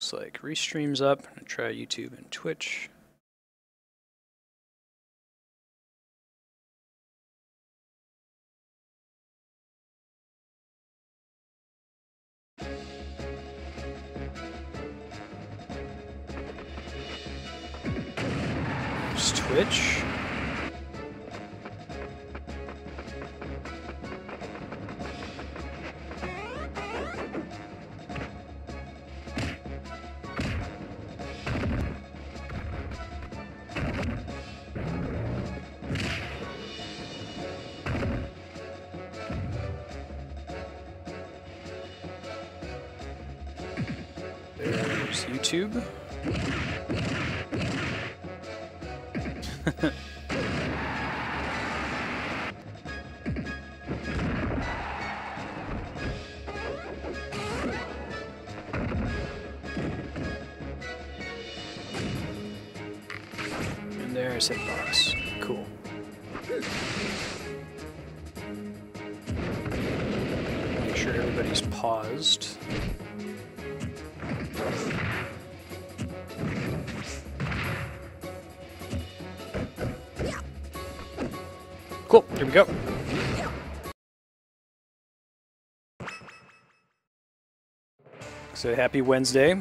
Looks like restream's up. I'm gonna try YouTube and Twitch. There's Twitch. There's YouTube. And there's Hitbox. Cool. Make sure everybody's paused. Cool, here we go. So happy Wednesday.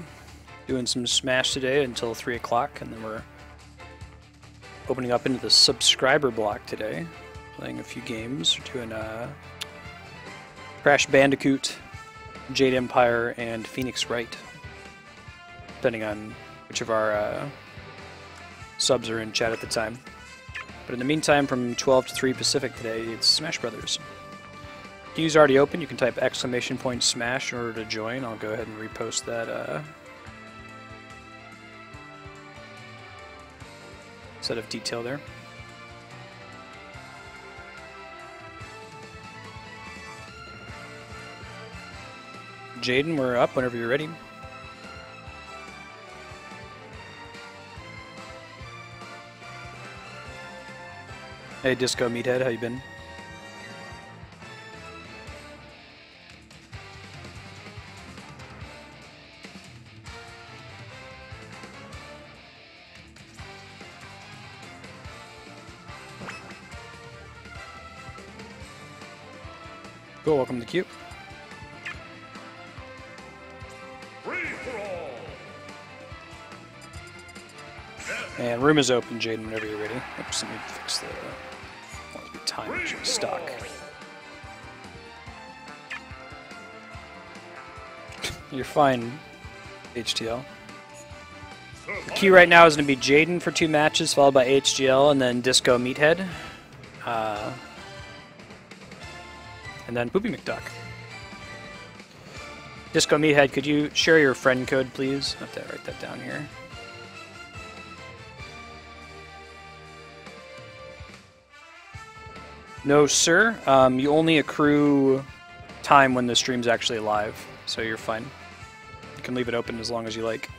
Doing some Smash today until 3 o'clock, and then we're opening up into the subscriber block today. Playing a few games. We're doing Crash Bandicoot, Jade Empire, and Phoenix Wright. Depending on which of our subs are in chat at the time. But in the meantime, from 12 to 3 Pacific today, it's Smash Brothers. Queue's already open. You can type !Smash in order to join. I'll go ahead and repost that set of detail there. Jaden, we're up whenever you're ready. Hey Disco Meathead, how you been? Cool, welcome to the queue. And room is open, Jaden, whenever you're ready. Oops, let me fix the time, which is stock. You're fine, HTL. The queue right now is going to be Jaden for 2 matches, followed by HGL, and then Disco Meathead. And then Poopy McDuck. Disco Meathead, could you share your friend code, please? I have to write that down here. No, sir. You only accrue time when the stream's actually live, so you're fine. You can leave it open as long as you like.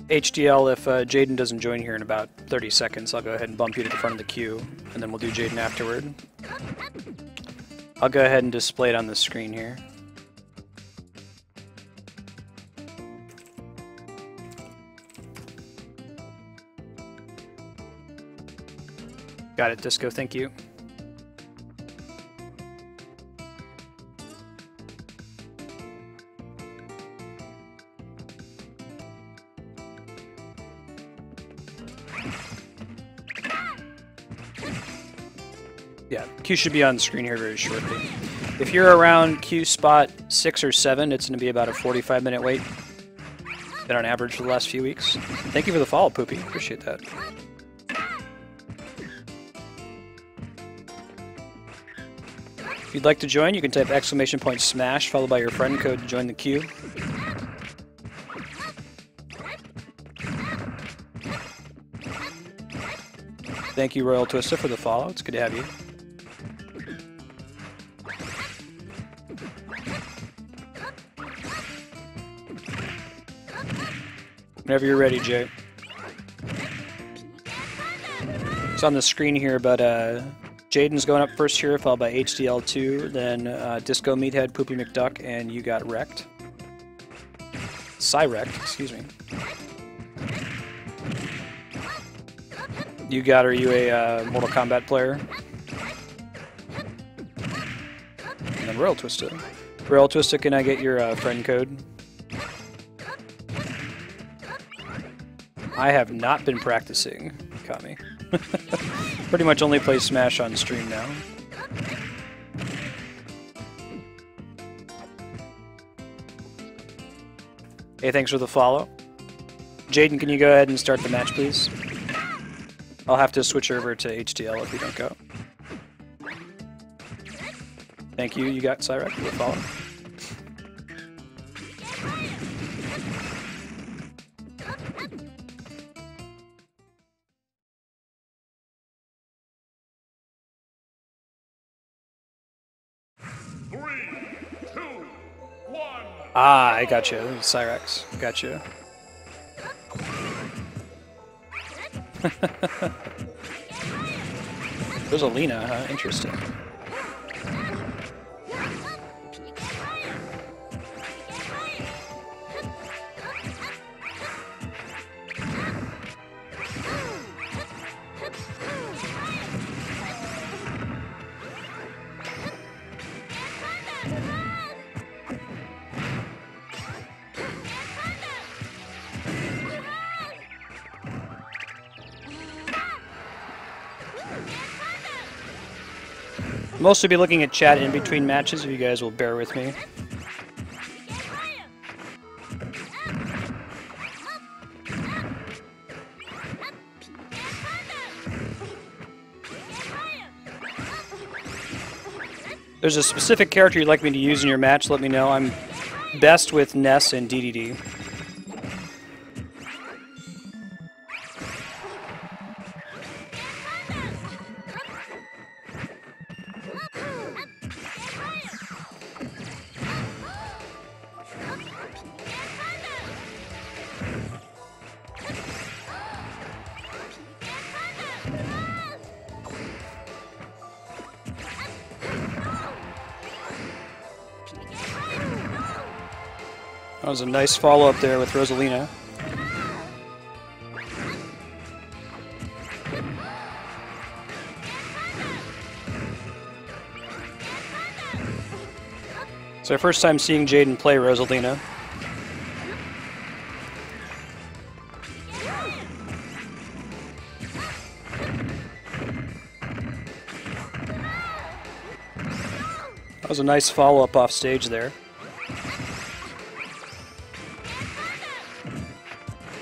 HDL, if Jaden doesn't join here in about 30 seconds, I'll go ahead and bump you to the front of the queue, and then we'll do Jaden afterward. I'll go ahead and display it on the screen here. Got it, Disco, thank you. Yeah, queue should be on the screen here very shortly. If you're around queue spot 6 or 7, it's going to be about a 45-minute wait. Been on average for the last few weeks. Thank you for the follow, Poopy. Appreciate that. If you'd like to join, you can type !Smash followed by your friend code to join the queue. Thank you, Royal Twista, for the follow. It's good to have you. Whenever you're ready, Jay. It's on the screen here, but Jaden's going up first here, followed by HDL2, then Disco Meathead, Poopy McDuck, and You Got Wrecked. Cyrect, excuse me. You got, are you a Mortal Kombat player? And then Royal Twista. Royal Twista, can I get your friend code? I have not been practicing, Kami. Pretty much only play Smash on stream now. Hey, thanks for the follow. Jaden, can you go ahead and start the match, please? I'll have to switch over to HDL if you don't go. Thank you, you got Cyrek for the follow. Ah, I got you. Cyrex. Got you. Rosalina, huh? Interesting. I'll mostly be looking at chat in between matches, if you guys will bear with me. There's a specific character you'd like me to use in your match, let me know. I'm best with Ness and DDD. That was a nice follow-up there with Rosalina. It's our first time seeing Jaden play Rosalina. That was a nice follow-up off stage there.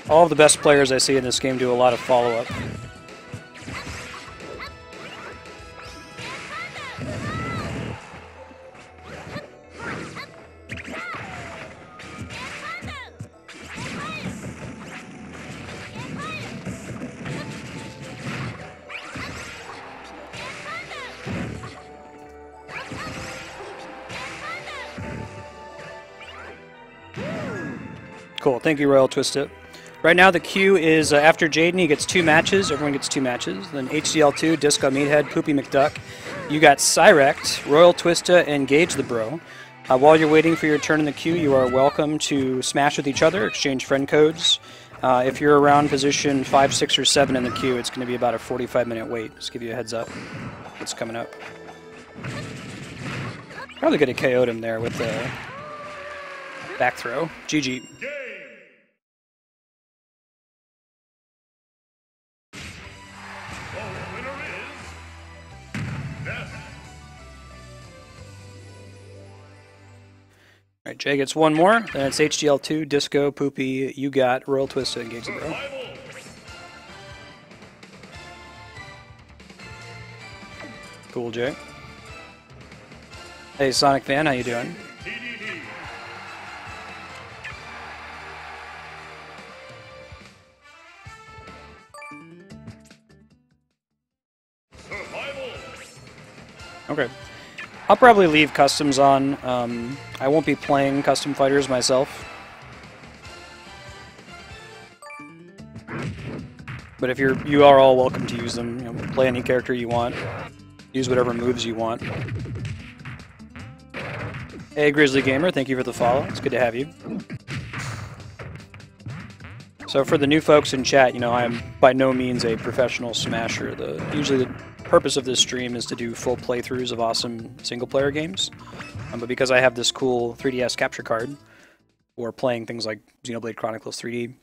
All of the best players I see in this game do a lot of follow-up. Cool, thank you, Royal Twista. Right now the queue is after Jaden, he gets 2 matches. Everyone gets 2 matches. Then HDL2, Disco Meathead, Poopy McDuck. You got Cyrect, Royal Twista, and Gage the Bro. While you're waiting for your turn in the queue, you are welcome to smash with each other, exchange friend codes. If you're around position 5, 6, or 7 in the queue, it's going to be about a 45-minute wait. Just give you a heads up what's coming up. Probably could have KO'd him there with the back throw. GG. Alright, Jay gets one more. Then it's HDL2, Disco, Poopy, You Got, Royal Twista, and Gage the Bro. Cool, Jay. Hey, Sonic fan, how you doing? Okay. I'll probably leave customs on. I won't be playing custom fighters myself. But if you are all welcome to use them. You know, play any character you want. Use whatever moves you want. Hey, Grizzly Gamer, thank you for the follow. It's good to have you. So for the new folks in chat, you know, I am by no means a professional smasher. Usually the purpose of this stream is to do full playthroughs of awesome single-player games. But because I have this cool 3DS capture card for playing things like Xenoblade Chronicles 3D,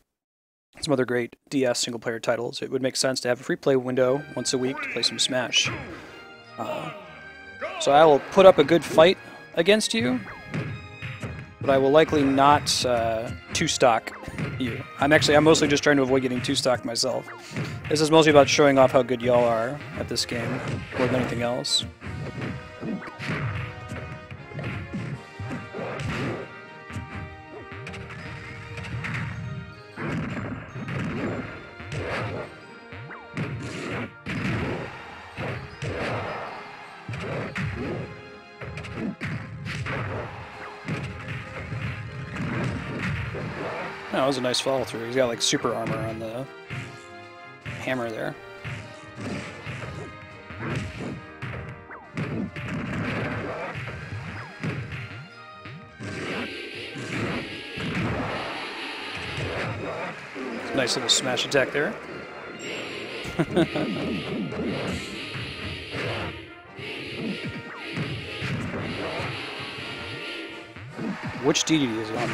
some other great DS single-player titles, it would make sense to have a free play window once a week to play some Smash. So I will put up a good fight against you, but I will likely not two-stock you. I'm mostly just trying to avoid getting two-stocked myself. This is mostly about showing off how good y'all are at this game, more than anything else. That was a nice follow through. He's got like super armor on the hammer there. Nice little smash attack there. Which DDD is on?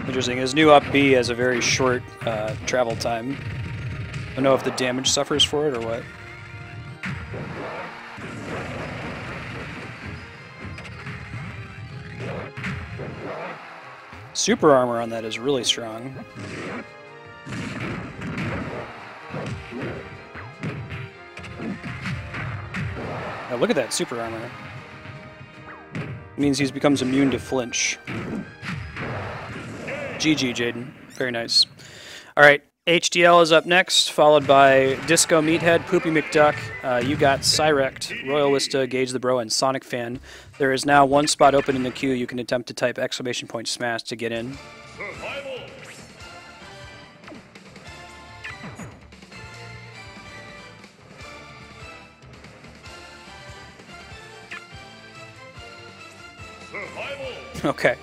Interesting. His new up B has a very short travel time. I don't know if the damage suffers for it or what. Super armor on that is really strong. Now look at that super armor. It means he becomes immune to flinch. GG, Jaden. Very nice. Alright, HDL is up next, followed by Disco Meathead, Poopy McDuck, you got Cyrect, Royal Wista, Gage the Bro, and Sonic Fan. There is now one spot open in the queue. You can attempt to type !smash to get in. Survival. Survival. Okay.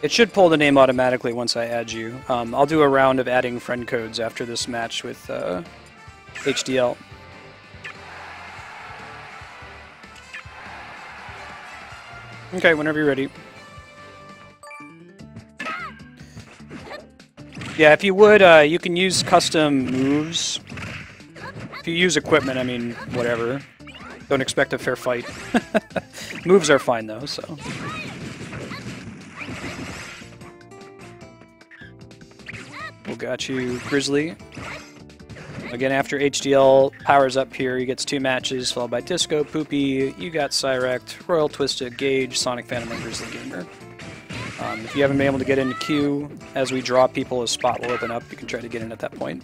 It should pull the name automatically once I add you. I'll do a round of adding friend codes after this match with HDL. Okay, whenever you're ready. Yeah, if you would, you can use custom moves. If you use equipment, I mean, whatever. Don't expect a fair fight. Moves are fine, though, so... We'll got you, Grizzly. Again, after HDL powers up here, he gets 2 matches, followed by Disco, Poopy, you got Cyrect, Royal Twisted, Gage, Sonic Phantom, and Grizzly Gamer. If you haven't been able to get into queue, as we draw people, a spot will open up. You can try to get in at that point.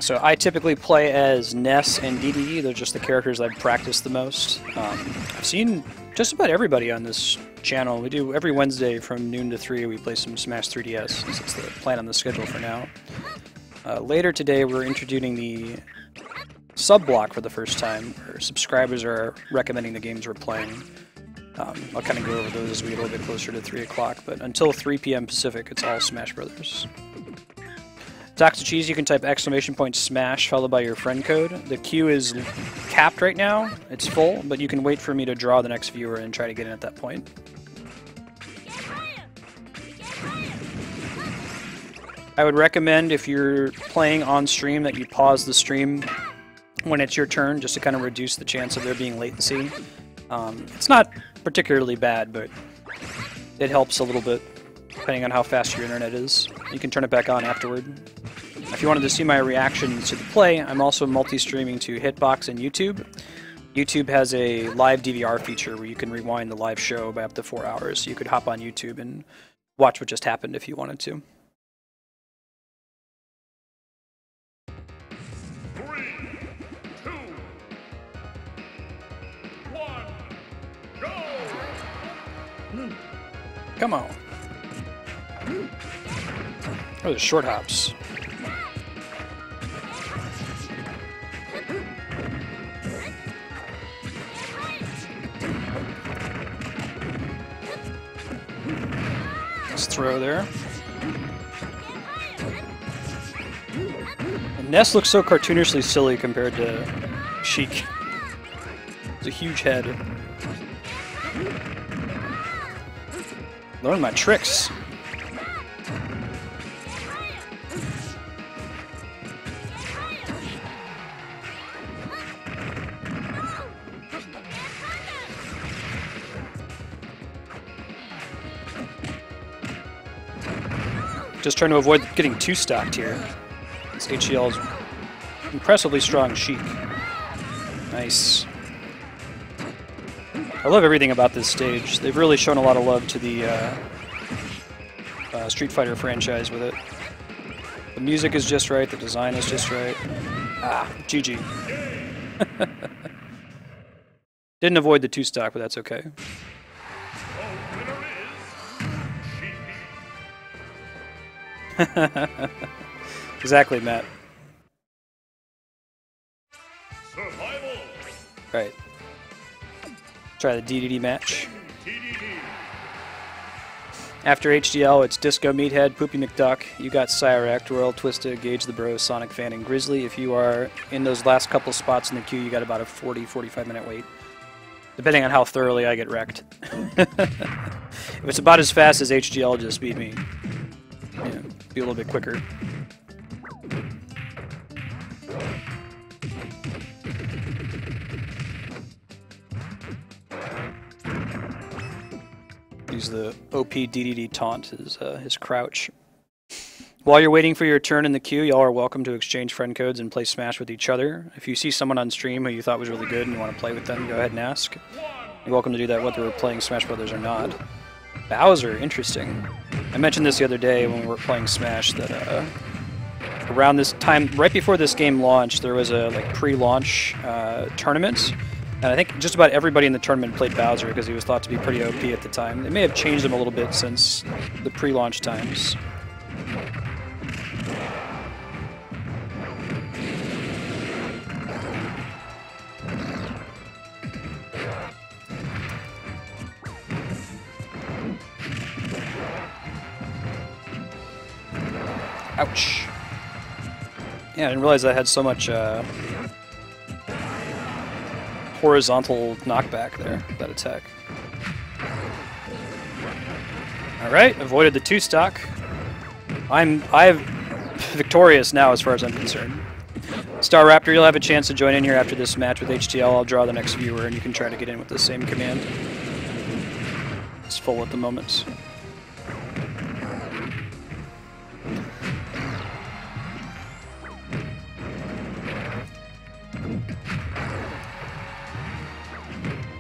So I typically play as Ness and DDE. They're just the characters I've practiced the most. I've seen just about everybody on this channel. We do every Wednesday from noon to 3. We play some Smash 3DS, since it's the plan on the schedule for now. Later today, we're introducing the sub-block for the first time, where subscribers are recommending the games we're playing. I'll kind of go over those as we get a little bit closer to 3 o'clock, but until 3 p.m. Pacific, it's all Smash Brothers. Toxic Cheese, you can type !smash followed by your friend code. The queue is capped right now. It's full, but you can wait for me to draw the next viewer and try to get in at that point. I would recommend, if you're playing on stream, that you pause the stream when it's your turn, just to kind of reduce the chance of there being latency. It's not particularly bad, but it helps a little bit, depending on how fast your internet is. You can turn it back on afterward. If you wanted to see my reactions to the play, I'm also multi-streaming to Hitbox and YouTube. YouTube has a live DVR feature where you can rewind the live show by up to 4 hours. So you could hop on YouTube and watch what just happened if you wanted to. 3, 2, Come on. Oh, there's short hops. Let's throw there. And Ness looks so cartoonishly silly compared to Sheik. It's a huge head. Learn my tricks. Just trying to avoid getting too stocked here. This HCL's impressively strong Sheik. Nice. I love everything about this stage. They've really shown a lot of love to the Street Fighter franchise with it. The music is just right, the design is just right. Ah, GG. Didn't avoid the 2-stock, but that's okay. Exactly, Matt. Survival. Right. Try the DDD match. After HDL, it's Disco Meathead, Poopy McDuck. You got Cyract, Royal Twista, Gage the Bro, Sonic Fan, and Grizzly. If you are in those last couple spots in the queue, you got about a 40-45 minute wait. Depending on how thoroughly I get wrecked. If it's about as fast as HDL, just beat me. Yeah, be a little bit quicker. Use the OP DDD taunt as his crouch. While you're waiting for your turn in the queue, y'all are welcome to exchange friend codes and play Smash with each other. If you see someone on stream who you thought was really good and you want to play with them, go ahead and ask. You're welcome to do that whether we're playing Smash Brothers or not. Bowser, interesting. I mentioned this the other day when we were playing Smash that around this time, right before this game launched, there was a pre-launch tournament. And I think just about everybody in the tournament played Bowser because he was thought to be pretty OP at the time. They may have changed him a little bit since the pre-launch times. Ouch. Yeah, I didn't realize I had so much horizontal knockback there, that attack. Alright, avoided the 2-stock. I'm victorious now as far as I'm concerned. Star Raptor, you'll have a chance to join in here after this match with HTL. I'll draw the next viewer and you can try to get in with the same command. It's full at the moment.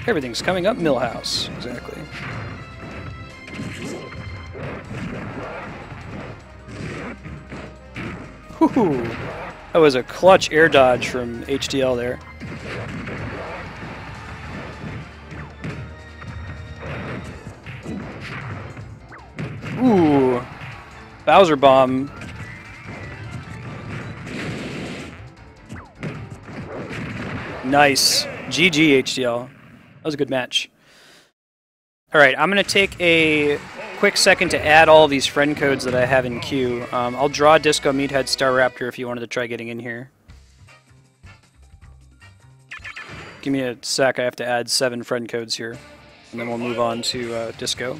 Everything's coming up Millhouse, exactly. Whew, that was a clutch air dodge from HDL there. Ooh, Bowser Bomb. Nice, GG HDL. That was a good match. Alright, I'm going to take a quick second to add all these friend codes that I have in queue. I'll draw Disco Meathead Star Raptor if you wanted to try getting in here. Give me a sec, I have to add 7 friend codes here. And then we'll move on to Disco.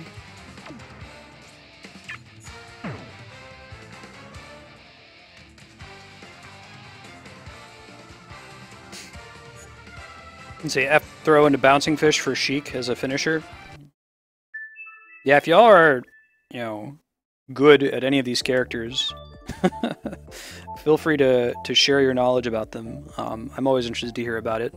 Let's see, F throw into Bouncing Fish for Sheik as a finisher. Yeah, if y'all are, you know, good at any of these characters, feel free to share your knowledge about them. I'm always interested to hear about it.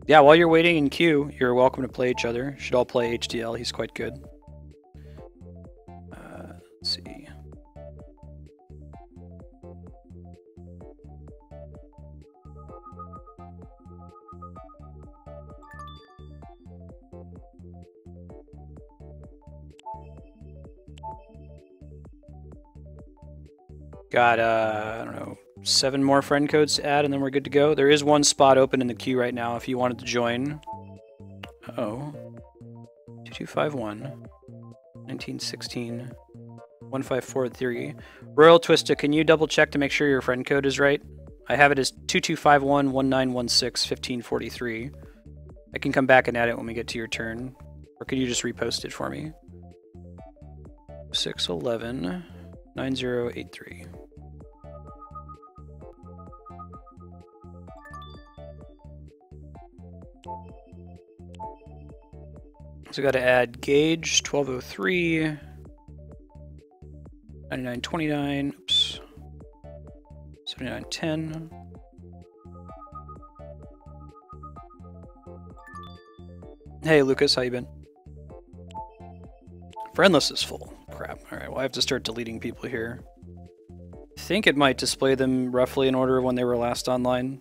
Yeah, while you're waiting in queue, you're welcome to play each other. Should all play HDL, he's quite good. Let's see. Got, I don't know, 7 more friend codes to add, and then we're good to go. There is one spot open in the queue right now if you wanted to join. Uh-oh. 2251, 1916, 1543. Royal Twista, can you double check to make sure your friend code is right? I have it as 2251 1916 1543. I can come back and add it when we get to your turn. Or could you just repost it for me? 611 9083. So got to add Gauge 1203 9929. Oops. 7910. Hey Lucas, how you been? Friend list is full. Crap. Alright, well I have to start deleting people here. I think it might display them roughly in order of when they were last online.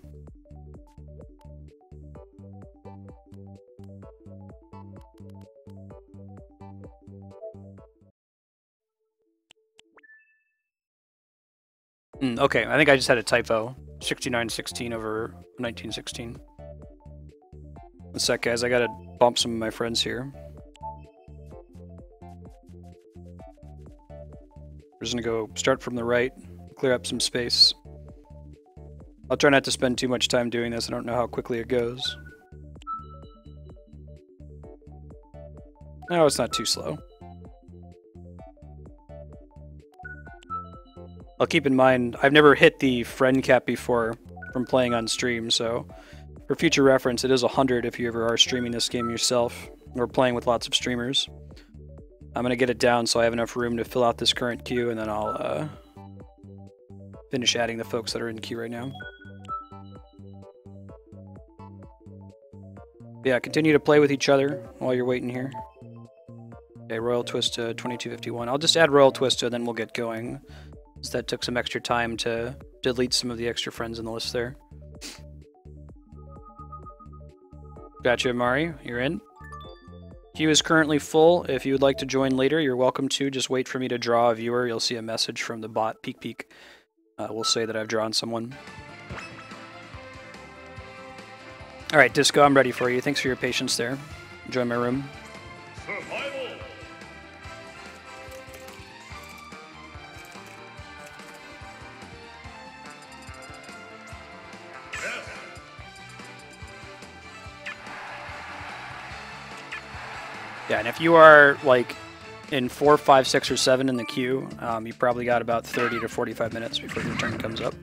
Okay, I think I just had a typo. 6916 over 1916. One sec, guys. I gotta bump some of my friends here. We're just gonna go start from the right, clear up some space. I'll try not to spend too much time doing this. I don't know how quickly it goes. No, it's not too slow. I'll keep in mind, I've never hit the friend cap before from playing on stream, so for future reference, it is 100 if you ever are streaming this game yourself, or playing with lots of streamers. I'm going to get it down so I have enough room to fill out this current queue, and then I'll finish adding the folks that are in queue right now. Yeah, continue to play with each other while you're waiting here. Okay, Royal Twista 2251. I'll just add Royal Twista, then we'll get going. So that took some extra time to delete some of the extra friends in the list there. Gotcha, Mari. You're in. Queue is currently full. If you would like to join later, you're welcome to. Just wait for me to draw a viewer. You'll see a message from the bot, Peek Peek. We'll say that I've drawn someone. Alright, Disco, I'm ready for you. Thanks for your patience there. Enjoy my room. Survival. Yeah, and if you are like in 4, 5, 6, or 7 in the queue, you probably got about 30 to 45 minutes before your turn comes up.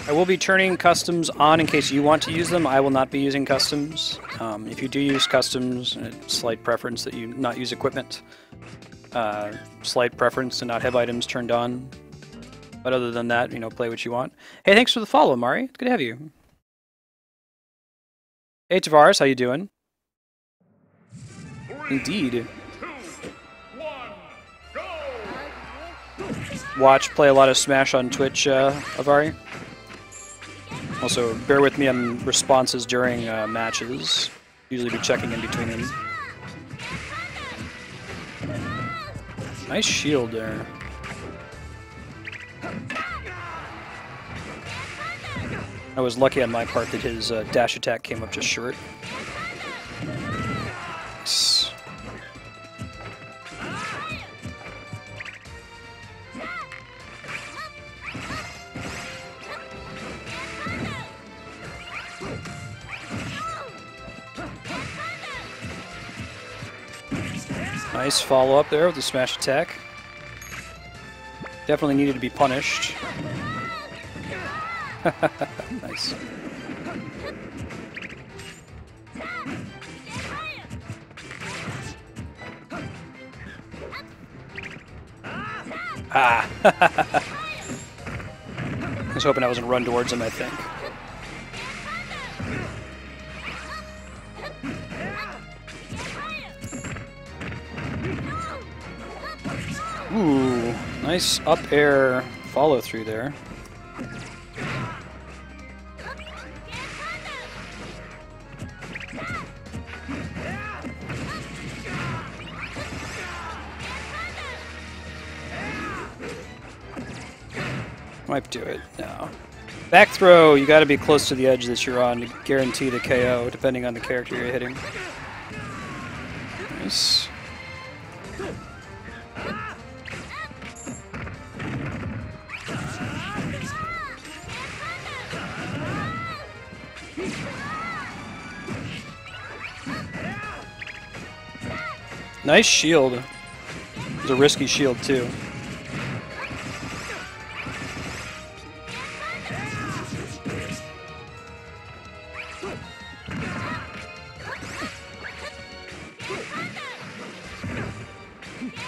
I will be turning customs on in case you want to use them. I will not be using customs. If you do use customs, slight preference that you not use equipment. Slight preference to not have items turned on. But other than that, you know, play what you want. Hey, thanks for the follow, Mari. It's good to have you. Hey, Tavares, how you doing? 3, Indeed. 2, 1, go! Watch, play a lot of Smash on Twitch, Avari. Also, bear with me on responses during matches. Usually be checking in between them. Nice shield there. I was lucky on my part that his dash attack came up just short. Nice. Nice follow-up there with the smash attack. Definitely needed to be punished. Nice. Ah! I was hoping I wasn't run towards him, I think. Ooh, Nice up air follow through there. Might do it. No. Back throw, you gotta be close to the edge that you're on to guarantee the KO, depending on the character you're hitting. Nice. Nice shield. It was a risky shield too.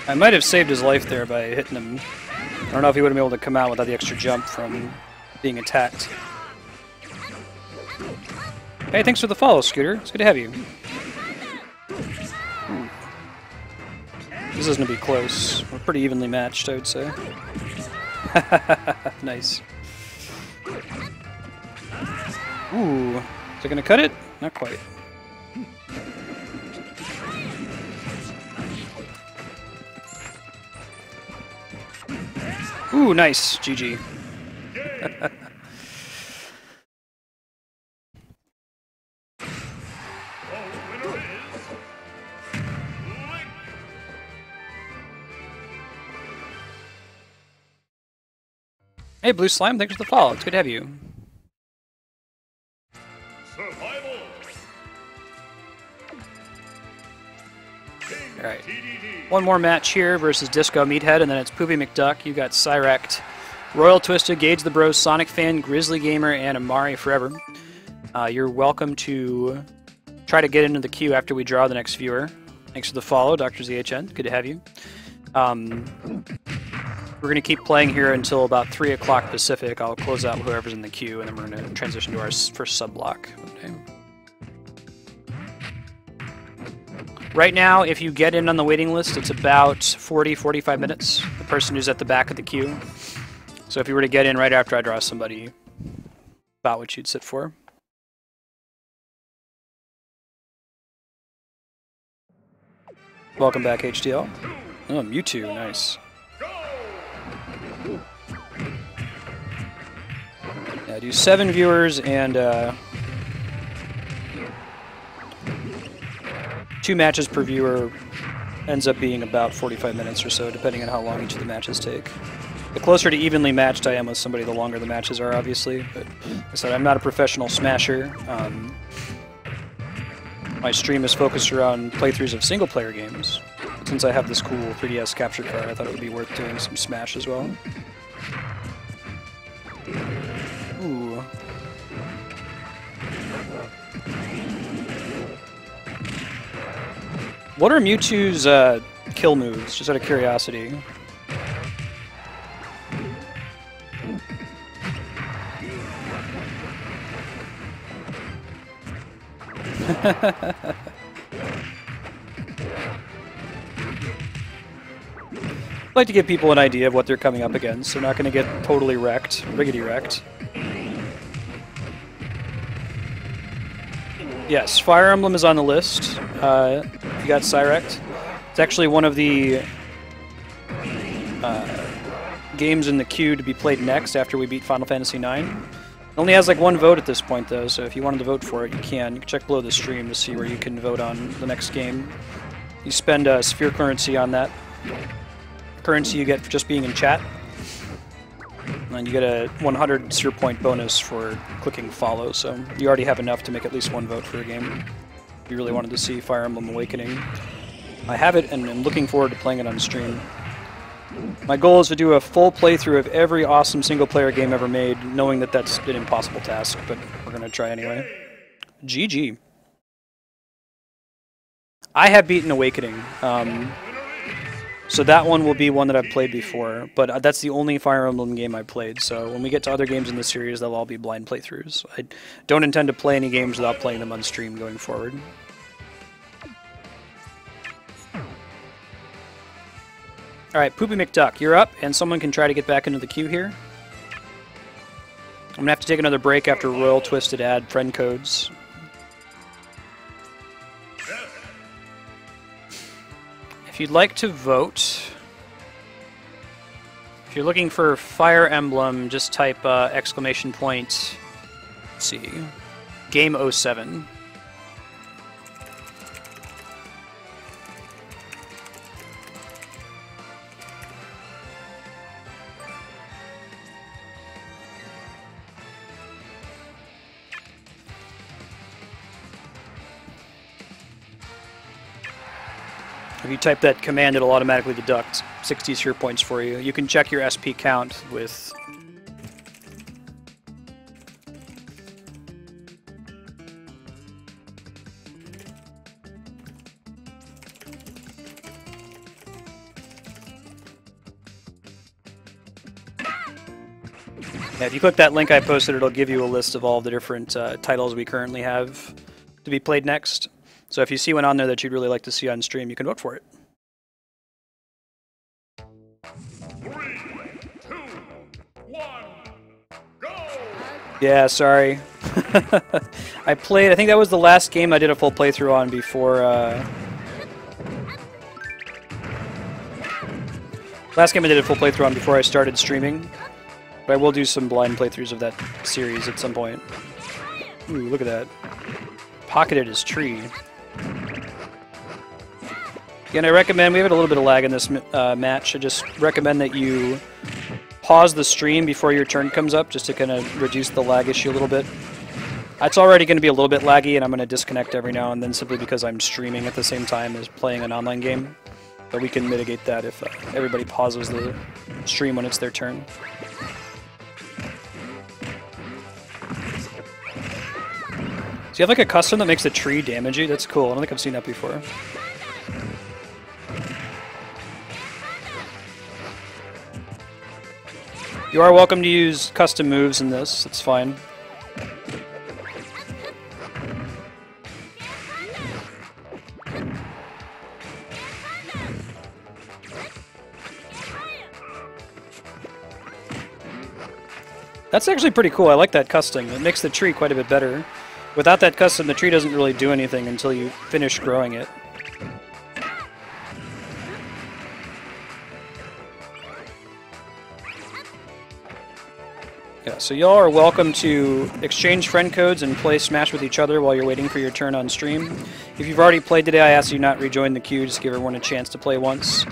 I might have saved his life there by hitting him. I don't know if he would have been able to come out without the extra jump from being attacked. Hey, thanks for the follow, Scooter. It's good to have you. Ooh. This is going to be close. We're pretty evenly matched, I would say. Nice. Ooh. Is it going to cut it? Not quite. Ooh, nice. GG. Hey, Blue Slime, thanks for the follow. It's good to have you. Survival. Alright. One more match here versus Disco Meathead, and then it's Poopy McDuck. You got Cyrect, Royal Twisted, Gage the Bros, Sonic Fan, Grizzly Gamer, and Amari Forever. You're welcome to try to get into the queue after we draw the next viewer. Thanks for the follow, Dr. ZHN. Good to have you. We're going to keep playing here until about 3 o'clock Pacific. I'll close out whoever's in the queue, and then we're going to transition to our first sub-block. Okay. Right now, if you get in on the waiting list, it's about 40-45 minutes, the person who's at the back of the queue. So if you were to get in right after I draw somebody, about what you'd sit for. Welcome back, HDL. Oh, Mewtwo, nice. Yeah, do 7 viewers and 2 matches per viewer. Ends up being about 45 minutes or so, depending on how long each of the matches take. The closer to evenly matched I am with somebody, the longer the matches are, obviously. But like I said, I'm not a professional smasher. My stream is focused around playthroughs of single-player games. Since I have this cool 3DS capture card, I thought it would be worth doing some Smash as well. Ooh. What are Mewtwo's kill moves, just out of curiosity? I'd like to give people an idea of what they're coming up against. They're not going to get totally wrecked, riggedy wrecked. Yes, Fire Emblem is on the list. If you got Cyrect. It's actually one of the games in the queue to be played next after we beat Final Fantasy IX. It only has like 1 vote at this point though, so if you wanted to vote for it, you can. You can check below the stream to see where you can vote on the next game. You spend sphere currency on that. Currency you get for just being in chat. And you get a 100 sphere point bonus for clicking follow, so you already have enough to make at least 1 vote for a game. If you really wanted to see Fire Emblem Awakening. I have it and I'm looking forward to playing it on stream. My goal is to do a full playthrough of every awesome single-player game ever made, knowing that that's an impossible task, but we're going to try anyway. GG. I have beaten Awakening, so that one will be one that I've played before, but that's the only Fire Emblem game I've played, so when we get to other games in the series, they'll all be blind playthroughs. I don't intend to play any games without playing them on stream going forward. Alright, Poopy McDuck, you're up, and someone can try to get back into the queue here. I'm gonna have to take another break after Royal Twisted add friend codes. If you'd like to vote, if you're looking for Fire Emblem, just type exclamation point, let's see, Game 07. If you type that command, it'll automatically deduct 60 sphere points for you. You can check your SP count with... Yeah, if you click that link I posted, it'll give you a list of all the different titles we currently have to be played next. So if you see one on there that you'd really like to see on stream, you can vote for it. 3, 2, 1, go! Yeah, sorry. I think that was the last game I did a full playthrough on before, last game I did a full playthrough on before I started streaming. But I will do some blind playthroughs of that series at some point. Ooh, look at that. Pocketed his tree. Again, I recommend, we have a little bit of lag in this match, I just recommend that you pause the stream before your turn comes up, just to kind of reduce the lag issue a little bit. It's already going to be a little bit laggy, and I'm going to disconnect every now and then simply because I'm streaming at the same time as playing an online game. But we can mitigate that if everybody pauses the stream when it's their turn. So you have like a custom that makes the tree damagey? That's cool. I don't think I've seen that before. You are welcome to use custom moves in this. It's fine. That's actually pretty cool. I like that custom. It makes the tree quite a bit better. Without that custom, the tree doesn't really do anything until you finish growing it. Yeah, so y'all are welcome to exchange friend codes and play Smash with each other while you're waiting for your turn on stream. If you've already played today, I ask you not rejoin the queue, just give everyone a chance to play once.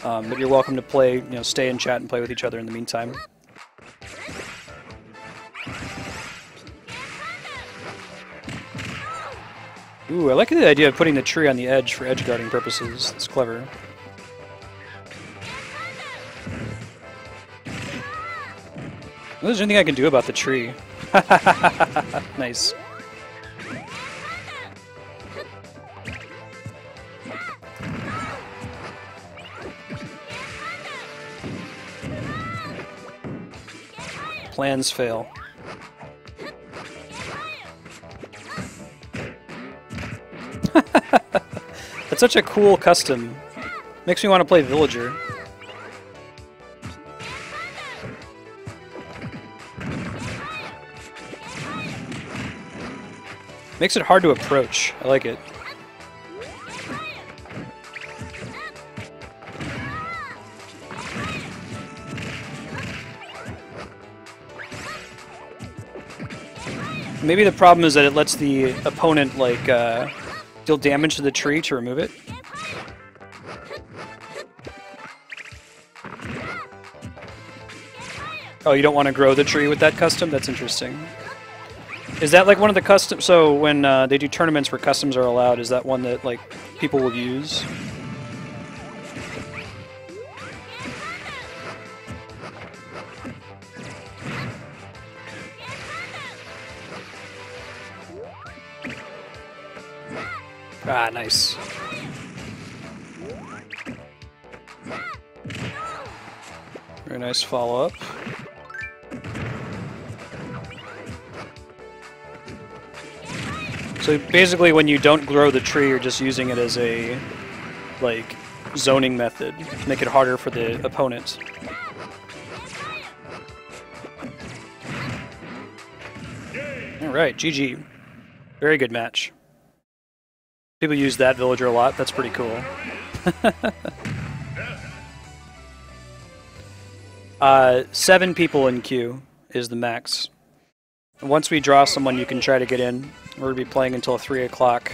But you're welcome to play, stay in chat and play with each other in the meantime. Ooh, I like the idea of putting the tree on the edge for edge guarding purposes. That's clever. There's anything I can do about the tree. Nice. Plans fail. That's such a cool custom. Makes me want to play Villager. Makes it hard to approach. I like it. Maybe the problem is that it lets the opponent, like, deal damage to the tree to remove it. Oh, you don't want to grow the tree with that custom? That's interesting. Is that like one of the custom? So when they do tournaments where customs are allowed, is that one that like people will use? Ah, nice. Very nice follow-up. So basically when you don't grow the tree, you're just using it as a, like, zoning method to make it harder for the opponents. Alright, GG. Very good match. People use that villager a lot, that's pretty cool. 7 people in queue is the max. And once we draw someone, you can try to get in. We're going to be playing until 3 o'clock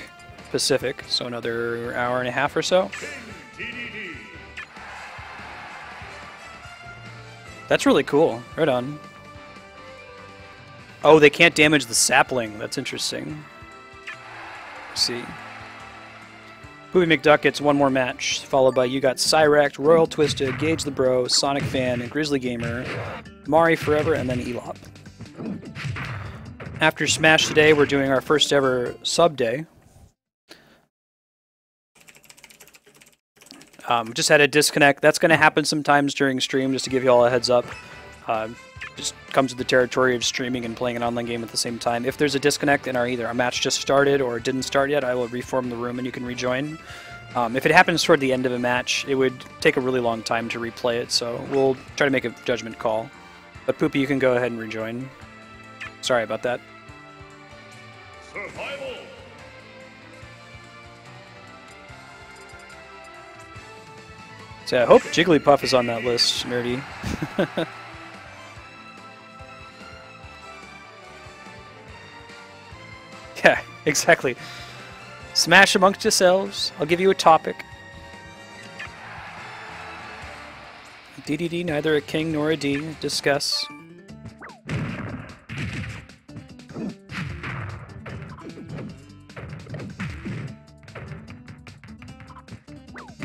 Pacific, so another hour and a half or so. That's really cool. Right on. Oh, they can't damage the sapling. That's interesting. Let's see. Poopy McDuck gets one more match, followed by you got Cyrect, Royal Twisted, Gage the Bro, Sonic Fan, and Grizzly Gamer, Mari Forever, and then Elop. After Smash today, we're doing our first ever sub day. Just had a disconnect. That's going to happen sometimes during stream, just to give you all a heads up. Just comes with the territory of streaming and playing an online game at the same time. If there's a disconnect and either our match just started or didn't start yet, I will reform the room and you can rejoin. If it happens toward the end of a match, it would take a really long time to replay it, so we'll try to make a judgment call. But Poopy, you can go ahead and rejoin. Sorry about that. Survival. So I hope Jigglypuff is on that list, Nerdy. Yeah, exactly. Smash amongst yourselves. I'll give you a topic. DDD, neither a king nor a D. Discuss.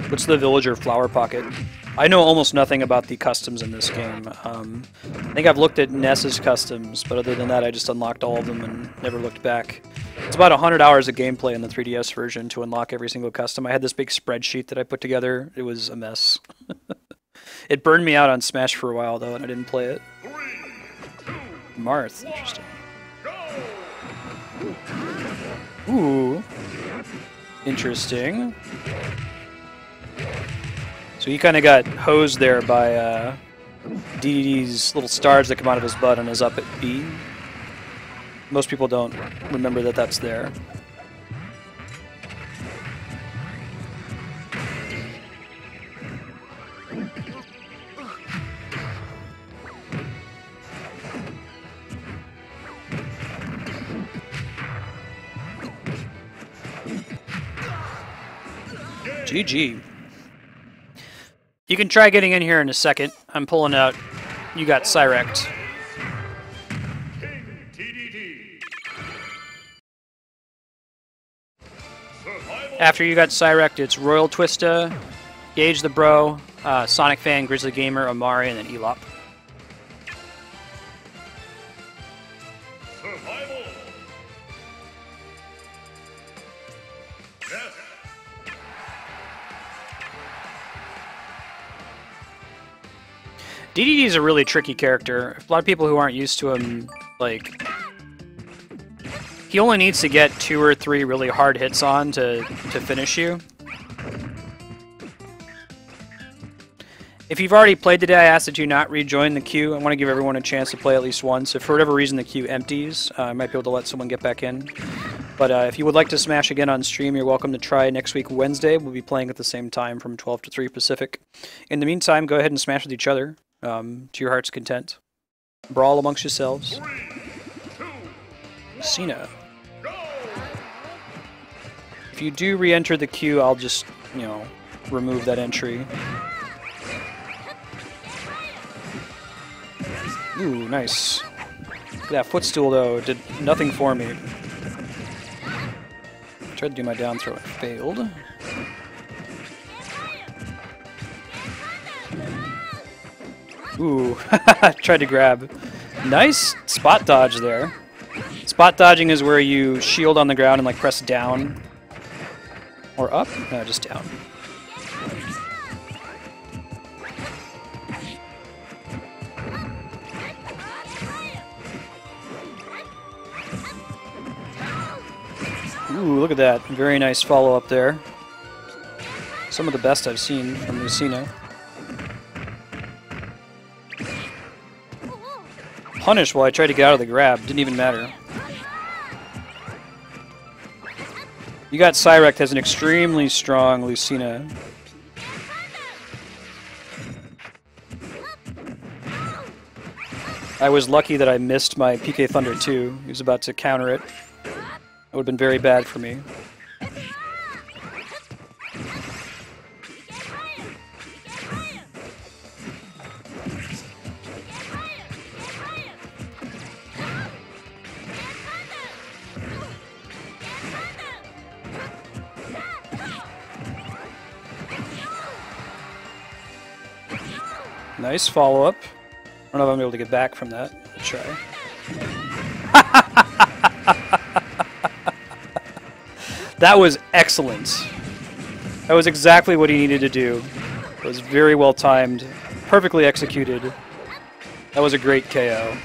What's the villager flower pocket? I know almost nothing about the customs in this game. I think I've looked at Ness's customs, but other than that I just unlocked all of them and never looked back. It's about 100 hours of gameplay in the 3DS version to unlock every single custom. I had this big spreadsheet that I put together. It was a mess. It burned me out on Smash for a while, though, and I didn't play it. 3, 2, Marth, interesting. go! Ooh. Interesting. So he kind of got hosed there by DDD's little stars that come out of his butt on his up at B. Most people don't remember that that's there. GG. You can try getting in here in a second. I'm pulling out. You got Cyrect. King TDD. Survival. After you got Cyrect, it's Royal Twista, Gage the Bro, Sonic Fan, Grizzly Gamer, Amari, and then Elop. Survival. Death. DDD is a really tricky character. A lot of people who aren't used to him, like, he only needs to get 2 or 3 really hard hits on to finish you. If you've already played today, I ask that you not rejoin the queue. I want to give everyone a chance to play at least once. If for whatever reason the queue empties, I might be able to let someone get back in. But if you would like to Smash again on stream, you're welcome to try next week Wednesday. We'll be playing at the same time from 12 to 3 Pacific. In the meantime, go ahead and Smash with each other. To your heart's content. Brawl amongst yourselves. 3, 2, Cena. go! If you do re-enter the queue, I'll just, you know, remove that entry. Ooh, nice. That footstool, though, did nothing for me. Tried to do my down throw, it failed. Ooh, tried to grab. Nice spot dodge there. Spot dodging is where you shield on the ground and like press down. Or up? No, just down. Ooh, look at that. Very nice follow-up there. Some of the best I've seen from Lucina. Punish while I tried to get out of the grab. Didn't even matter. You got Cyrect has an extremely strong Lucina. I was lucky that I missed my PK Thunder 2. He was about to counter it. It would have been very bad for me. Nice follow-up. I don't know if I'm able to get back from that. I'll try. That was excellent. That was exactly what he needed to do. It was very well timed, perfectly executed. That was a great KO.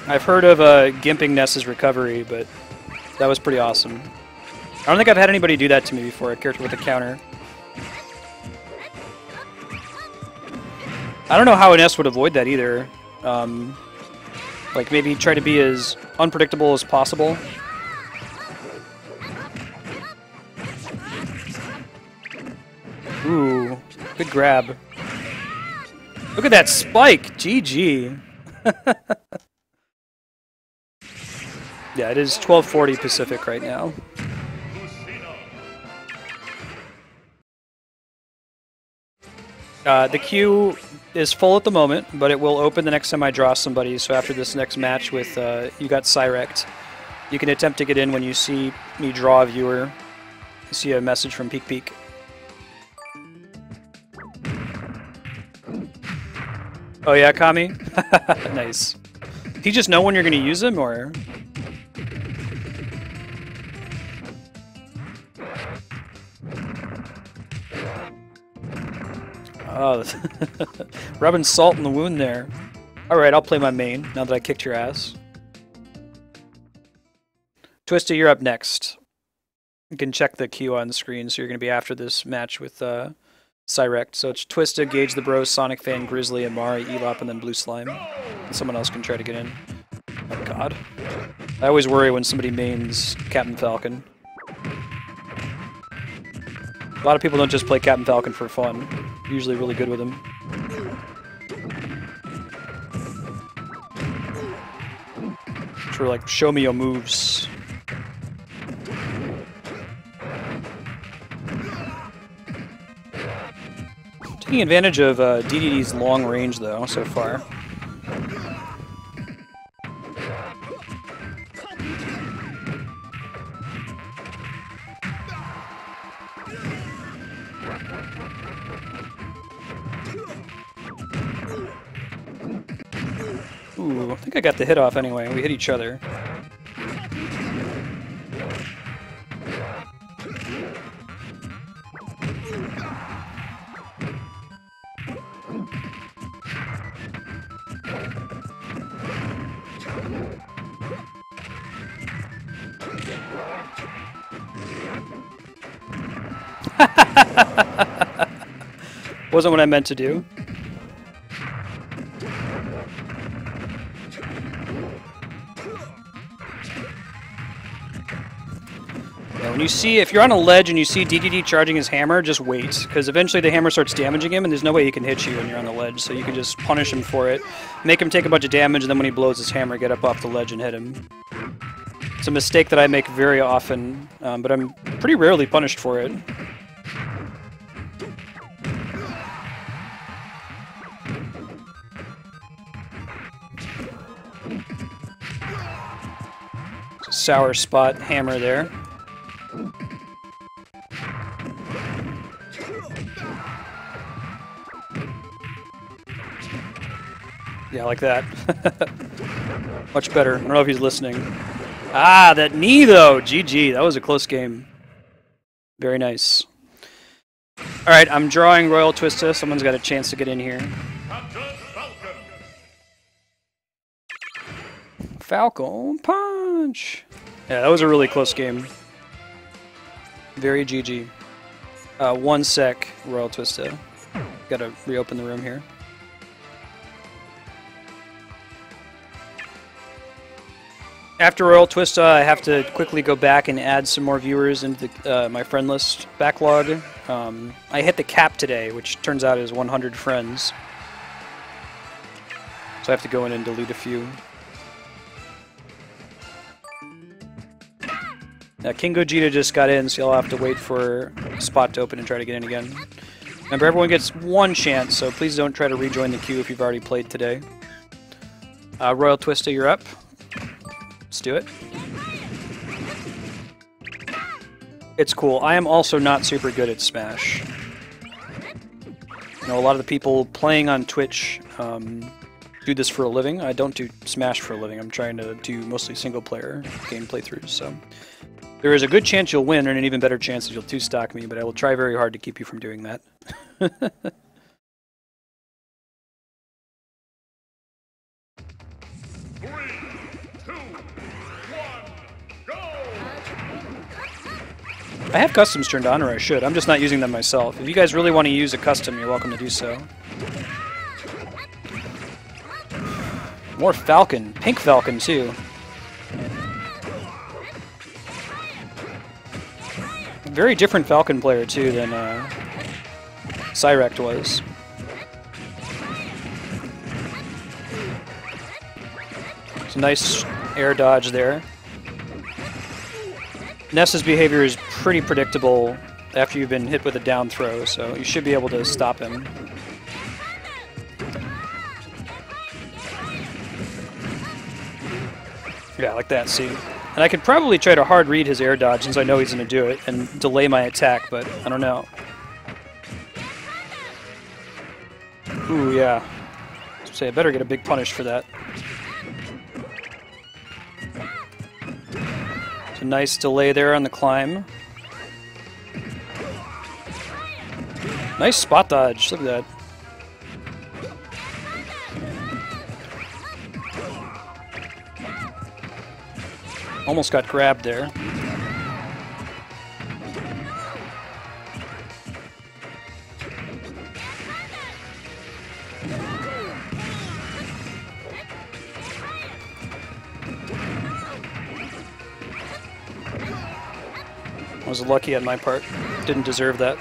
I've heard of gimping Ness's recovery, but that was pretty awesome. I don't think I've had anybody do that to me before, a character with a counter. I don't know how an S would avoid that either. Like maybe try to be as unpredictable as possible. Ooh, good grab. Look at that spike! GG. Yeah, it is 12:40 Pacific right now. The queue is full at the moment, but it will open the next time I draw somebody. So after this next match with you got Cyrect, you can attempt to get in when you see me draw a viewer. You see a message from Peek Peek. Oh yeah, Kami? Nice. Do you just know when you're going to use him, or...? Oh, rubbing salt in the wound there. Alright, I'll play my main, now that I kicked your ass. Twisted, you're up next. You can check the queue on the screen, so you're going to be after this match with Cyrect. So it's Twisted, Gage the Bros, Sonic Fan, Grizzly, Amari, Elop, and then Blue Slime. And someone else can try to get in. Oh god. I always worry when somebody mains Captain Falcon. A lot of people don't just play Captain Falcon for fun. They're usually really good with him. For like, show me your moves. Taking advantage of DDD's long range though, so far. Ooh, I think I got the hit off anyway. We hit each other. Wasn't what I meant to do. Yeah, when you see, if you're on a ledge and you see DDD charging his hammer, just wait, because eventually the hammer starts damaging him, and there's no way he can hit you when you're on the ledge, so you can just punish him for it, make him take a bunch of damage, and then when he blows his hammer, get up off the ledge and hit him. It's a mistake that I make very often, but I'm pretty rarely punished for it. Sour spot hammer there. Yeah, like that. Much better. I don't know if he's listening. Ah, that knee though! GG, that was a close game. Very nice. Alright, I'm drawing Royal Twista. Someone's got a chance to get in here. Falcon Punch! Yeah, that was a really close game. Very GG. 1 sec, Royal Twista. Gotta reopen the room here. After Royal Twista, I have to quickly go back and add some more viewers into the, my friend list backlog. I hit the cap today, which turns out is 100 friends. So I have to go in and delete a few. King Gogeta just got in, so you'll have to wait for a spot to open and try to get in again. Remember, everyone gets 1 chance, so please don't try to rejoin the queue if you've already played today. Royal Twista, you're up. Let's do it. It's cool. I am also not super good at Smash. You know, a lot of the people playing on Twitch do this for a living. I don't do Smash for a living. I'm trying to do mostly single-player game playthroughs, so... There is a good chance you'll win, and an even better chance that you'll 2-stock me, but I will try very hard to keep you from doing that. 3, 2, 1, go! I have customs turned on, or I should. I'm just not using them myself. If you guys really want to use a custom, you're welcome to do so. More Falcon. Pink Falcon, too. Very different Falcon player, too, than Cyrect was. It's a nice air dodge there. Ness's behavior is pretty predictable after you've been hit with a down throw, so you should be able to stop him. Yeah, like that, see? And I could probably try to hard read his air dodge since I know he's going to do it and delay my attack, but I don't know. Ooh, yeah. So I better get a big punish for that. It's a nice delay there on the climb. Nice spot dodge, look at that. Almost got grabbed there. Was lucky on my part. Didn't deserve that.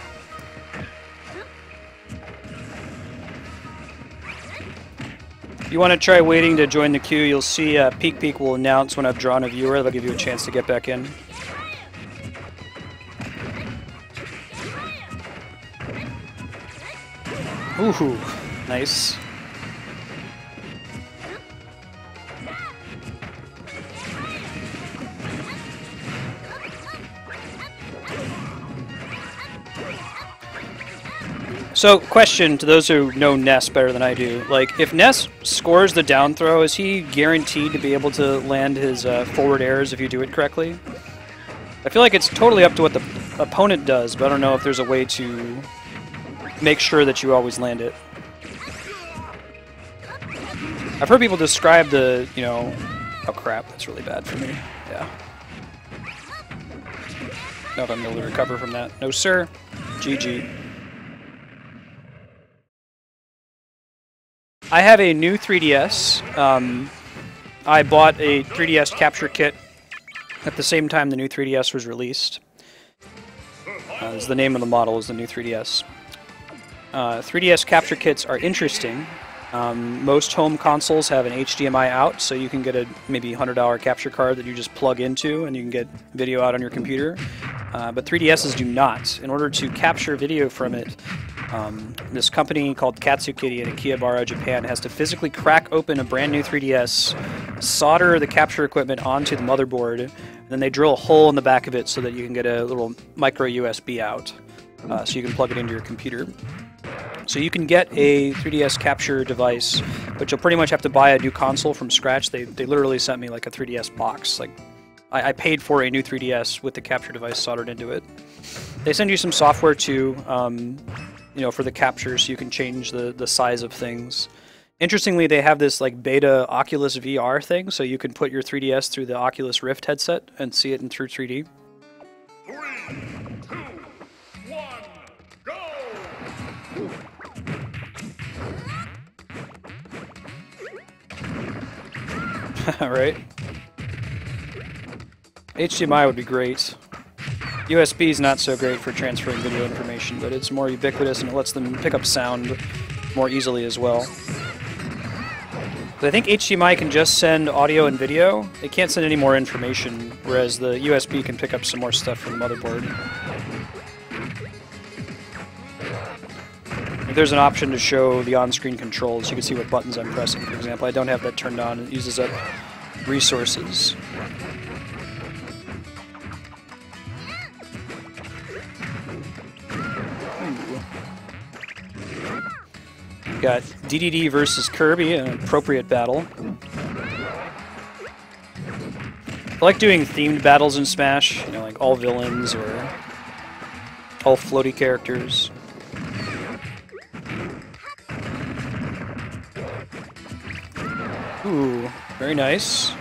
If you want to try waiting to join the queue, you'll see Peek Peek will announce when I've drawn a viewer. That'll give you a chance to get back in. Ooh, nice. So, question to those who know Ness better than I do. Like, if Ness scores the down throw, is he guaranteed to be able to land his forward airs if you do it correctly? I feel like it's totally up to what the opponent does, but I don't know if there's a way to make sure that you always land it. I've heard people describe the, you know... Oh crap, that's really bad for me. Yeah. Know if I'm able to recover from that. No sir. GG. I have a new 3DS. I bought a 3DS capture kit at the same time the new 3DS was released. The name of the model is the new 3DS. 3DS capture kits are interesting. Most home consoles have an HDMI out, so you can get a maybe $100 capture card that you just plug into and you can get video out on your computer. But 3DSs do not. In order to capture video from it, this company called Katsukity in Akihabara, Japan, has to physically crack open a brand new 3DS, solder the capture equipment onto the motherboard, and then they drill a hole in the back of it so that you can get a little micro USB out, so you can plug it into your computer. So you can get a 3DS capture device, but you'll pretty much have to buy a new console from scratch. They literally sent me like a 3DS box. Like I paid for a new 3DS with the capture device soldered into it. They send you some software too, you know, for the capture, so you can change the size of things. Interestingly, they have this like beta Oculus VR thing, so you can put your 3DS through the Oculus Rift headset and see it in true 3D. 3, 2, Right? HDMI would be great. USB is not so great for transferring video information, but it's more ubiquitous and it lets them pick up sound more easily as well. But I think HDMI can just send audio and video. It can't send any more information, whereas the USB can pick up some more stuff from the motherboard. There's an option to show the on-screen controls. You can see what buttons I'm pressing, for example. I don't have that turned on. It uses up resources. Got DDD versus Kirby, an appropriate battle. I like doing themed battles in Smash, you know, like all villains or all floaty characters. Ooh, very nice.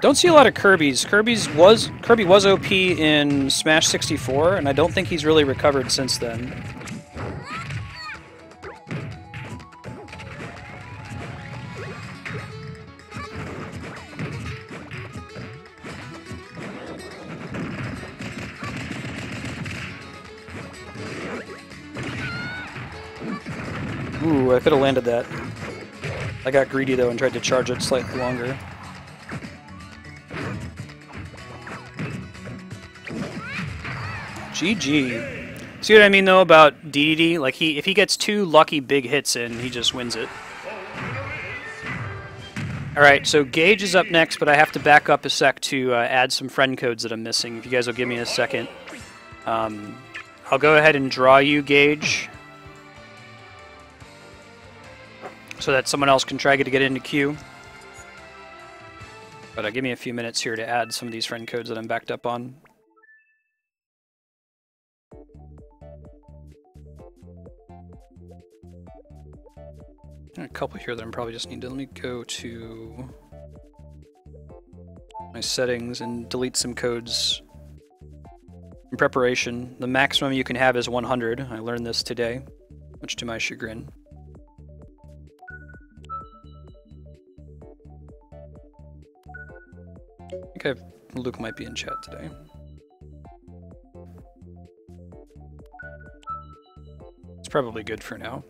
Don't see a lot of Kirby's. Kirby was OP in Smash 64, and I don't think he's really recovered since then. Ooh, I could have landed that. I got greedy though and tried to charge it slightly longer. GG. See what I mean though about DDD? Like if he gets 2 lucky big hits in, he just wins it. Alright, so Gage is up next, but I have to back up a sec to add some friend codes that I'm missing. If you guys will give me a second. I'll go ahead and draw you, Gage, so that someone else can try to get into queue. But give me a few minutes here to add some of these friend codes that I'm backed up on. A couple here that I'm probably just need to, let me go to my settings and delete some codes in preparation. The maximum you can have is 100. I learned this today, much to my chagrin. I think Luke might be in chat today. It's probably good for now.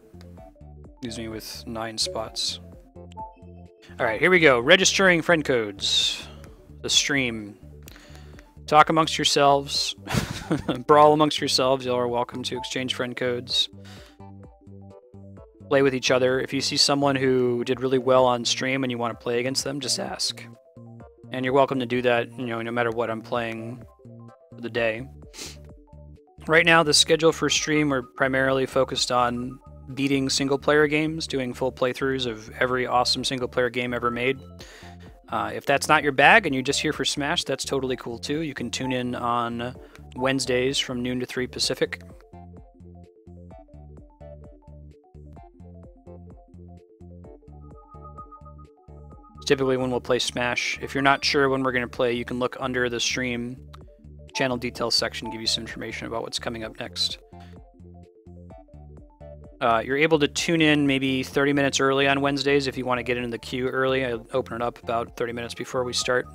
Leaves me with 9 spots. Alright, here we go. Registering friend codes. The stream. Talk amongst yourselves. Brawl amongst yourselves. Y'all are welcome to exchange friend codes. Play with each other. If you see someone who did really well on stream and you want to play against them, just ask. And you're welcome to do that, you know, no matter what I'm playing for the day. Right now, the schedule for stream, we're primarily focused on beating single-player games, doing full playthroughs of every awesome single-player game ever made. If that's not your bag and you're just here for Smash, that's totally cool too. You can tune in on Wednesdays from noon to 3 Pacific. It's typically when we'll play Smash. If you're not sure when we're going to play, you can look under the stream channel details section, give you some information about what's coming up next. You're able to tune in maybe 30 minutes early on Wednesdays if you want to get into the queue early. I open it up about 30 minutes before we start.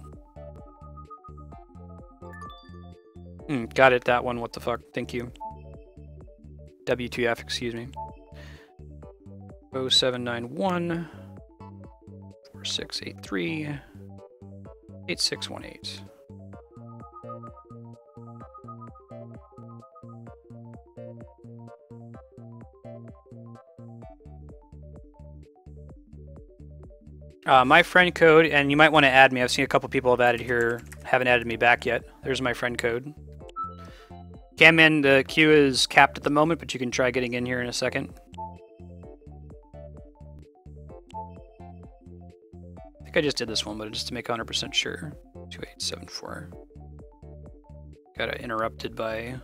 Got it, that one. What the fuck? Thank you. W2F, excuse me. 0791 4683 8618. My friend code, and you might want to add me. I've seen a couple people have added here, haven't added me back yet. There's my friend code. Camman, the queue is capped at the moment, but you can try getting in here in a second. I think I just did this one, but just to make 100% sure. 2874. Got interrupted by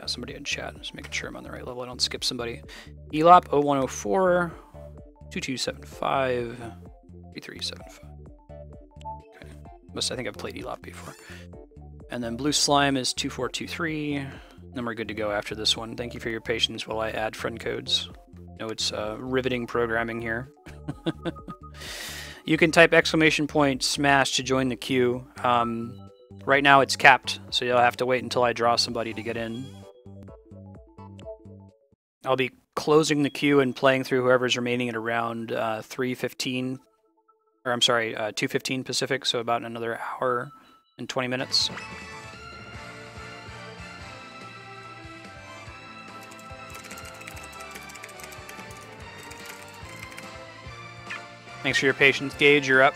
somebody in chat. Just making sure I'm on the right level. I don't skip somebody. ELOP 0104 2275 3375. Okay. I think I've played ELOP before. And then Blue Slime is 2423. Then we're good to go after this one. Thank you for your patience while I add friend codes. No, it's riveting programming here. You can type !smash to join the queue. Right now it's capped, so you'll have to wait until I draw somebody to get in. I'll be closing the queue and playing through whoever's remaining at around 3:15, or I'm sorry, 2:15 Pacific, so about another hour and 20 minutes. Thanks for your patience, Gage. You're up.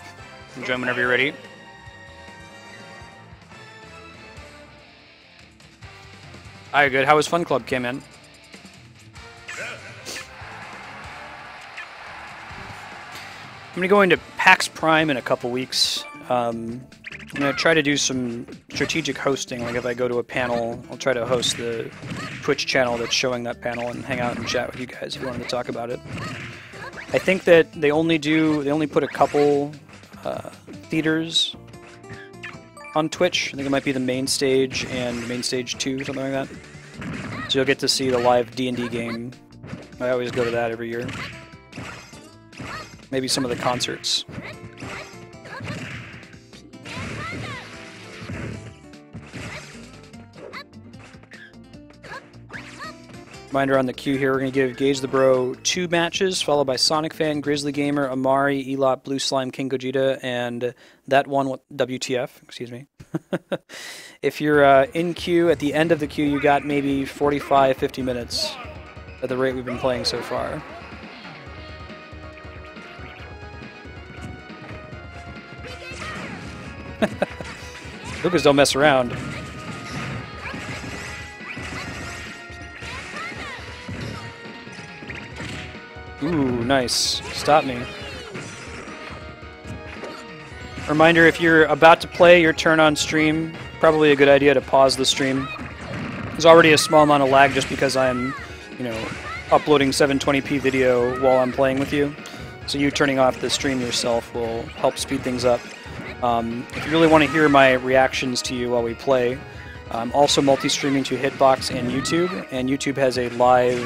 Join whenever you're ready. Alright, good. How was Fun Club, Kim, man? I'm going to go into PAX Prime in a couple weeks. I'm going to try to do some strategic hosting. Like if I go to a panel, I'll try to host the Twitch channel that's showing that panel and hang out and chat with you guys if you wanted to talk about it. I think that they only put a couple theaters on Twitch. I think it might be the main stage and main stage 2, something like that. So you'll get to see the live D&D game. I always go to that every year. Maybe some of the concerts. Reminder on the queue here, we're going to give Gage the Bro 2 matches, followed by Sonic Fan, Grizzly Gamer, Amari, Elot, Blue Slime, King Gogeta, and that one, WTF, excuse me. If you're in queue, at the end of the queue, you got maybe 45, 50 minutes at the rate we've been playing so far. Lucas don't mess around. Ooh, nice. Stop me. Reminder, if you're about to play your turn on stream, probably a good idea to pause the stream. There's already a small amount of lag just because I'm, uploading 720p video while I'm playing with you. So you turning off the stream yourself will help speed things up. If you really want to hear my reactions to you while we play, I'm also multi-streaming to Hitbox and YouTube has a live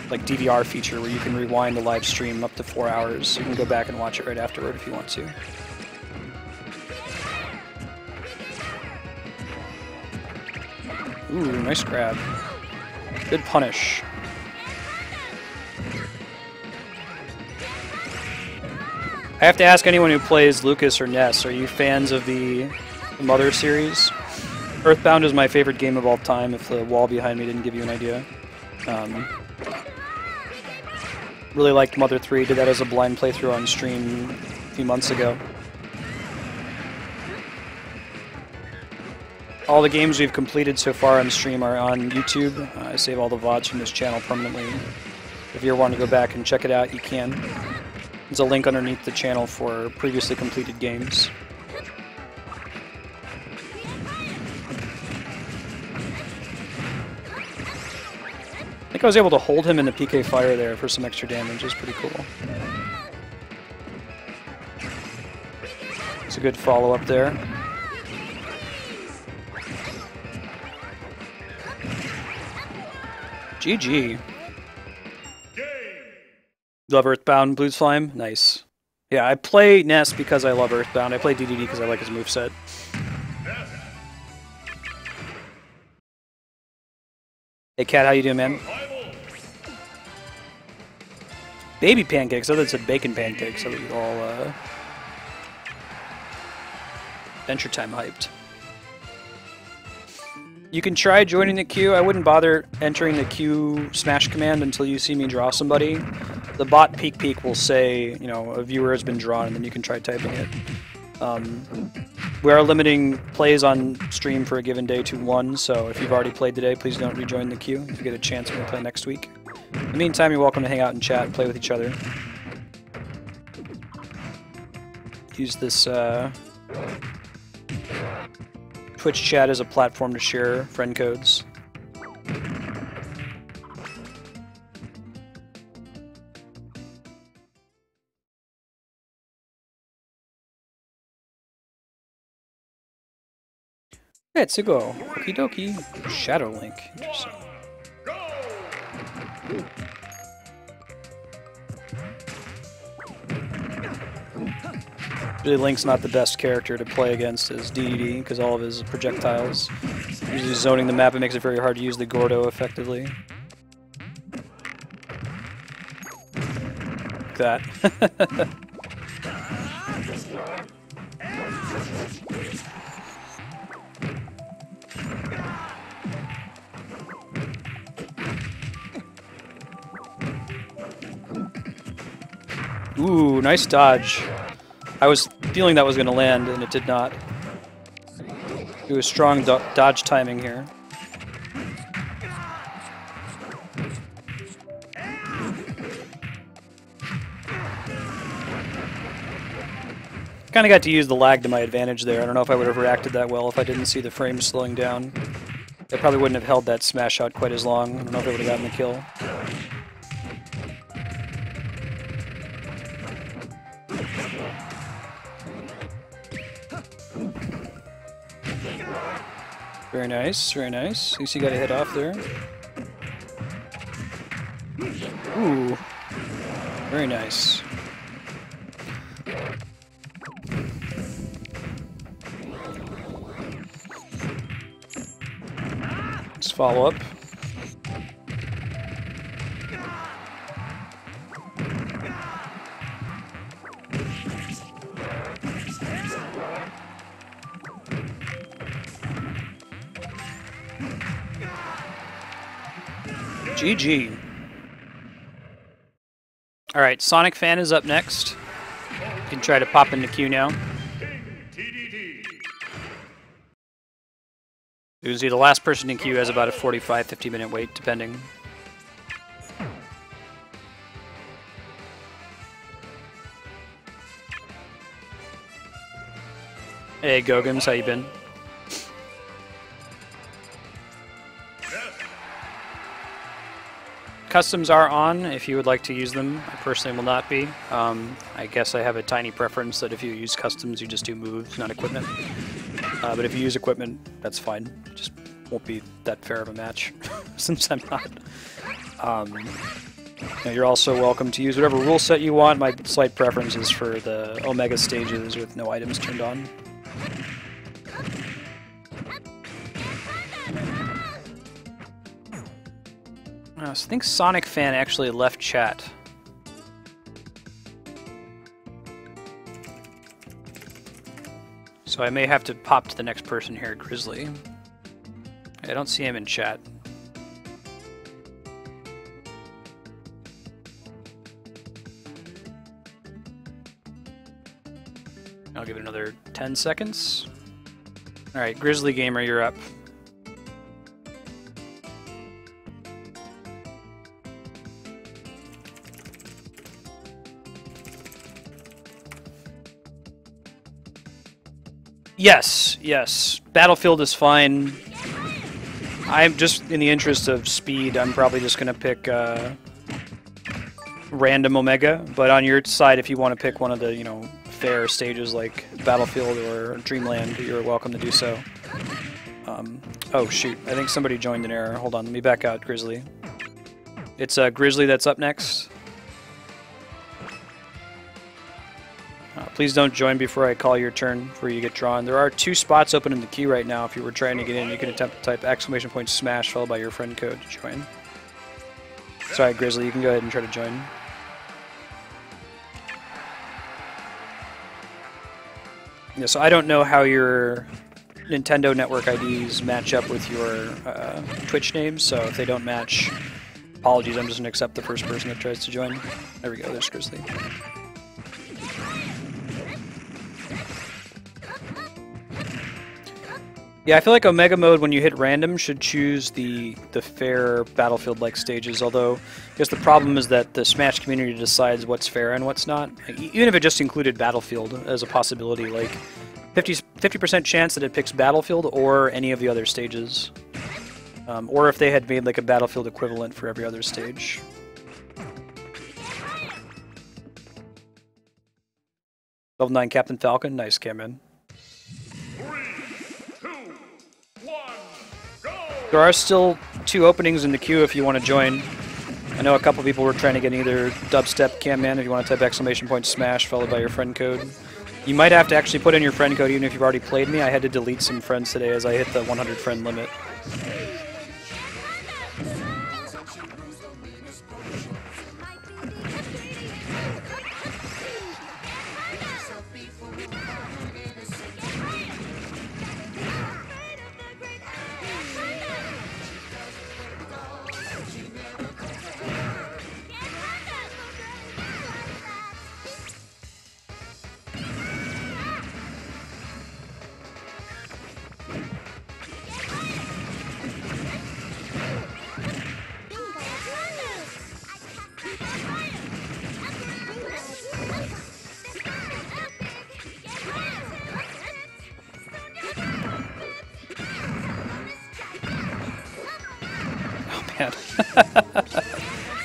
DVR feature where you can rewind the live stream up to 4 hours. So you can go back and watch it right afterward if you want to. Ooh, nice grab. Good punish. I have to ask anyone who plays Lucas or Ness, are you fans of the Mother series? Earthbound is my favorite game of all time, if the wall behind me didn't give you an idea. Really liked Mother 3, did that as a blind playthrough on stream a few months ago. All the games we've completed so far on stream are on YouTube. I save all the VODs from this channel permanently. If you ever want to go back and check it out, you can. There's a link underneath the channel for previously completed games. I think I was able to hold him in the PK fire there for some extra damage. It was pretty cool. It's a good follow-up there. GG. Love Earthbound, Blue Slime? Nice. Yeah, I play Ness because I love Earthbound. I play DDD because I like his moveset. Hey Cat, how you doing, man? Baby pancakes. I thought it said bacon pancakes. I thought you all Adventure Time hyped. You can try joining the queue. I wouldn't bother entering the queue smash command until you see me draw somebody. The bot peek will say, a viewer has been drawn, and then you can try typing it. We are limiting plays on stream for a given day to 1, so if you've already played today, please don't rejoin the queue. If you get a chance, we're going to play next week. In the meantime, you're welcome to hang out and chat and play with each other. Use this Twitch chat as a platform to share friend codes. Let's go. Okie dokie. Shadow Link. Interesting. Really, Link's not the best character to play against as DDD because all of his projectiles. Usually zoning the map, it makes it very hard to use the Gordo effectively. Like that. Ooh, nice dodge. I was feeling that was going to land, and it did not. It was strong dodge timing here. Kind of got to use the lag to my advantage there. I don't know if I would have reacted that well if I didn't see the frames slowing down. I probably wouldn't have held that smash out quite as long. I don't know if I would have gotten the kill. Very nice, very nice. At least he got a hit off there. Ooh. Very nice. Let's follow up. GG. Alright, Sonic Fan is up next. You can try to pop in the queue now. You can see the last person in queue has about a 45-50 minute wait, depending. Hey Gogums, how you been? Customs are on if you would like to use them. I personally will not be. I guess I have a tiny preference that if you use customs, you just do moves, not equipment. But if you use equipment, that's fine. It just won't be that fair of a match, since I'm not. You're also welcome to use whatever rule set you want. My slight preference is for the Omega stages with no items turned on. So I think Sonic Fan actually left chat. So I may have to pop to the next person here, Grizzly. I don't see him in chat. I'll give it another 10 seconds. Alright, Grizzly Gamer, you're up. Yes, yes. Battlefield is fine. I'm just, in the interest of speed, I'm probably just going to pick random Omega. But on your side, if you want to pick one of the, fair stages like Battlefield or Dreamland, you're welcome to do so. Oh, shoot. I think somebody joined in error. Hold on, let me back out, Grizzly. It's Grizzly that's up next. Please don't join before I call your turn before you get drawn. There are 2 spots open in the queue right now. If you were trying to get in, you can attempt to type !SMASH followed by your friend code to join. Sorry, Grizzly, you can go ahead and try to join. Yeah, so I don't know how your Nintendo Network IDs match up with your Twitch names, so if they don't match, apologies, I'm just going to accept the first person that tries to join. There we go, there's Grizzly. Yeah, I feel like Omega mode, when you hit random, should choose the fair Battlefield-like stages, although I guess the problem is that the Smash community decides what's fair and what's not. Like, even if it just included Battlefield as a possibility, like 50% chance that it picks Battlefield or any of the other stages. Or if they had made like a Battlefield equivalent for every other stage. Level 9 Captain Falcon, nice, Cameron. There are still 2 openings in the queue if you want to join. I know a couple people were trying to get either Dubstep, Camman, if you want to type !SMASH followed by your friend code. You might have to actually put in your friend code even if you've already played me. I had to delete some friends today as I hit the 100 friend limit.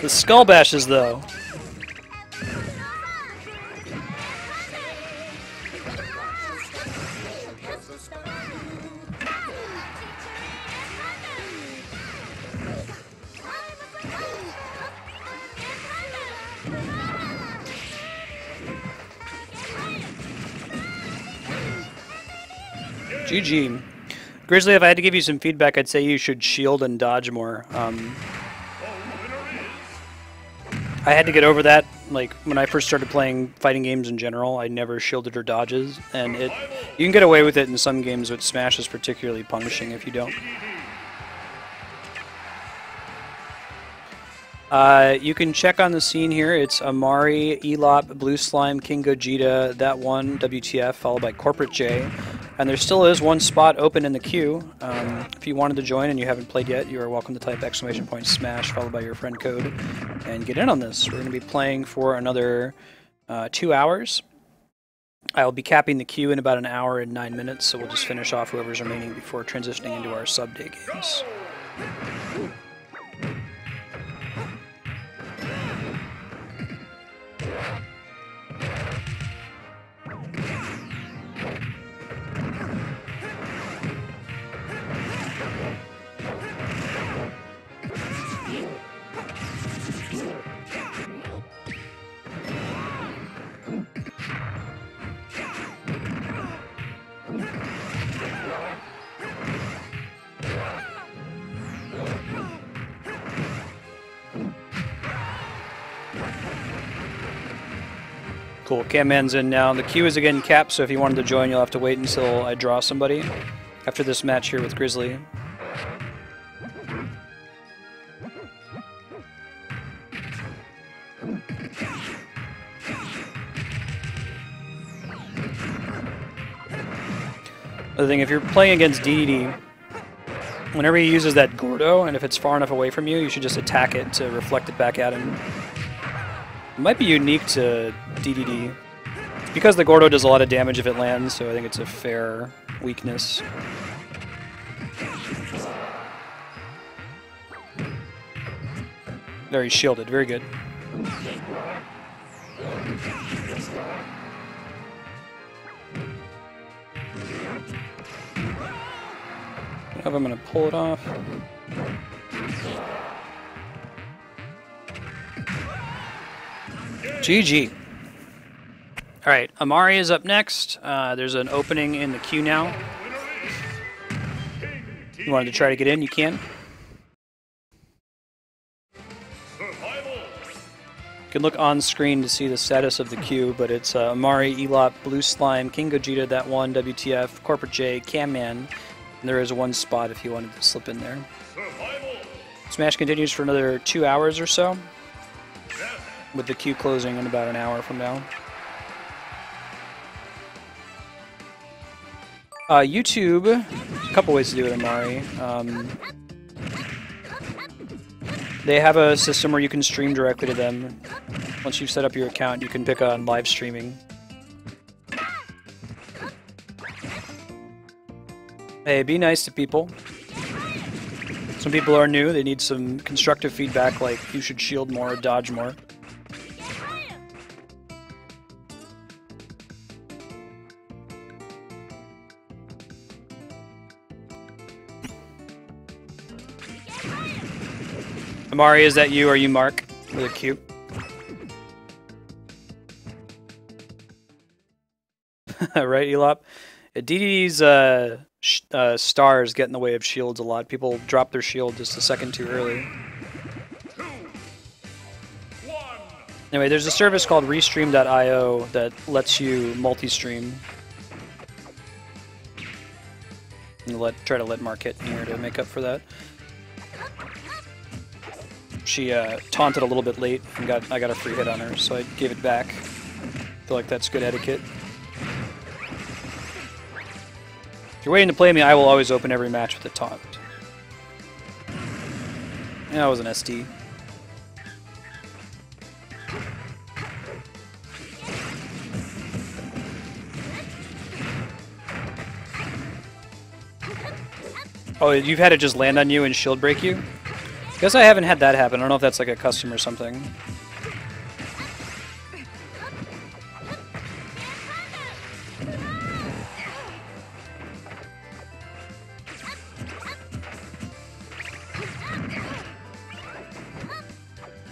The skull bashes, though. GG. Grizzly, if I had to give you some feedback, I'd say you should shield and dodge more. I had to get over that. Like, when I first started playing fighting games in general, I never shielded or dodges, and you can get away with it in some games, but Smash is particularly punishing if you don't. You can check on the scene here. It's Amari, Elop, Blue Slime, King Gogeta, that one, WTF, followed by Corporate J. And there still is one spot open in the queue. If you wanted to join and you haven't played yet, you are welcome to type !SMASH followed by your friend code and get in on this. We're going to be playing for another 2 hours. I'll be capping the queue in about an hour and 9 minutes, so we'll just finish off whoever's remaining before transitioning into our sub-day games. Cool, Camman's in now. The queue is again capped, so if you wanted to join, you'll have to wait until I draw somebody after this match here with Grizzly. Other thing, if you're playing against DDD, whenever he uses that Gordo, and if it's far enough away from you, you should just attack it to reflect it back at him. It might be unique to DDD. It's because the Gordo does a lot of damage if it lands, so I think it's a fair weakness. There, he's shielded. Very good. I'm going to pull it off. GG. Alright, Amari is up next. There's an opening in the queue now. You wanted to try to get in, you can. You can look on screen to see the status of the queue, but it's Amari, Elop, Blue Slime, King Gogeta, that one, WTF, Corporate J, Camman, and there is one spot if you wanted to slip in there. Smash continues for another 2 hours or so, with the queue closing in about an hour from now. YouTube, there's a couple ways to do it, Amari. They have a system where you can stream directly to them. Once you've set up your account, you can pick on live streaming. Hey, be nice to people. Some people are new, they need some constructive feedback like you should shield more, dodge more. Amari, is that you? Are you Mark? With a Q. Right, Elop? DDD's stars get in the way of shields a lot. People drop their shield just a second too early. 2, 1. Anyway, there's a service called Restream.io that lets you multi-stream. And try to let Mark hit here to make up for that. She taunted a little bit late and I got a free hit on her, so I gave it back. Feel like that's good etiquette. If you're waiting to play me, I will always open every match with a taunt. Yeah, that was an SD. Oh, you've had it just land on you and shield break you? Guess I haven't had that happen. I don't know if that's like a custom or something.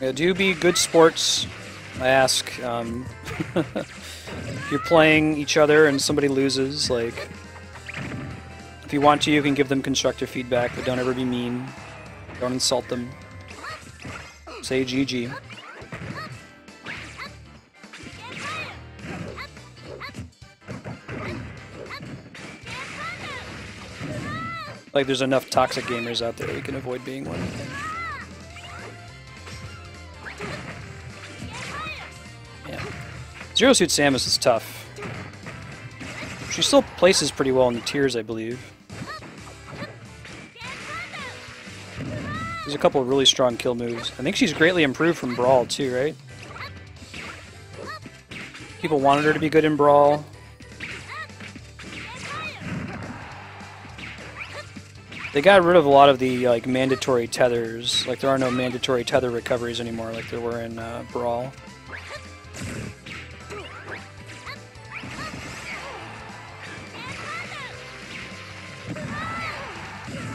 Yeah, do be good sports, I ask. If you're playing each other and somebody loses, like, if you want to, you can give them constructive feedback, but don't ever be mean. Don't insult them. Say GG. Like, there's enough toxic gamers out there, you can avoid being one. Yeah. Zero Suit Samus is tough. She still places pretty well in the tiers, I believe. There's a couple of really strong kill moves. I think she's greatly improved from Brawl too, right? People wanted her to be good in Brawl. They got rid of a lot of the like mandatory tethers. Like there are no mandatory tether recoveries anymore like there were in Brawl.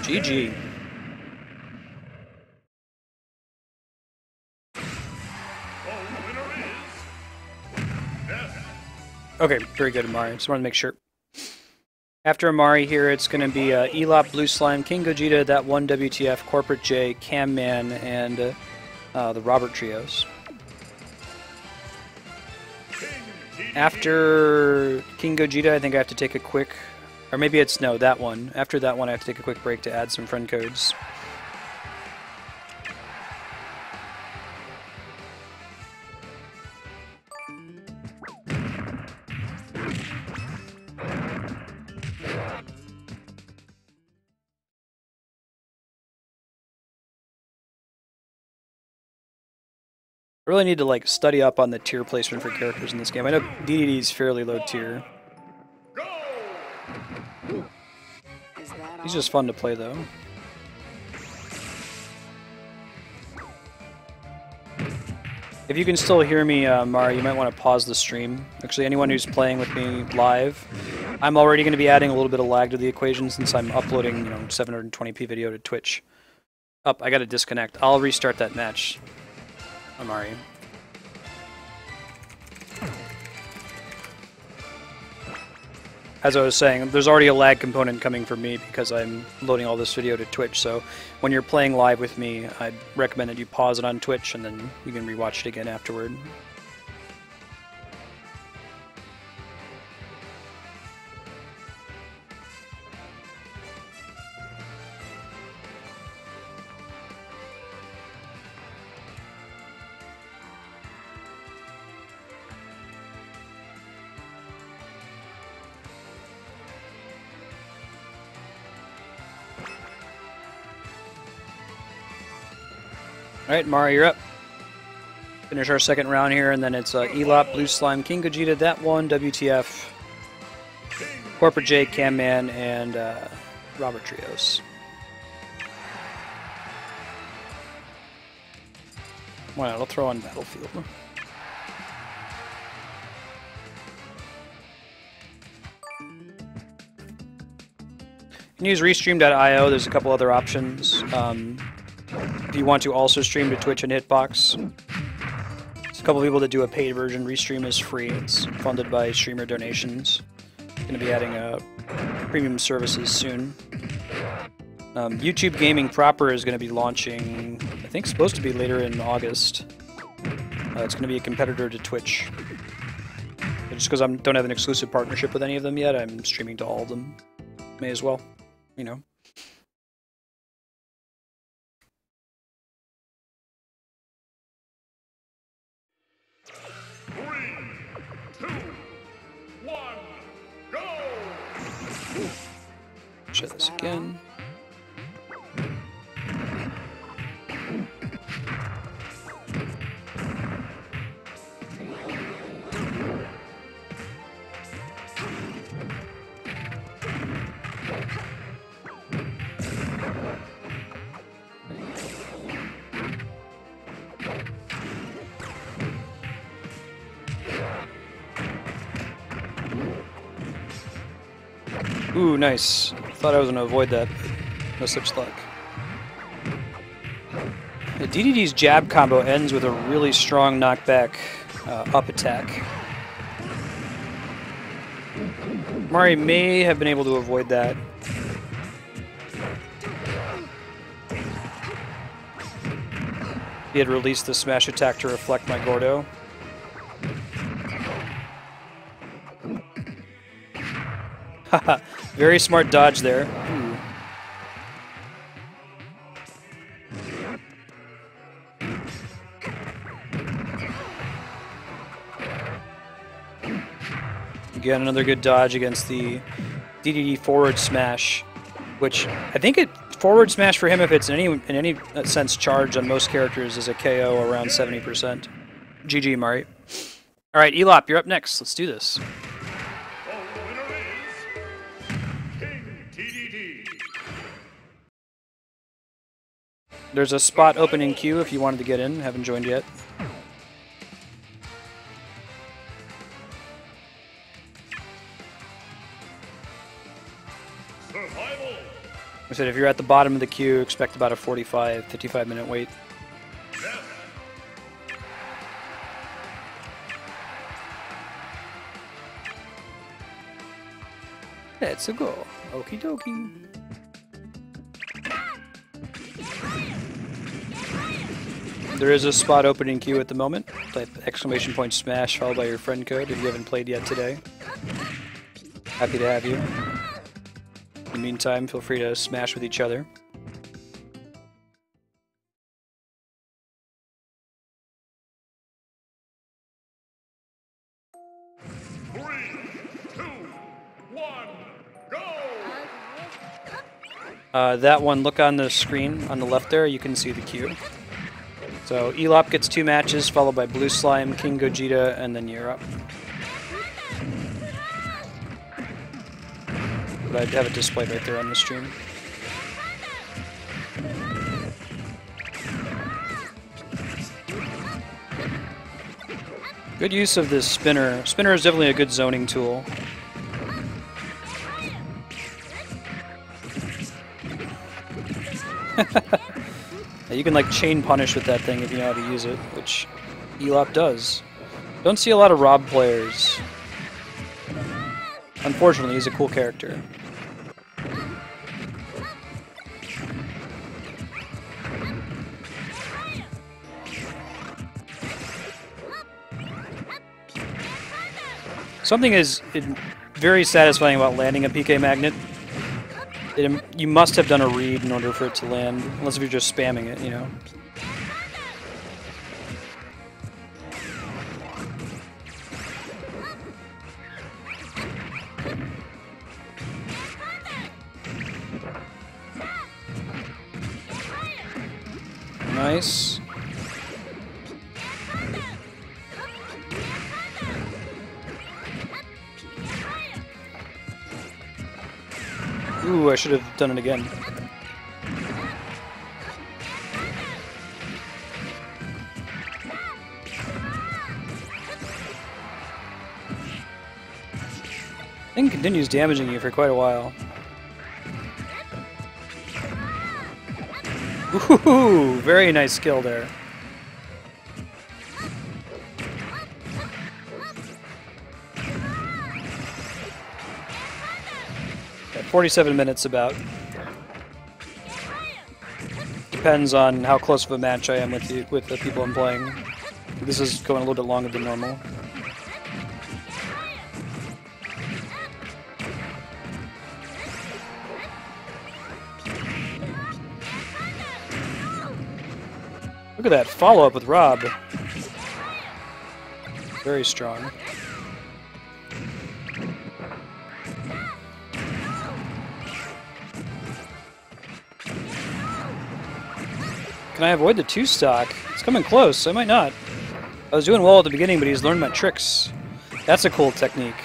GG. Okay, very good, Amari. Just wanted to make sure. After Amari here, it's going to be Elop, Blue Slime, King Gogeta, That One WTF, Corporate J, Cam Man, and the Robert Trios. After King Gogeta, I think I have to take a quick... Or maybe it's, no, that one. After that one, I have to take a quick break to add some friend codes. I really need to like study up on the tier placement for characters in this game. I know DDD's fairly low tier. He's just fun to play though. If you can still hear me, Mari, you might want to pause the stream. Actually, anyone who's playing with me live, I'm already going to be adding a little bit of lag to the equation since I'm uploading, 720p video to Twitch. I got to disconnect. I'll restart that match. Amari. As I was saying, there's already a lag component coming from me because I'm loading all this video to Twitch, so when you're playing live with me, I recommend that you pause it on Twitch and then you can rewatch it again afterward. Alright, Mari, you're up. Finish our second round here, and then it's Elop, Blue Slime, King Gogeta, That One, WTF, Corporate J, Cam Man, and Robert Trios. Why not? I'll throw on Battlefield. You can use Restream.io, there's a couple other options. If you want to also stream to Twitch and Hitbox. There's a couple people that do a paid version. Restream is free. It's funded by streamer donations. going to be adding premium services soon. YouTube Gaming proper is going to be launching, I think, supposed to be later in August. It's going to be a competitor to Twitch. But just because I don't have an exclusive partnership with any of them yet, I'm streaming to all of them. May as well, you know. Try this again. Ooh, nice. Thought I was going to avoid that. No such luck. The DDD's jab combo ends with a really strong knockback up attack. Mari may have been able to avoid that. He had released the smash attack to reflect my Gordo. Haha, very smart dodge there. Ooh. Again, another good dodge against the DDD forward smash, which I think it forward smash for him, if it's in any sense charged on most characters, is a KO around 70%. GG, Mari. All right, Elop, you're up next. Let's do this. There's a spot open in queue if you wanted to get in. Haven't joined yet. Survival. I said if you're at the bottom of the queue, expect about a 55 minute wait. Let's go. Okie dokie. There is a spot open in queue at the moment. Type ! smash followed by your friend code if you haven't played yet today. Happy to have you. In the meantime, feel free to smash with each other. That one, look on the screen on the left there, you can see the queue. So Elop gets 2 matches, followed by Blue Slime, King Gogeta, and then you're up. But I'd have it displayed right there on the stream. Good use of this spinner. Spinner is definitely a good zoning tool. You can like chain punish with that thing if you know how to use it, which Elop does. Don't see a lot of Rob players. Unfortunately, he's a cool character. Something is very satisfying about landing a PK Magnet. You must have done a read in order for it to land, unless if you're just spamming it, you know. Nice. Ooh, I should have done it again. Thing continues damaging you for quite a while. Ooh, very nice skill there. 47 minutes about. Depends on how close of a match I am with the people I'm playing. This is going a little bit longer than normal. Look at that follow-up with Rob. Very strong. Can I avoid the 2-stock? It's coming close. I might not. I was doing well at the beginning, but he's learned my tricks. That's a cool technique.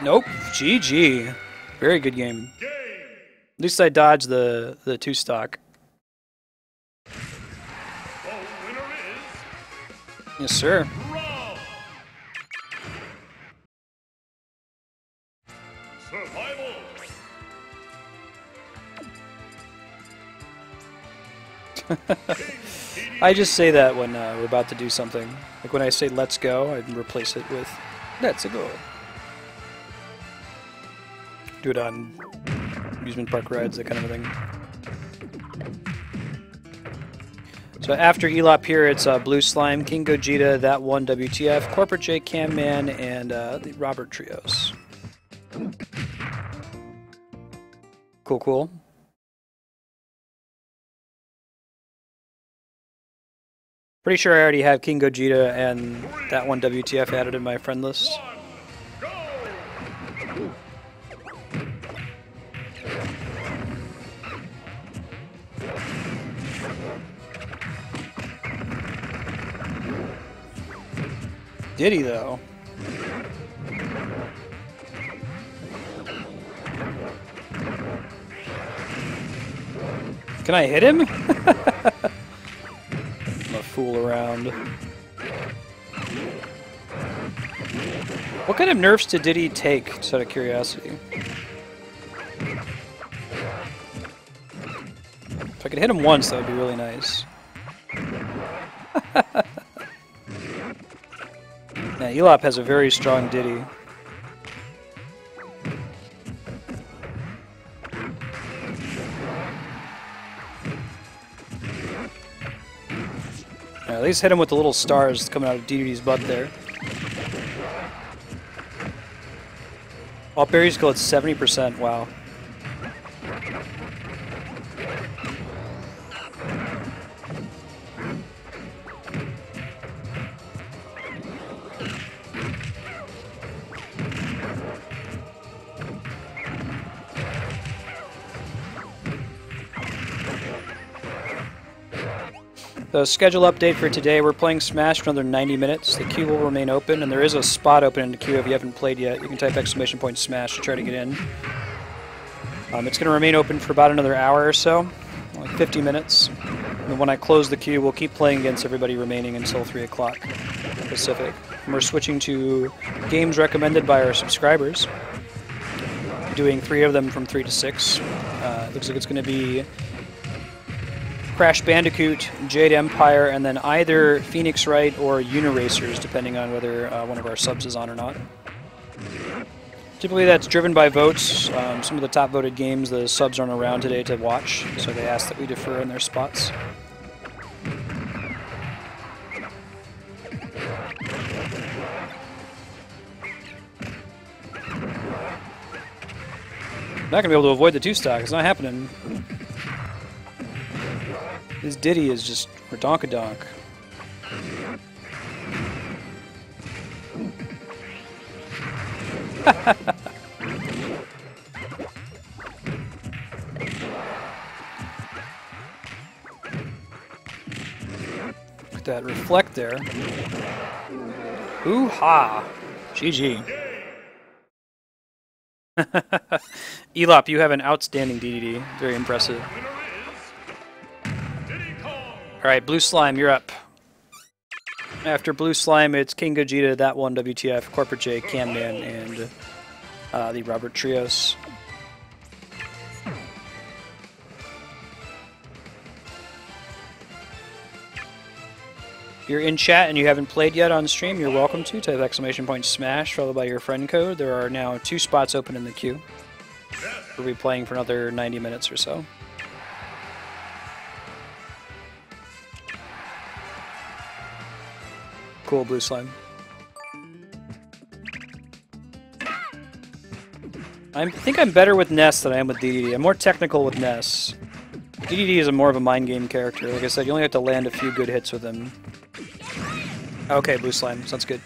Nope. GG. Very good game. At least I dodged the 2-stock. Yes, sir. Survival. I just say that when we're about to do something. Like when I say let's go, I replace it with let's go. Do it on amusement park rides, that kind of thing. So after Elop here, it's Blue Slime, King Gogeta, That One, WTF, Corporate J, Cam Man, and the Robert Trios. Cool, cool. Pretty sure I already have King Gogeta and That One, WTF added in my friend list. Did he, though? Can I hit him? I'm a fool around. What kind of nerfs did he take, just out of curiosity? If I could hit him once, that would be really nice. Yeah, Elop has a very strong Diddy. At least hit him with the little stars coming out of Diddy's butt there. Oh, Barry's go at 70%, wow. The schedule update for today, we're playing Smash for another 90 minutes. The queue will remain open, and there is a spot open in the queue if you haven't played yet. You can type !Smash to try to get in. It's going to remain open for about another hour or so, like 50 minutes. And when I close the queue, we'll keep playing against everybody remaining until 3 o'clock Pacific. And we're switching to games recommended by our subscribers, doing 3 of them from 3 to 6. Looks like it's going to be Crash Bandicoot, Jade Empire, and then either Phoenix Wright or Uniracers, depending on whether one of our subs is on or not. Typically that's driven by votes. Some of the top voted games, the subs aren't around today to watch, so they ask that we defer in their spots. I'm not going to be able to avoid the 2-stock, it's not happening. This Diddy is just redonkadonk. Look at that reflect there. Ooh-ha! GG. Elop, you have an outstanding DDD. Very impressive. Alright, Blue Slime, you're up. After Blue Slime, it's King Gogeta, That One, WTF, Corporate J, Cam Man, and the Robert Trios. you're in chat and you haven't played yet on stream, you're welcome to. Type !SMASH followed by your friend code. There are now 2 spots open in the queue. We'll be playing for another 90 minutes or so. Cool, blue slime. I think I'm better with Ness than I am with DDD. I'm more technical with Ness. DDD is more of a mind game character. Like I said, you only have to land a few good hits with him. Okay, blue slime. Sounds good.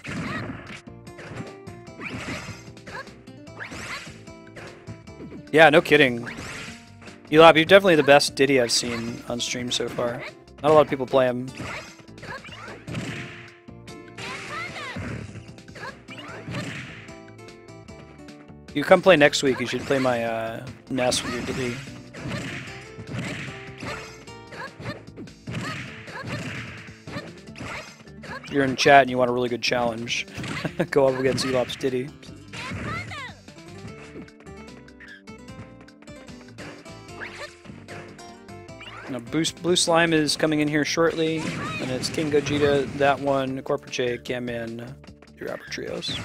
Yeah, no kidding. Elop, you're definitely the best Diddy I've seen on stream so far. Not a lot of people play him. You come play next week, you should play my Ness with your Diddy. If you're in chat and you want a really good challenge, go up against Elop's Diddy. Now, Blue Slime is coming in here shortly, and it's King Gogeta, that one, Corporate J, Camman, your Rapper Trios.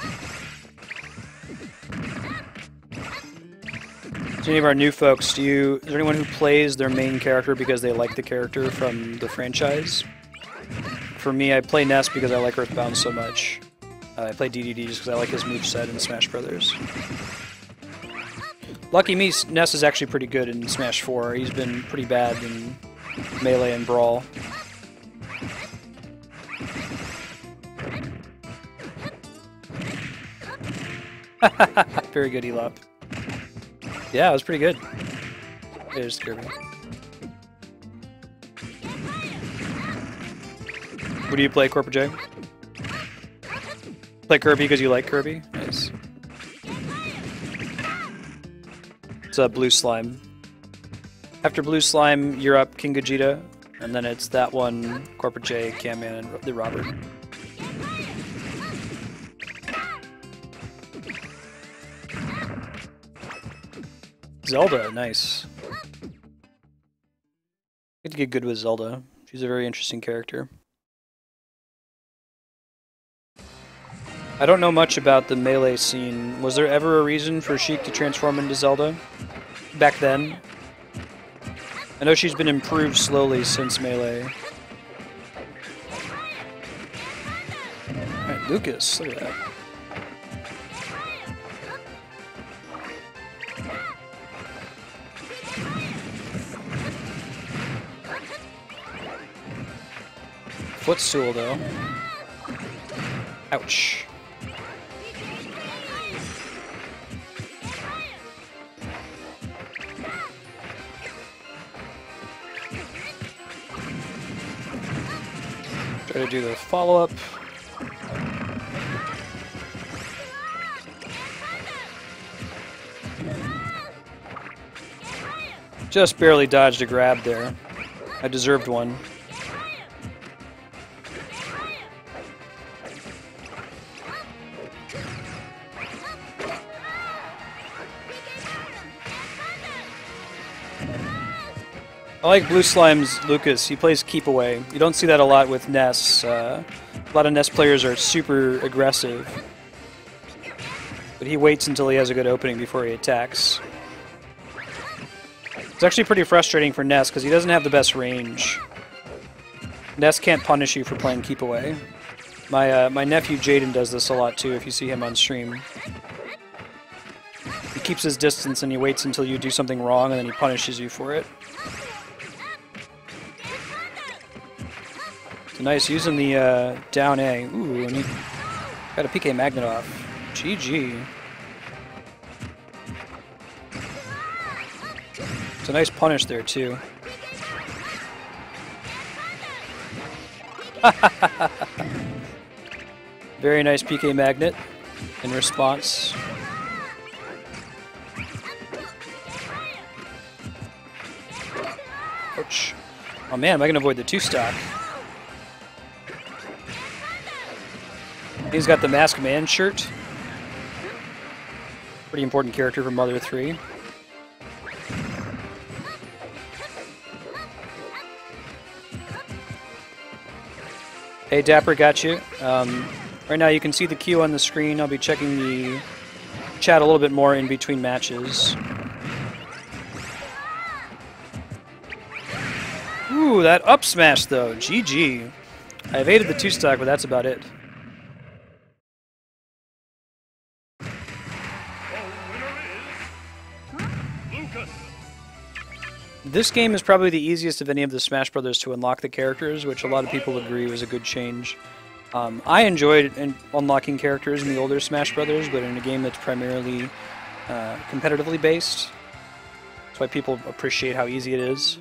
So any of our new folks, is there anyone who plays their main character because they like the character from the franchise? For me, I play Ness because I like Earthbound so much. I play DDD just because I like his moveset in Smash Brothers. Lucky me, Ness is actually pretty good in Smash 4. He's been pretty bad in Melee and Brawl. Very good, Elop. Yeah, it was pretty good. There's Kirby. What do you play, Corporate J? Play Kirby because you like Kirby? Nice. It's a Blue Slime. After Blue Slime, you're up King Gogeta, and then it's that one, Corporate J, Camman, and the Robert. Zelda, nice. Good to get good with Zelda. She's a very interesting character. I don't know much about the Melee scene. Was there ever a reason for Sheik to transform into Zelda? Back then? I know she's been improved slowly since Melee. Alright, Lucas, look at that. Footstool, though. Ouch. Try to do the follow-up. Just barely dodged a grab there. I deserved one. I like Blue Slime's Lucas. He plays keep away. You don't see that a lot with Ness. A lot of Ness players are super aggressive. But he waits until he has a good opening before he attacks. It's actually pretty frustrating for Ness because he doesn't have the best range. Ness can't punish you for playing keep away. My nephew Jaden does this a lot too if you see him on stream. He keeps his distance and he waits until you do something wrong and then he punishes you for it. So nice, using the down A. Ooh, and he got a PK Magnet off. GG. It's a nice punish there, too. Very nice PK Magnet in response. Ouch. Oh man, am I going to avoid the 2-stock? He's got the Masked Man shirt. Pretty important character from Mother 3. Hey, Dapper, got you. Right now you can see the queue on the screen. I'll be checking the chat a little bit more in between matches. Ooh, that up smash though. GG. I evaded the 2-stock, but that's about it. This game is probably the easiest of any of the Smash Brothers to unlock the characters, which a lot of people agree was a good change. I enjoyed unlocking characters in the older Smash Brothers, but in a game that's primarily competitively based, that's why people appreciate how easy it is.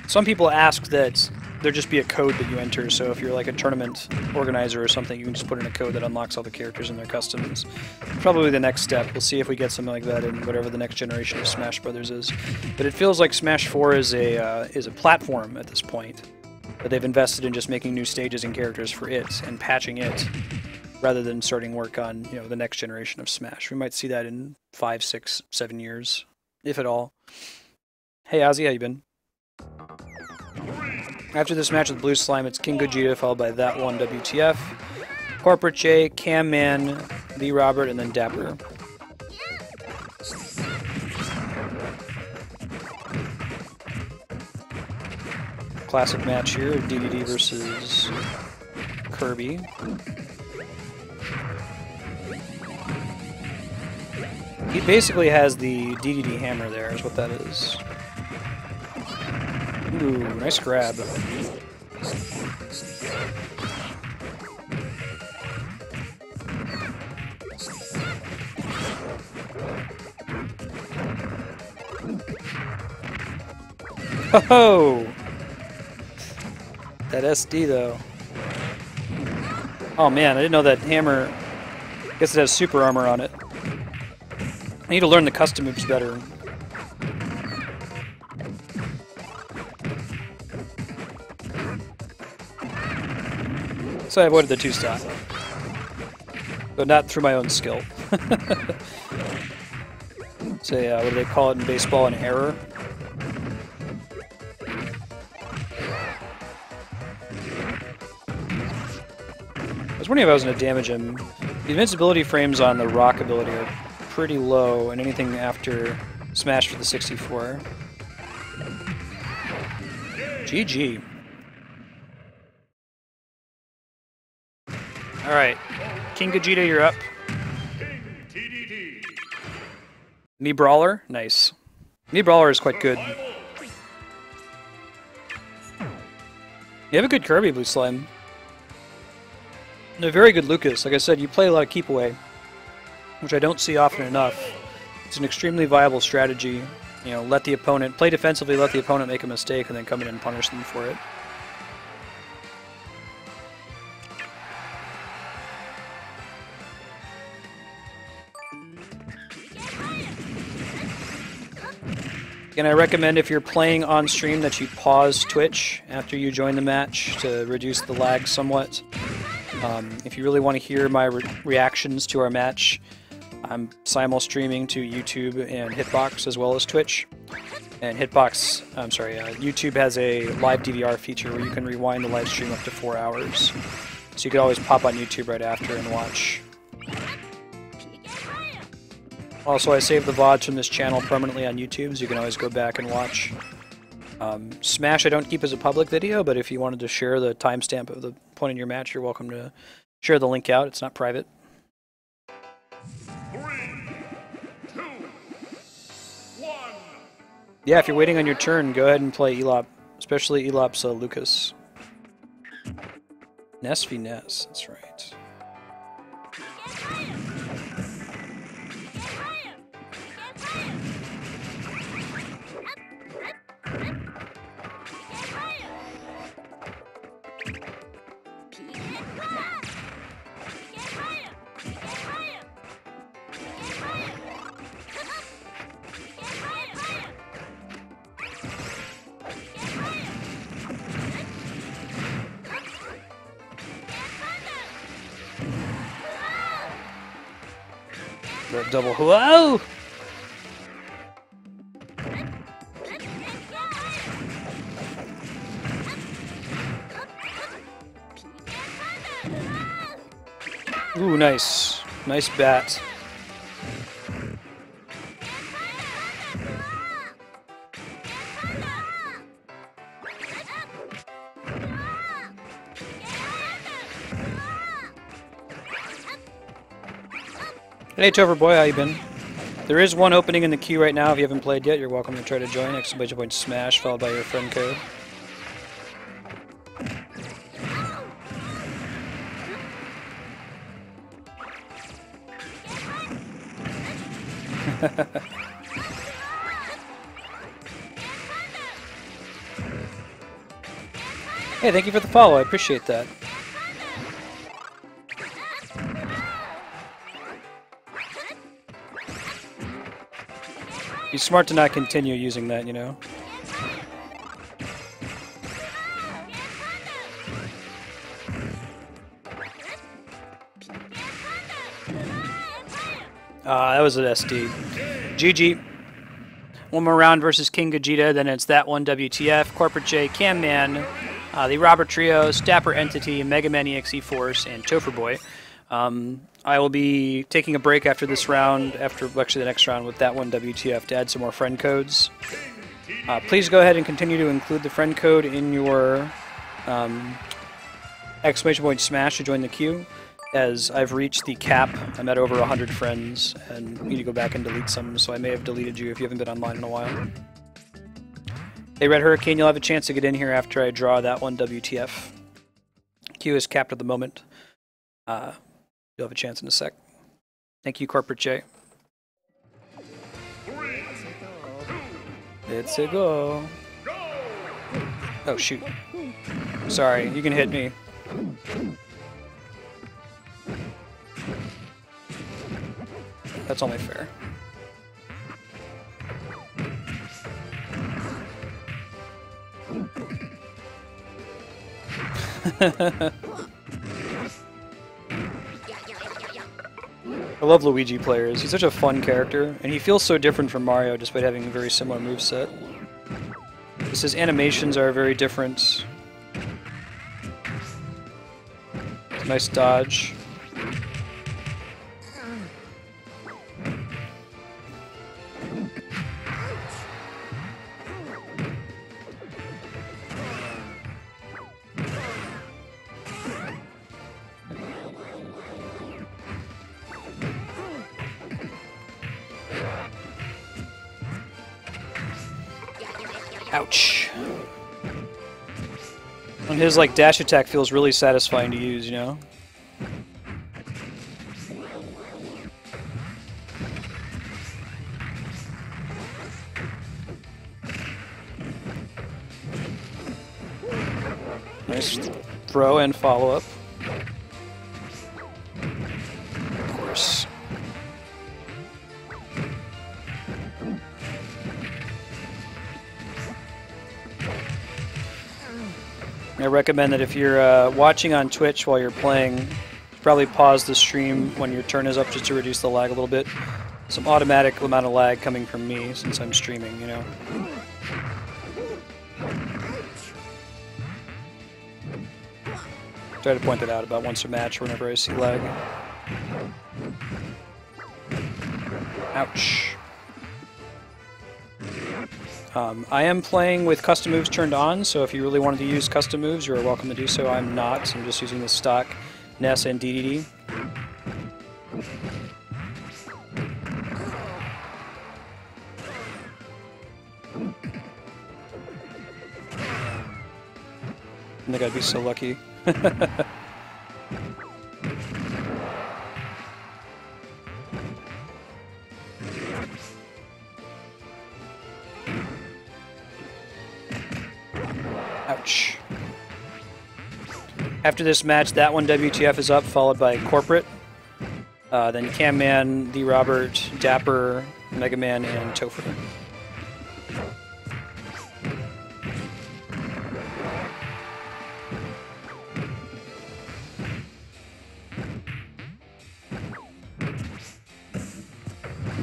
Some people ask that there just be a code that you enter, so if you're like a tournament organizer or something, you can just put in a code that unlocks all the characters and their customs. Probably the next step. We'll see if we get something like that in whatever the next generation of Smash Brothers is. But it feels like Smash 4 is a platform at this point, but they've invested in just making new stages and characters for it and patching it, rather than starting work on the next generation of Smash. We might see that in 5, 6, 7 years, if at all. Hey Ozzy, how you been? After this match with Blue Slime, it's King Gogeta, followed by That One WTF, Corporate J, Cam Man, The Robert, and then Dapper. Classic match here, DDD versus Kirby. He basically has the DDD hammer there, is what that is. Ooh, nice grab. Ho-ho! That SD though. Oh man, I didn't know that hammer. I guess it has super armor on it. I need to learn the custom moves better. So I avoided the 2-stock. But not through my own skill. Say, what do they call it in baseball? An error? I was wondering if I was going to damage him. The invincibility frames on the rock ability are pretty low, and anything after Smash for the 64. GG. Alright, King Gogeta, you're up. Me Brawler? Nice. Me Brawler is quite good. You have a good Kirby, Blue Slime. And a very good Lucas. Like I said, you play a lot of keep away, which I don't see often enough. It's an extremely viable strategy. Let the opponent play defensively, let the opponent make a mistake, and then come in and punish them for it. And I recommend if you're playing on stream that you pause Twitch after you join the match to reduce the lag somewhat. If you really want to hear my reactions to our match, I'm simul-streaming to YouTube and Hitbox as well as Twitch. And YouTube has a live DVR feature where you can rewind the live stream up to 4 hours. So you could always pop on YouTube right after and watch. Also, I save the VODs from this channel permanently on YouTube, so you can always go back and watch. Smash I don't keep as a public video, but if you wanted to share the timestamp of the point in your match, you're welcome to share the link out. It's not private. 3, 2, 1. Yeah, if you're waiting on your turn, go ahead and play Elop, especially Elop's Lucas. Ness v Ness, that's right. The double whoa! Ooh, nice. Nice bat. Hey Tover Boy, how you been? There is one opening in the queue right now. If you haven't played yet, you're welcome to try to join. Exclamation point smash followed by your friend code. Hey, thank you for the follow. I appreciate that. He's smart to not continue using that, you know. That was an SD. GG. One more round versus King Gogeta, then it's that one WTF, Corporate J, Cam Man, the Robert Trio, Stapper Entity, Mega Man EXE Force, and Topher Boy. I will be taking a break after this round, actually the next round with that one WTF to add some more friend codes. Please go ahead and continue to include the friend code in your exclamation point smash to join the queue, as I've reached the cap. I'm at over 100 friends and need to go back and delete some, so I may have deleted you if you haven't been online in a while. Hey Red Hurricane, you'll have a chance to get in here after I draw that one WTF. Queue is capped at the moment. You'll have a chance in a sec. Thank you, Corporate J. 3, Let's go. Oh, shoot. Sorry, you can hit me. That's only fair. I love Luigi players. He's such a fun character, and he feels so different from Mario despite having a very similar moveset. His animations are very different. Nice dodge. Ouch. And his like dash attack feels really satisfying to use, you know? Nice throw and follow up. Of course. I recommend that if you're watching on Twitch while you're playing, probably pause the stream when your turn is up just to reduce the lag a little bit. Some automatic amount of lag coming from me since I'm streaming, you know. Try to point that out about once a match whenever I see lag. Ouch. I am playing with custom moves turned on, so if you really wanted to use custom moves, you're welcome to do so. I'm not. I'm just using the stock NES and DDD. I think I'd be so lucky. Ouch. After this match, that one WTF is up, followed by Corporate. Then Cam Man, The Robert, Dapper, Mega Man, and Topher.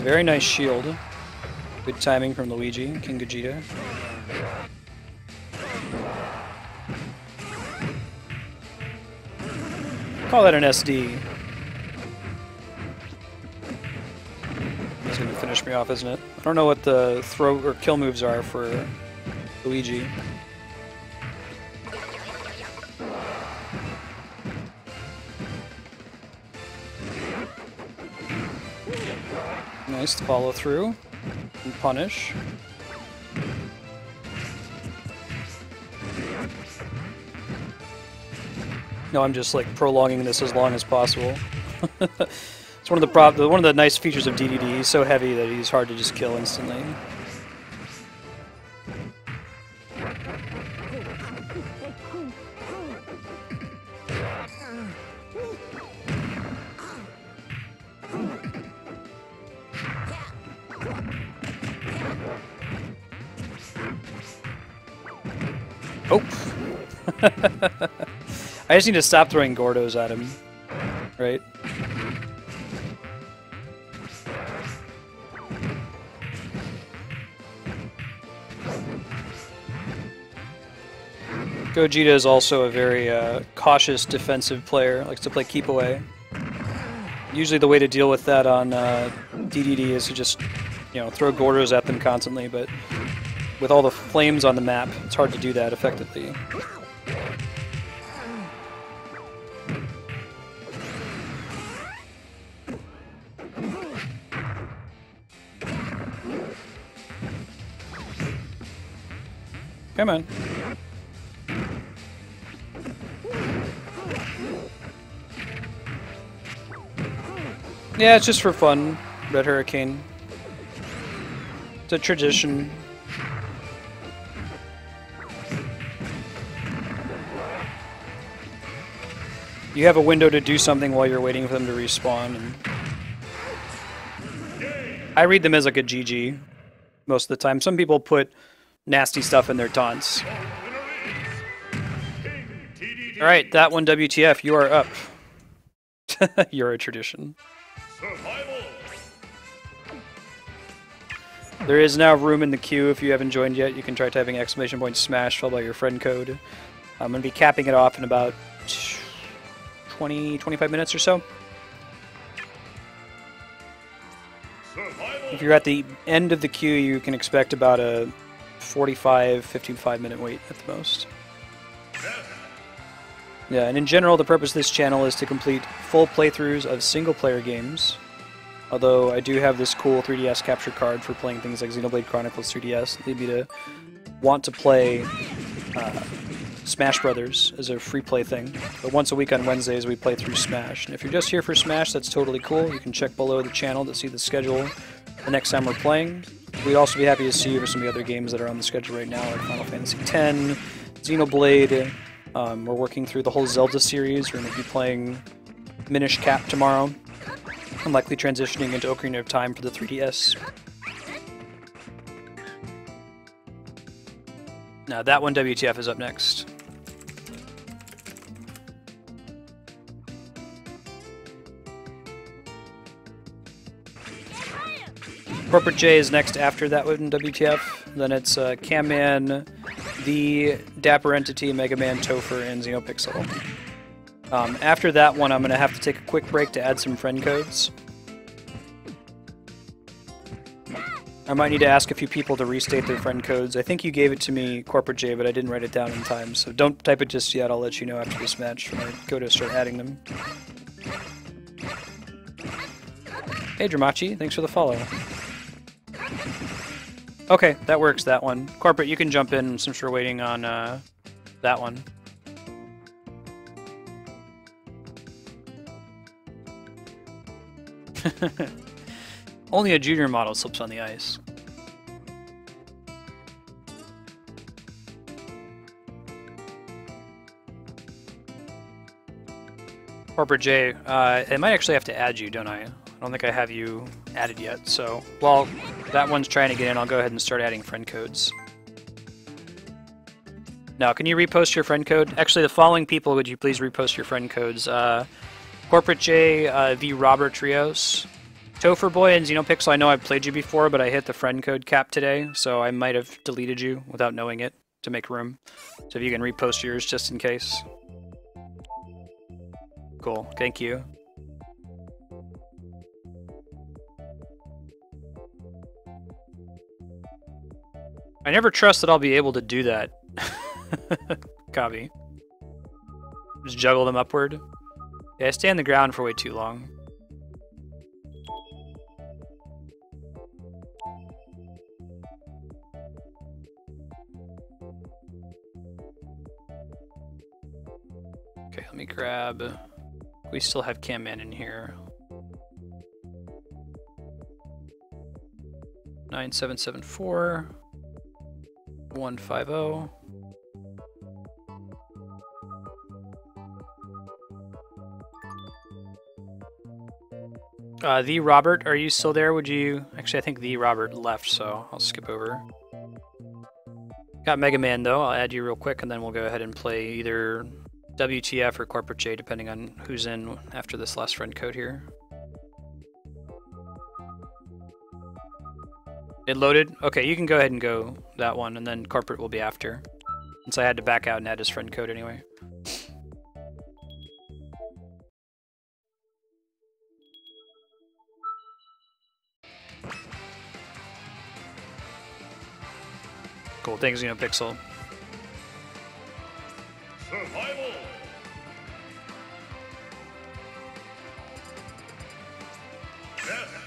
Very nice shield. Good timing from Luigi, King Gogeta. Call that an SD. He's gonna finish me off, isn't it? I don't know what the throw or kill moves are for Luigi. Nice to follow through and punish. No, I'm just like prolonging this as long as possible. It's one of the nice features of DDD. He's so heavy that he's hard to just kill instantly. Oh! I just need to stop throwing Gordos at him, right? Gogeta is also a very cautious defensive player, likes to play keep away. Usually the way to deal with that on DDD is to just, you know, throw Gordos at them constantly, but with all the flames on the map, it's hard to do that effectively. Come on. Yeah, it's just for fun, Red Hurricane. It's a tradition. You have a window to do something while you're waiting for them to respawn. And I read them as like a GG most of the time. Some people put nasty stuff in their taunts. Alright, that one WTF, you are up. You're a tradition. There is now room in the queue. If you haven't joined yet, you can try typing !SMASH followed by your friend code. I'm going to be capping it off in about 20-25 minutes or so. If you're at the end of the queue, you can expect about a 55 minute wait at the most. Yeah, and in general, the purpose of this channel is to complete full playthroughs of single-player games. Although I do have this cool 3DS capture card for playing things like Xenoblade Chronicles 3DS. Lead me to want to play Smash Brothers as a free play thing. But once a week on Wednesdays, we play through Smash. And if you're just here for Smash, that's totally cool. You can check below the channel to see the schedule the next time we're playing. We'd also be happy to see you for some of the other games that are on the schedule right now, like Final Fantasy X, Xenoblade. We're working through the whole Zelda series. We're going to be playing Minish Cap tomorrow. I'm likely transitioning into Ocarina of Time for the 3DS. Now that one WTF is up next. Corporate J is next after that one WTF. Then it's Cam Man, the Dapper Entity, Mega Man, Topher, and Xenopixel. After that one, I'm going to have to take a quick break to add some friend codes. I might need to ask a few people to restate their friend codes. I think you gave it to me, Corporate J, but I didn't write it down in time, so don't type it just yet. I'll let you know after this match when I go to start adding them. Hey, Dramachi, thanks for the follow. Okay, that works, that one. Corporate, you can jump in since we're waiting on that one. Only a junior model slips on the ice. Corporate J, I might actually have to add you, don't I? I don't think I have you added yet, so while that one's trying to get in, I'll go ahead and start adding friend codes. Now, can you repost your friend code? Actually, the following people, would you please repost your friend codes? Corporate J, the Robert Trios, Topher Boy, and Xenopixel. I know I've played you before, but I hit the friend code cap today, so I might have deleted you without knowing it to make room. So if you can repost yours just in case. Cool. Thank you. I never trust that I'll be able to do that. Copy. Just juggle them upward. Yeah, I stay on the ground for way too long. Okay, let me grab... We still have Cam Man in here. 9774 150. The Robert, are you still there? Would you... Actually, I think the Robert left, so I'll skip over. Got Mega Man, though. I'll add you real quick, and then we'll go ahead and play either WTF or Corporate J, depending on who's in after this last friend code here. It loaded? Okay, you can go ahead and go that one, and then Corporate will be after. Since I had to back out and add his friend code anyway. Cool, thanks, Xenopixel. Survival. Death.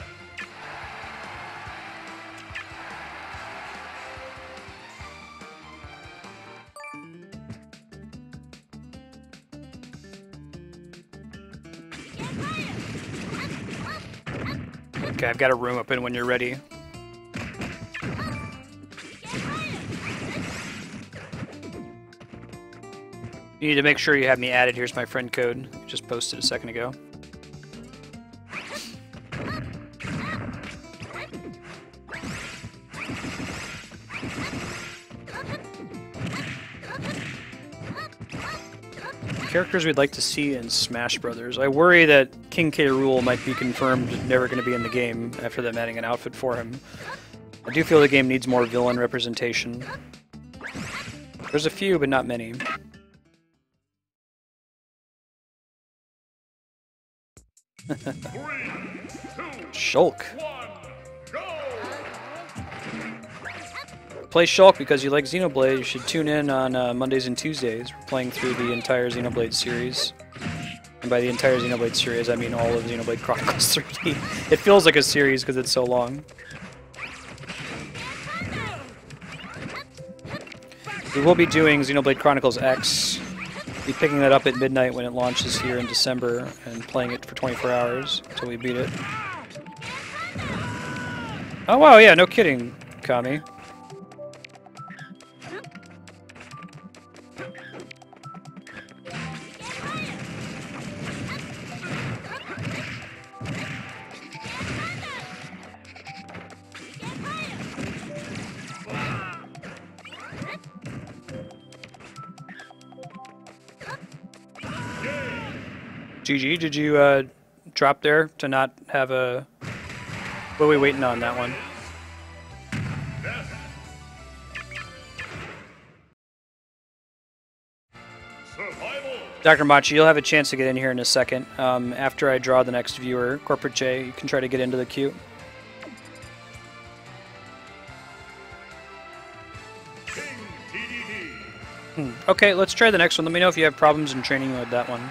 Okay, I've got a room open when you're ready. You need to make sure you have me added. Here's my friend code. Just posted a second ago. Characters we'd like to see in Smash Brothers. I worry that King K. Rool might be confirmed never going to be in the game after them adding an outfit for him. I do feel the game needs more villain representation. There's a few, but not many. Shulk. Play Shulk because you like Xenoblade. You should tune in on Mondays and Tuesdays. We're playing through the entire Xenoblade series. And by the entire Xenoblade series, I mean all of Xenoblade Chronicles 3D. It feels like a series because it's so long. We will be doing Xenoblade Chronicles X. Be picking that up at midnight when it launches here in December and playing it for 24 hours until we beat it. Oh wow, yeah, no kidding, Kami. GG, did you drop there to not have a... What are we waiting on that one? Dr. Machi, you'll have a chance to get in here in a second. After I draw the next viewer, Corporate J, you can try to get into the queue. Okay, let's try the next one. Let me know if you have problems in training mode that one.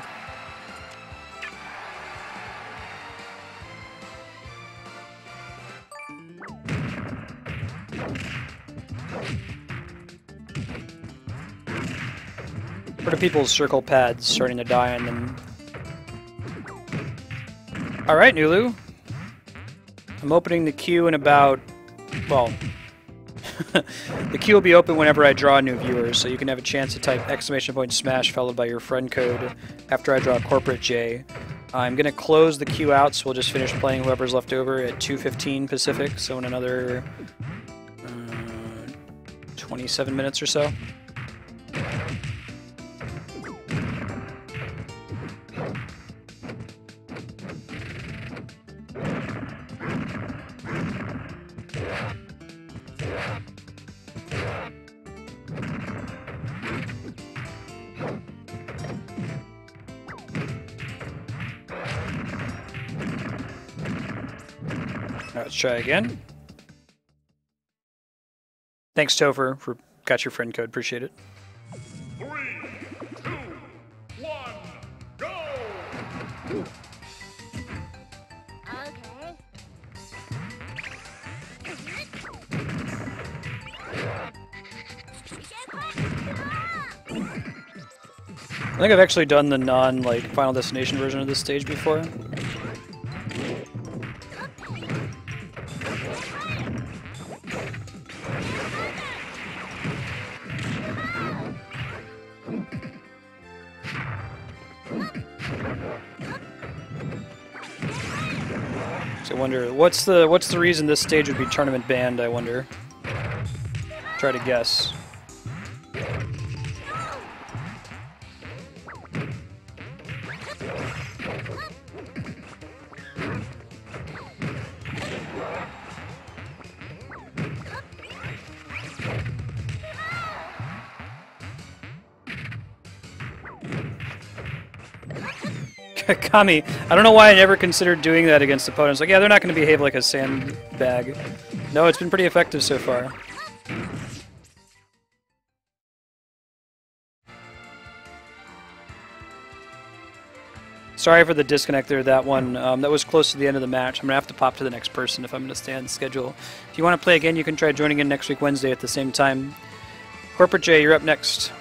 What are people's circle pads starting to die on them? Alright, Nulu. I'm opening the queue in about... Well... the queue will be open whenever I draw a new viewer, so you can have a chance to type !SMASH followed by your friend code after I draw Corporate J. I'm going to close the queue out, so we'll just finish playing whoever's left over at 2:15 Pacific, so in another 27 minutes or so. Let's try again. Thanks, Topher, for got your friend code. Appreciate it. 3, 2, 1, go! Okay. I think I've actually done the non-like Final Destination version of this stage before. So I wonder what's the reason this stage would be tournament banned, I wonder. Try to guess. Kami, I don't know why I never considered doing that against opponents. Like, yeah, they're not going to behave like a sandbag. No, it's been pretty effective so far. Sorry for the disconnect there, that one. That was close to the end of the match. I'm going to have to pop to the next person if I'm going to stay on the schedule. If you want to play again, you can try joining in next week Wednesday at the same time. Corporate J, you're up next.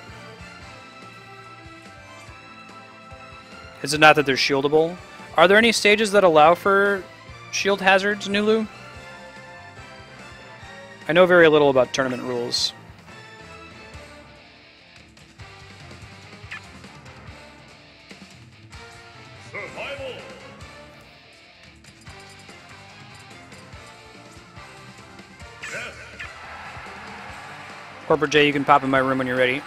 Is it not that they're shieldable? Are there any stages that allow for shield hazards, Nulu? I know very little about tournament rules. Survival! Yes! Corporate J, you can pop in my room when you're ready.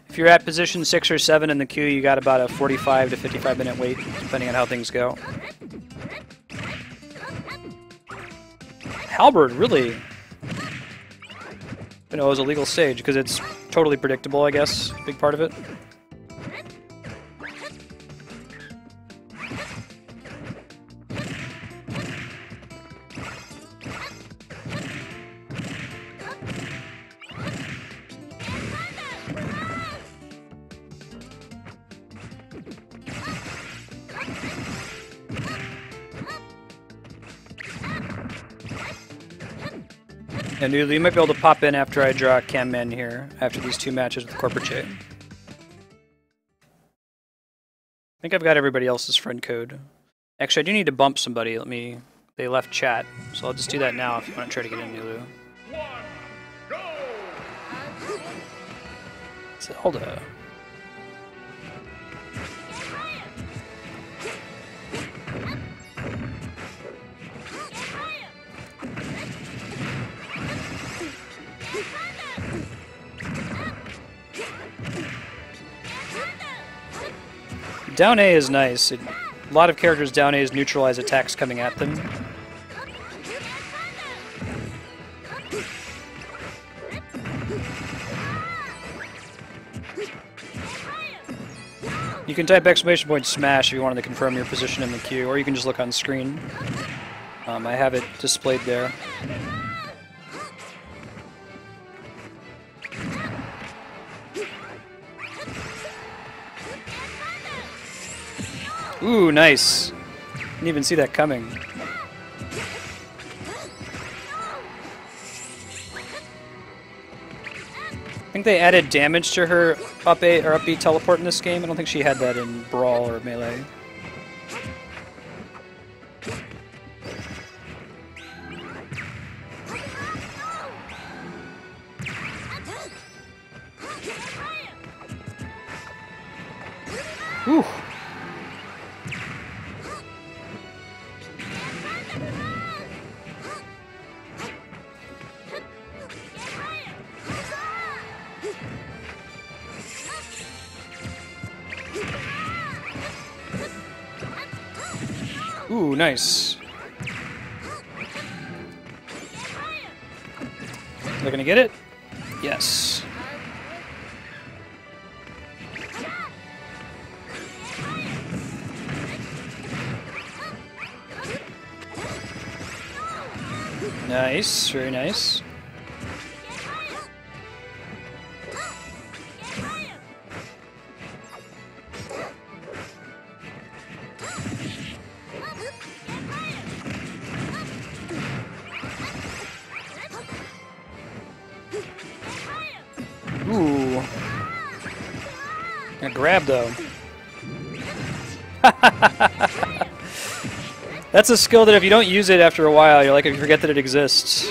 If you're at position 6 or 7 in the queue, you got about a 45 to 55 minute wait, depending on how things go. Halberd, really? I know it was a legal stage, because it's totally predictable, I guess, big part of it. And you might be able to pop in after I draw Cam Men here, after these 2 matches with Corporate J. I think I've got everybody else's friend code. Actually, I do need to bump somebody. They left chat, so I'll just do that now if you want to try to get in, Nulu. 1, go! Zelda. Down A is nice. A lot of characters down A's neutralize attacks coming at them. You can type !/ smash if you wanted to confirm your position in the queue, or you can just look on screen. I have it displayed there. Ooh, nice. Didn't even see that coming. I think they added damage to her up A or up B teleport in this game. I don't think she had that in Brawl or Melee. Whew. Ooh, nice. They're gonna get it? Yes. Nice, very nice. Ooh. A grab though. That's a skill that if you don't use it after a while, you're like, you forget that it exists.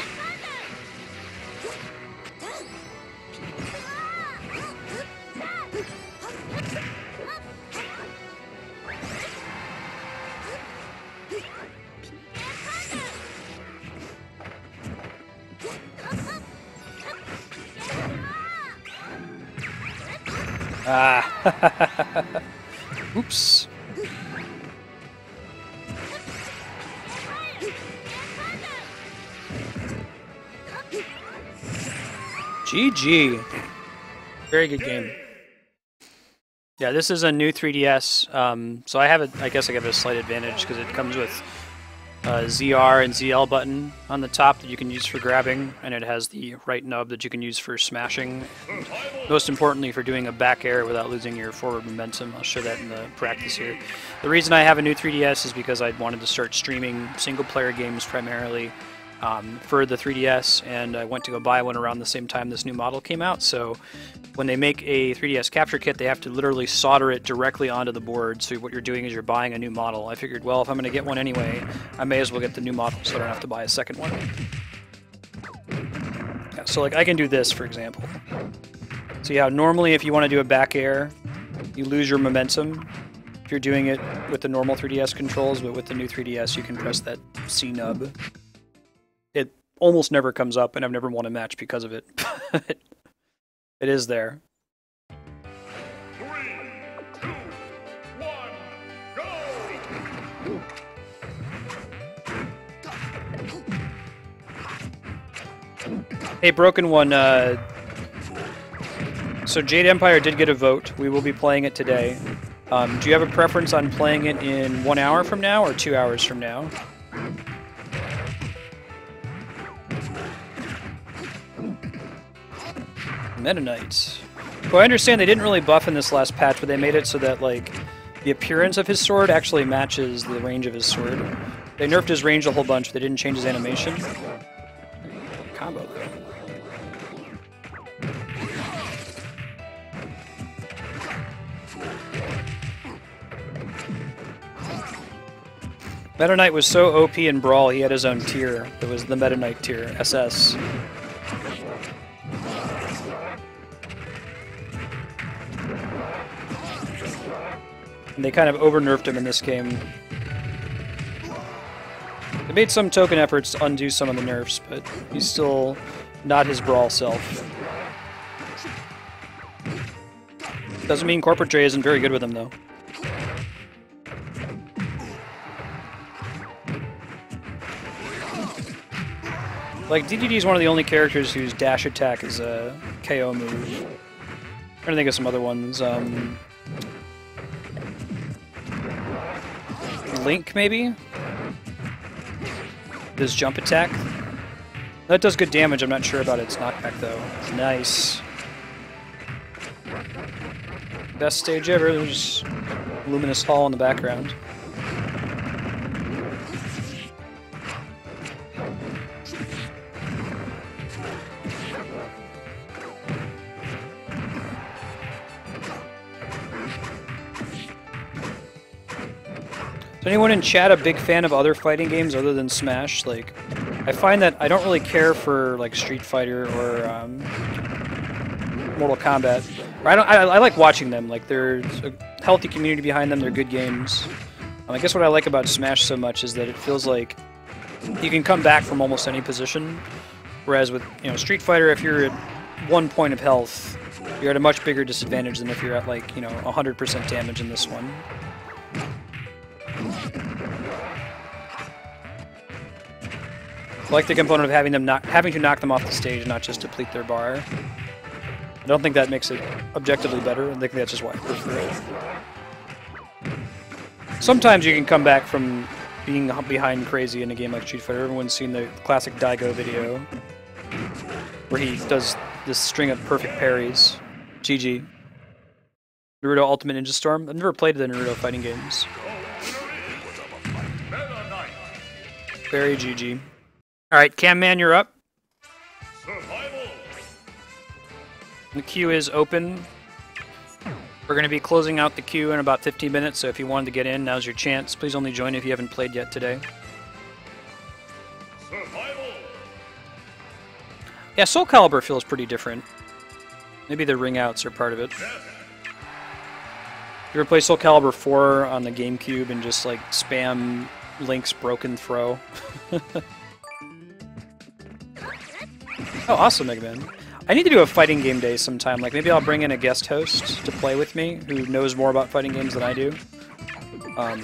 Ah. Oops. GG. Very good game. Yeah, this is a new 3DS, so I have it. I guess I have a slight advantage because it comes with a ZR and ZL button on the top that you can use for grabbing, and it has the right nub that you can use for smashing. And most importantly, for doing a back air without losing your forward momentum. I'll show that in the practice here. The reason I have a new 3DS is because I wanted to start streaming single-player games primarily for the 3DS, and I went to go buy one around the same time this new model came out. So when they make a 3DS capture kit, they have to literally solder it directly onto the board. So what you're doing is you're buying a new model. I figured, well, if I'm going to get one anyway, I may as well get the new model so I don't have to buy a second one. Yeah, so like I can do this, for example. See how normally if you want to do a back air, you lose your momentum if you're doing it with the normal 3DS controls, but with the new 3DS you can press that C nub. It almost never comes up, and I've never won a match because of it. It is there. 3, 2, 1, go! Hey, Broken One, so Jade Empire did get a vote. We will be playing it today. Do you have a preference on playing it in 1 hour from now or 2 hours from now? Meta Knight. Well, I understand they didn't really buff in this last patch, but they made it so that, like, the appearance of his sword actually matches the range of his sword. They nerfed his range a whole bunch, but they didn't change his animation. Combo, though. Meta Knight was so OP in Brawl, he had his own tier. It was the Meta Knight tier, SS. And they kind of over-nerfed him in this game. They made some token efforts to undo some of the nerfs, but he's still not his Brawl self. Doesn't mean Corporate Dre isn't very good with him, though. Like, DDD is one of the only characters whose dash attack is a KO move. I'm trying to think of some other ones. Link, maybe? His jump attack? That does good damage, I'm not sure about its knockback, though. Nice. Best stage ever, there's Luminous Hall in the background. Is anyone in chat a big fan of other fighting games other than Smash? Like, I find that I don't really care for like Street Fighter or Mortal Kombat. I like watching them. Like, there's a healthy community behind them. They're good games. I guess what I like about Smash so much is that it feels like you can come back from almost any position. Whereas with Street Fighter, if you're at 1 point of health, you're at a much bigger disadvantage than if you're at like 100% damage in this one. I like the component of having to knock them off the stage, not just deplete their bar. I don't think that makes it objectively better. I think that's just why I prefer it. Sometimes you can come back from being behind crazy in a game like Street Fighter. Everyone's seen the classic Daigo video where he does this string of perfect parries. GG. Naruto Ultimate Ninja Storm. I've never played the Naruto fighting games. Very GG. Alright, Cam Man, you're up. Survival. The queue is open. We're going to be closing out the queue in about 15 minutes, so if you wanted to get in, now's your chance. Please only join if you haven't played yet today. Survival. Yeah, Soul Calibur feels pretty different. Maybe the ring outs are part of it. You ever play Soul Calibur 4 on the GameCube and just like spam Link's broken throw? Oh, awesome, Mega Man. I need to do a fighting game day sometime. Like, maybe I'll bring in a guest host to play with me who knows more about fighting games than I do. I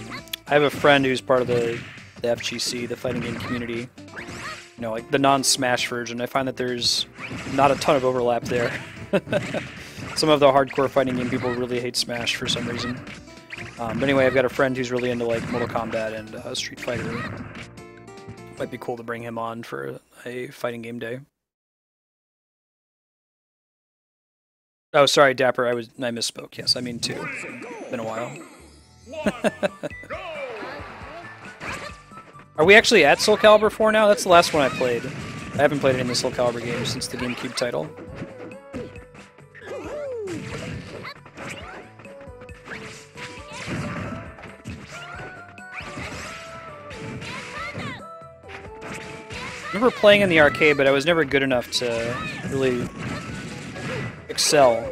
have a friend who's part of the FGC, the fighting game community. You know, like the non-Smash version. I find that there's not a ton of overlap there. Some of the hardcore fighting game people really hate Smash for some reason. But anyway, I've got a friend who's really into like Mortal Kombat and Street Fighter. Might be cool to bring him on for a fighting game day. Oh, sorry, Dapper. I misspoke. Yes, I mean 2. Been a while. Are we actually at Soul Calibur 4 now? That's the last one I played. I haven't played any of the Soul Calibur games since the GameCube title. I remember playing in the arcade, but I was never good enough to really excel.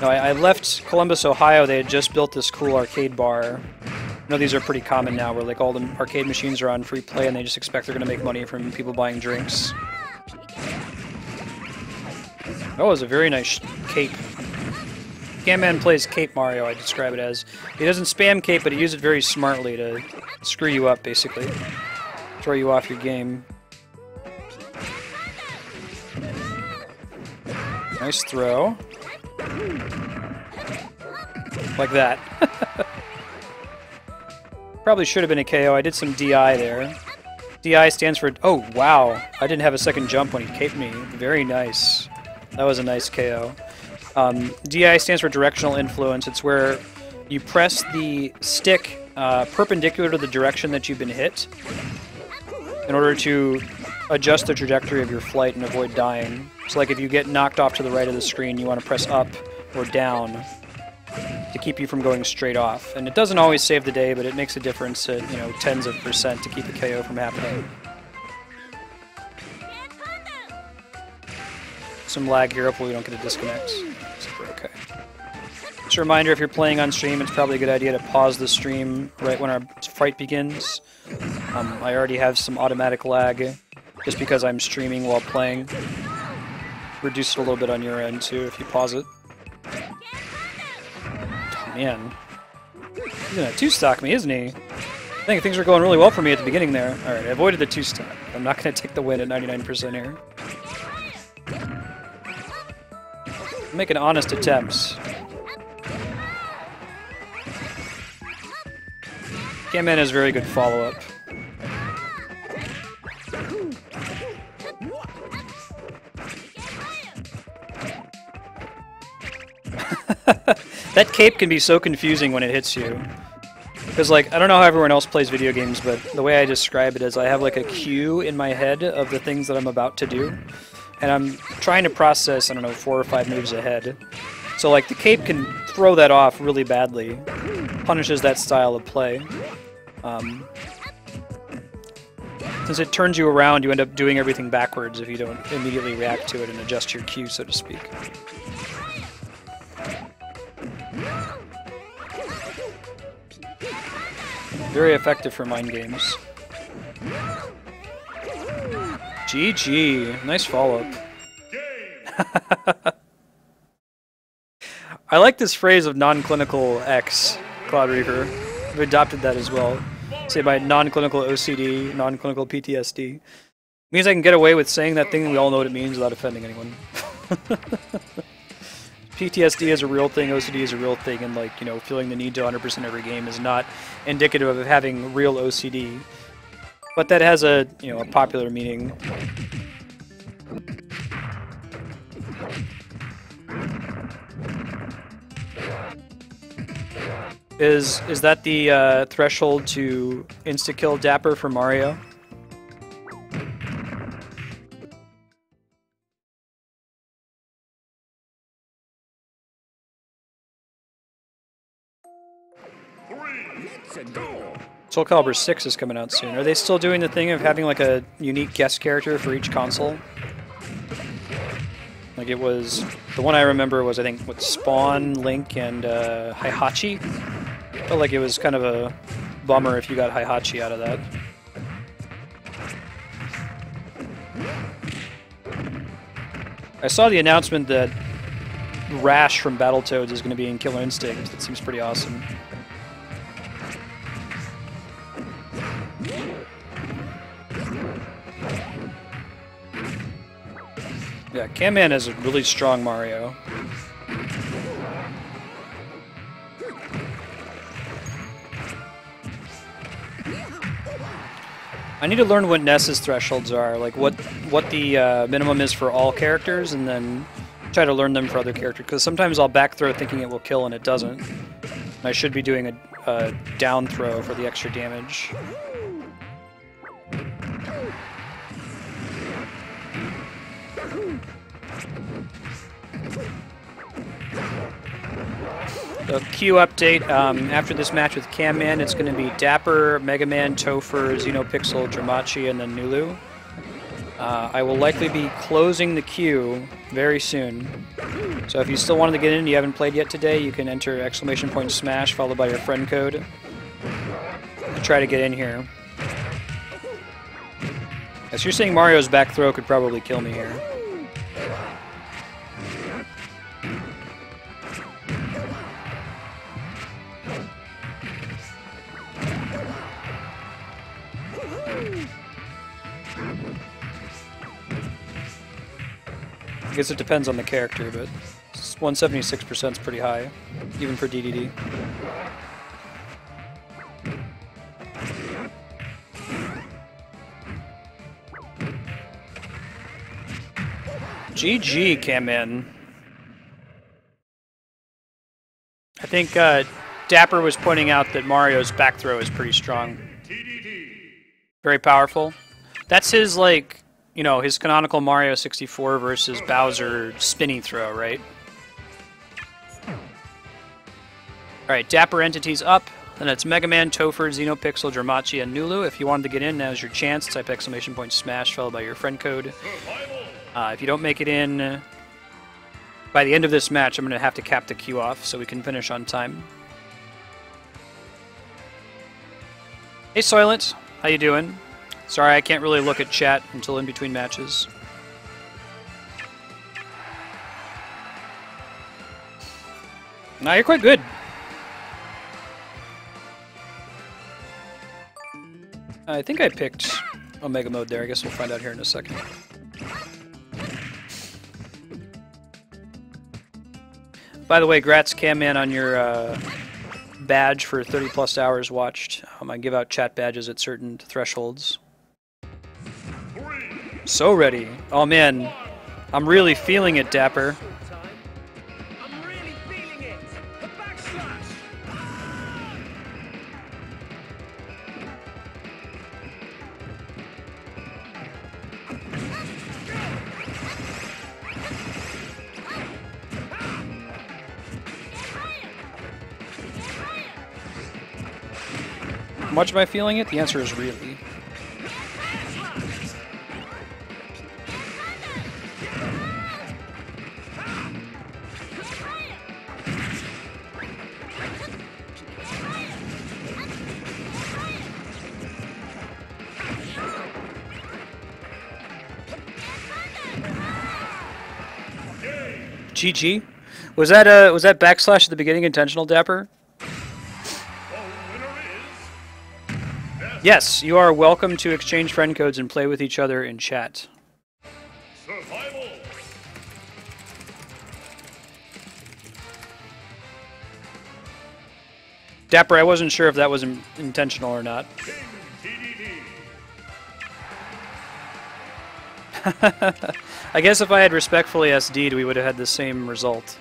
No, I left Columbus, Ohio. They had just built this cool arcade bar. I know these are pretty common now, where like all the arcade machines are on free play, and they just expect they're going to make money from people buying drinks. Oh, it was a very nice cape. Camman plays Cape Mario, I describe it as. He doesn't spam cape, but he uses it very smartly to screw you up, basically. Throw you off your game. Nice throw. Like that. Probably should have been a KO. I did some DI there. DI stands for... Oh, wow. I didn't have a second jump when he caped me. Very nice. That was a nice KO. DI stands for Directional Influence. It's where you press the stick perpendicular to the direction that you've been hit in order to adjust the trajectory of your flight and avoid dying. So like if you get knocked off to the right of the screen, you want to press up or down to keep you from going straight off. And it doesn't always save the day, but it makes a difference at, you know, tens of % to keep a KO from happening. Some lag here, hopefully we don't get a disconnect. Okay. Just a reminder, if you're playing on stream, it's probably a good idea to pause the stream right when our fight begins. I already have some automatic lag just because I'm streaming while playing. Reduce it a little bit on your end too if you pause it. Oh, man. He's gonna 2-stock me, isn't he? I think things were going really well for me at the beginning there. Alright, I avoided the 2-stock. I'm not gonna take the win at 99% here. I'm making honest attempts. Camman has very good follow-up. That cape can be so confusing when it hits you. Because, like, I don't know how everyone else plays video games, but the way I describe it is I have, like, a queue in my head of the things that I'm about to do. And I'm trying to process, I don't know, 4 or 5 moves ahead. So, like, the cape can throw that off really badly. Punishes that style of play. Since it turns you around, you end up doing everything backwards if you don't immediately react to it and adjust your cue, so to speak. Very effective for mind games. GG. Nice follow-up. I like this phrase of non-clinical X, Cloud Reaver. I've adopted that as well. Say by non-clinical OCD, non-clinical PTSD. It means I can get away with saying that thing and we all know what it means without offending anyone. PTSD is a real thing, OCD is a real thing, and like, you know, feeling the need to 100% every game is not indicative of having real OCD. But that has a, you know, a popular meaning. Is that the threshold to insta-kill Dapper for Mario? Soul Calibur 6 is coming out soon. Are they still doing the thing of having like a unique guest character for each console? Like it was, the one I remember was I think with Spawn, Link, and Heihachi. Felt like it was kind of a bummer if you got Heihachi out of that. I saw the announcement that Rash from Battletoads is going to be in Killer Instinct. That seems pretty awesome. Yeah, Camman is a really strong Mario. I need to learn what Ness's thresholds are, like what the minimum is for all characters, and then try to learn them for other characters. Because sometimes I'll back throw thinking it will kill and it doesn't. And I should be doing a down throw for the extra damage. The Q update, after this match with Camman, it's going to be Dapper, Mega Man, Topher, Xenopixel, Dramachi, and then Nulu. I will likely be closing the queue very soon. So if you still wanted to get in and you haven't played yet today, you can enter !SMASH followed by your friend code to try to get in here. As you're saying, Mario's back throw could probably kill me here. I guess it depends on the character, but 176% is pretty high, even for DDD. GG, Camman. I think Dapper was pointing out that Mario's back throw is pretty strong. Very powerful. That's his, like, you know, his canonical Mario 64 versus Bowser spinning throw, right? Alright, Dapper entities up. Then it's Mega Man, Topher, Xenopixel, Dramachi, and Nulu. If you wanted to get in, now's your chance. Type !SMASH followed by your friend code. If you don't make it in by the end of this match, I'm going to have to cap the queue off so we can finish on time. Hey Soylent, how you doing? Sorry, I can't really look at chat until in between matches. Nah, you're quite good. I think I picked Omega Mode there. I guess we'll find out here in a second. By the way, grats Camman on your badge for 30 plus hours watched. I give out chat badges at certain thresholds. So ready. Oh man, I'm really feeling it, Dapper. I'm really feeling it. A backslash. How much am I feeling it? The answer is really. GG. Was that backslash at the beginning intentional, Dapper? Yes, you are welcome to exchange friend codes and play with each other in chat. Survival. Dapper, I wasn't sure if that was intentional or not. I guess if I had respectfully SD'd, we would have had the same result.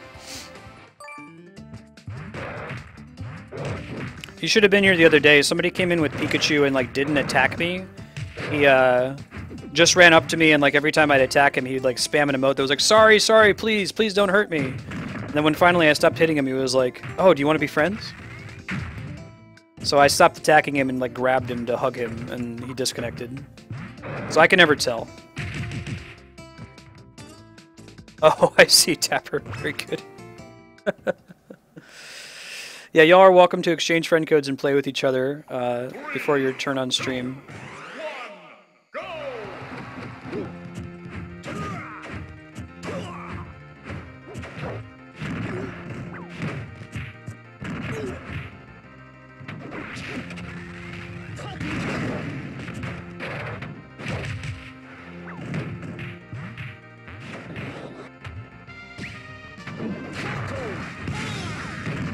You should have been here the other day. Somebody came in with Pikachu and like didn't attack me. He just ran up to me and like every time I'd attack him, he'd like spam an emote that was like, sorry, sorry, please, please don't hurt me. And then when finally I stopped hitting him, he was like, oh, do you want to be friends? So I stopped attacking him and like grabbed him to hug him, and he disconnected. So I can never tell. Oh, I see, Tapper. Very good. Yeah, y'all are welcome to exchange friend codes and play with each other before your turn on stream.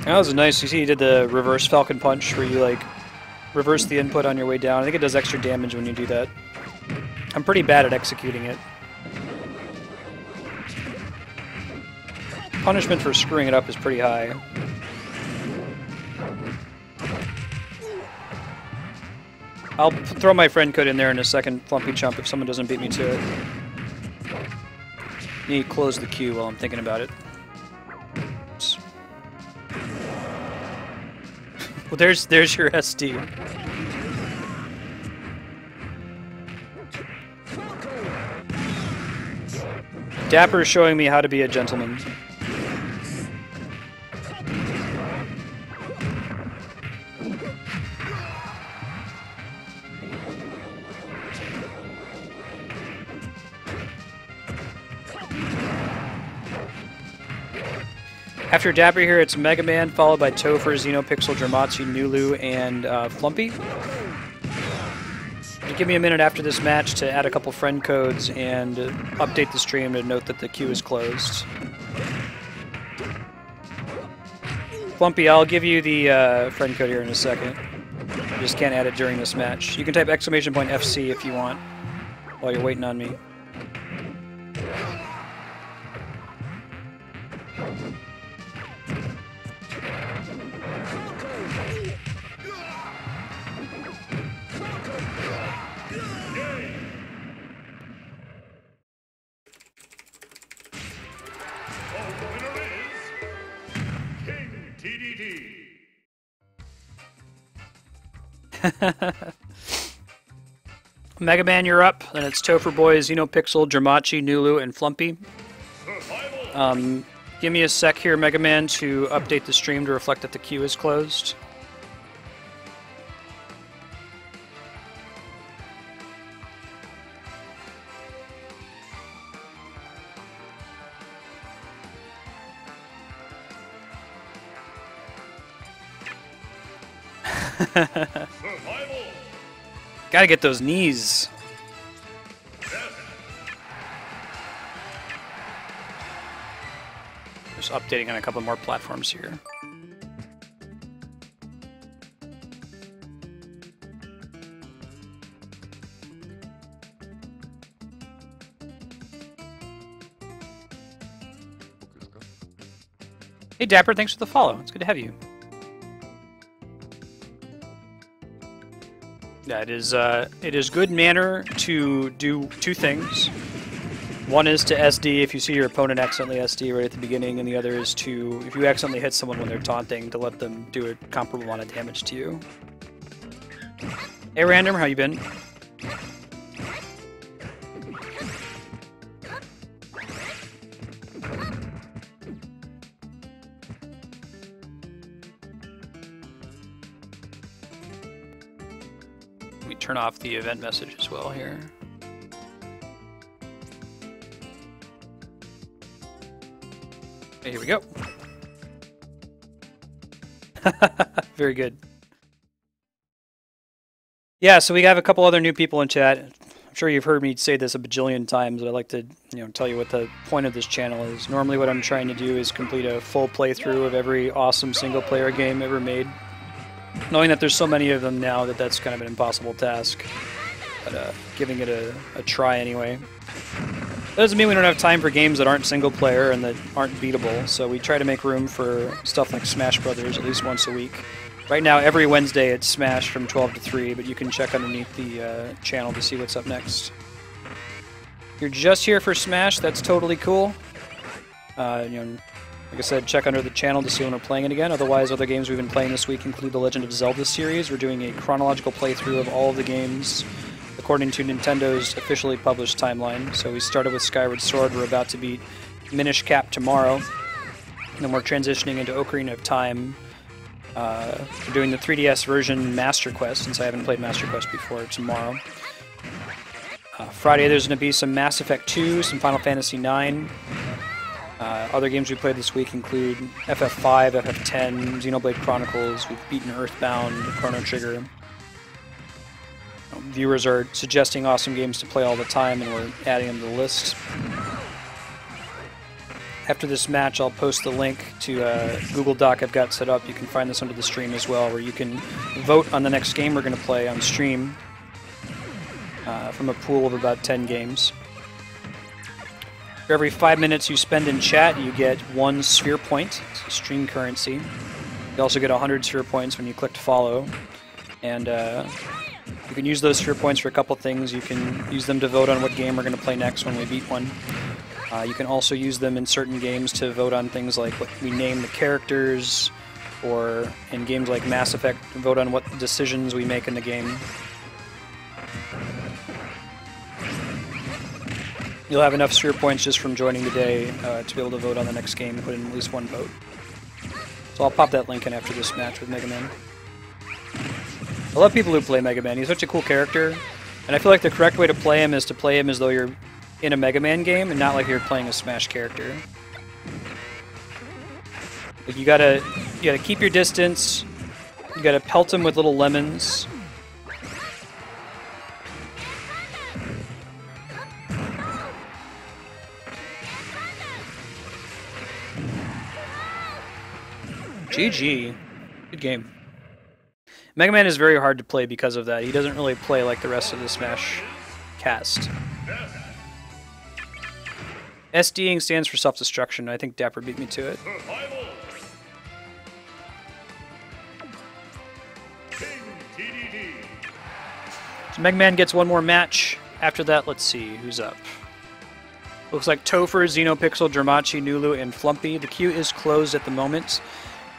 That was nice. You see, he did the reverse Falcon Punch, where you like reverse the input on your way down. I think it does extra damage when you do that. I'm pretty bad at executing it. Punishment for screwing it up is pretty high. I'll throw my friend code in there in a second, Flumpy Chump, if someone doesn't beat me to it. Need to close the queue while I'm thinking about it. Oops. Well, there's your SD. Dapper is showing me how to be a gentleman. After Dapper here, it's Mega Man, followed by Topher, Xenopixel, Dramachi, Nulu, and Flumpy. Give me a minute after this match to add a couple friend codes and update the stream to note that the queue is closed. Flumpy, I'll give you the friend code here in a second. I just can't add it during this match. You can type !FC if you want while you're waiting on me. Mega Man, you're up. Then it's Topher Boy, Xenopixel, Dramachi, Nulu, and Flumpy. Give me a sec here, Mega Man, to update the stream to reflect that the queue is closed. Gotta get those knees. Just updating on a couple more platforms here. Hey Dapper, thanks for the follow. It's good to have you. Yeah, it is good manner to do two things. One is to SD if you see your opponent accidentally SD right at the beginning, and the other is to, if you accidentally hit someone when they're taunting, to let them do a comparable amount of damage to you. Hey Random, how you been? Turn off the event message as well here. Okay, here we go. Very good. Yeah, so we have a couple other new people in chat. I'm sure you've heard me say this a bajillion times, but I'd like to, tell you what the point of this channel is. Normally what I'm trying to do is complete a full playthrough of every awesome single-player game ever made. Knowing that there's so many of them now that that's kind of an impossible task. But giving it a try anyway. That doesn't mean we don't have time for games that aren't single player and that aren't beatable, so we try to make room for stuff like Smash Brothers at least once a week. Right now, every Wednesday it's Smash from 12 to 3, but you can check underneath the channel to see what's up next. If you're just here for Smash, that's totally cool. You know, like I said, check under the channel to see when we're playing it again. Otherwise, other games we've been playing this week include the Legend of Zelda series. We're doing a chronological playthrough of all of the games according to Nintendo's officially published timeline. So we started with Skyward Sword, we're about to beat Minish Cap tomorrow, and then we're transitioning into Ocarina of Time. We're doing the 3DS version Master Quest, since I haven't played Master Quest before, tomorrow. Friday there's going to be some Mass Effect 2, some Final Fantasy 9. Other games we played this week include FF5, FF10, Xenoblade Chronicles, we've beaten Earthbound, Chrono Trigger. Viewers are suggesting awesome games to play all the time, and we're adding them to the list. After this match, I'll post the link to a Google Doc I've got set up. You can find this under the stream as well, where you can vote on the next game we're going to play on stream from a pool of about 10 games. For every 5 minutes you spend in chat, you get 1 sphere point, so stream currency. You also get 100 sphere points when you click to follow. And you can use those sphere points for a couple things. You can use them to vote on what game we're going to play next when we beat one. You can also use them in certain games to vote on things like what we name the characters, or in games like Mass Effect, vote on what decisions we make in the game. You'll have enough sphere points just from joining today to be able to vote on the next game and put in at least 1 vote. So I'll pop that link in after this match with Mega Man. I love people who play Mega Man. He's such a cool character, and I feel like the correct way to play him is to play him as though you're in a Mega Man game and not like you're playing a Smash character. Like you gotta keep your distance. You gotta pelt him with little lemons. GG. Good game. Mega Man is very hard to play because of that. He doesn't really play like the rest of the Smash cast. SDing stands for self-destruction. I think Dapper beat me to it. So Mega Man gets 1 more match. After that, let's see who's up. Looks like Topher, Xenopixel, Dramachi, Nulu, and Flumpy. The queue is closed at the moment.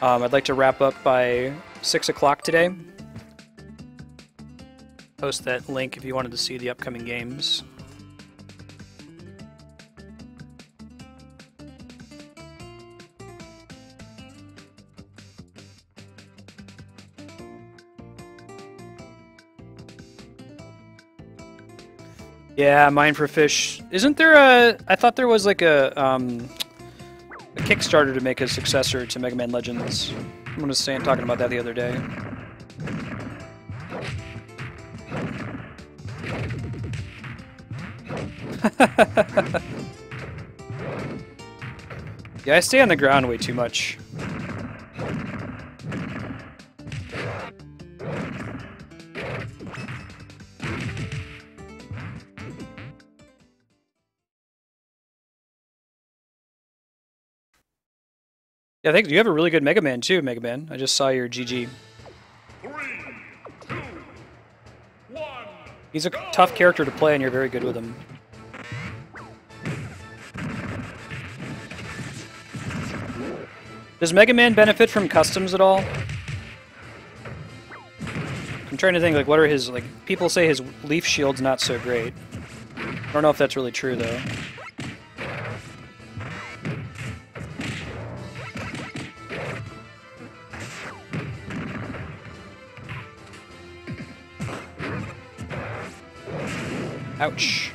I'd like to wrap up by 6 o'clock today. Post that link if you wanted to see the upcoming games. Yeah, Mine for Fish. Isn't there a... I thought there was like a Kickstarter to make a successor to Mega Man Legends. I'm gonna say I'm talking about that the other day. Yeah, I stay on the ground way too much. Yeah, I think you have a really good Mega Man too, Mega Man. I just saw your GG. 3, 2, 1. He's a tough character to play, and you're very good with him. Does Mega Man benefit from customs at all? I'm trying to think, like, what are his, like, people say his leaf shield's not so great. I don't know if that's really true, though. Ouch.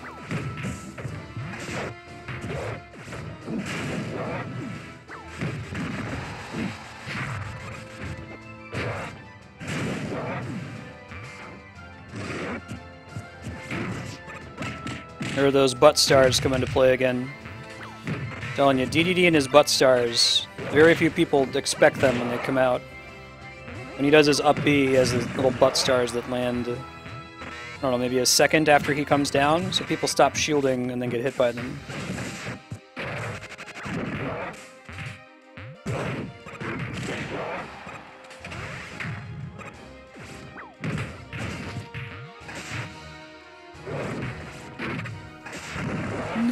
There are those butt stars come into play again. Telling you, DDD and his butt stars. Very few people expect them when they come out. When he does his up B, he has his little butt stars that land, I don't know, maybe a second after he comes down, so people stop shielding and then get hit by them.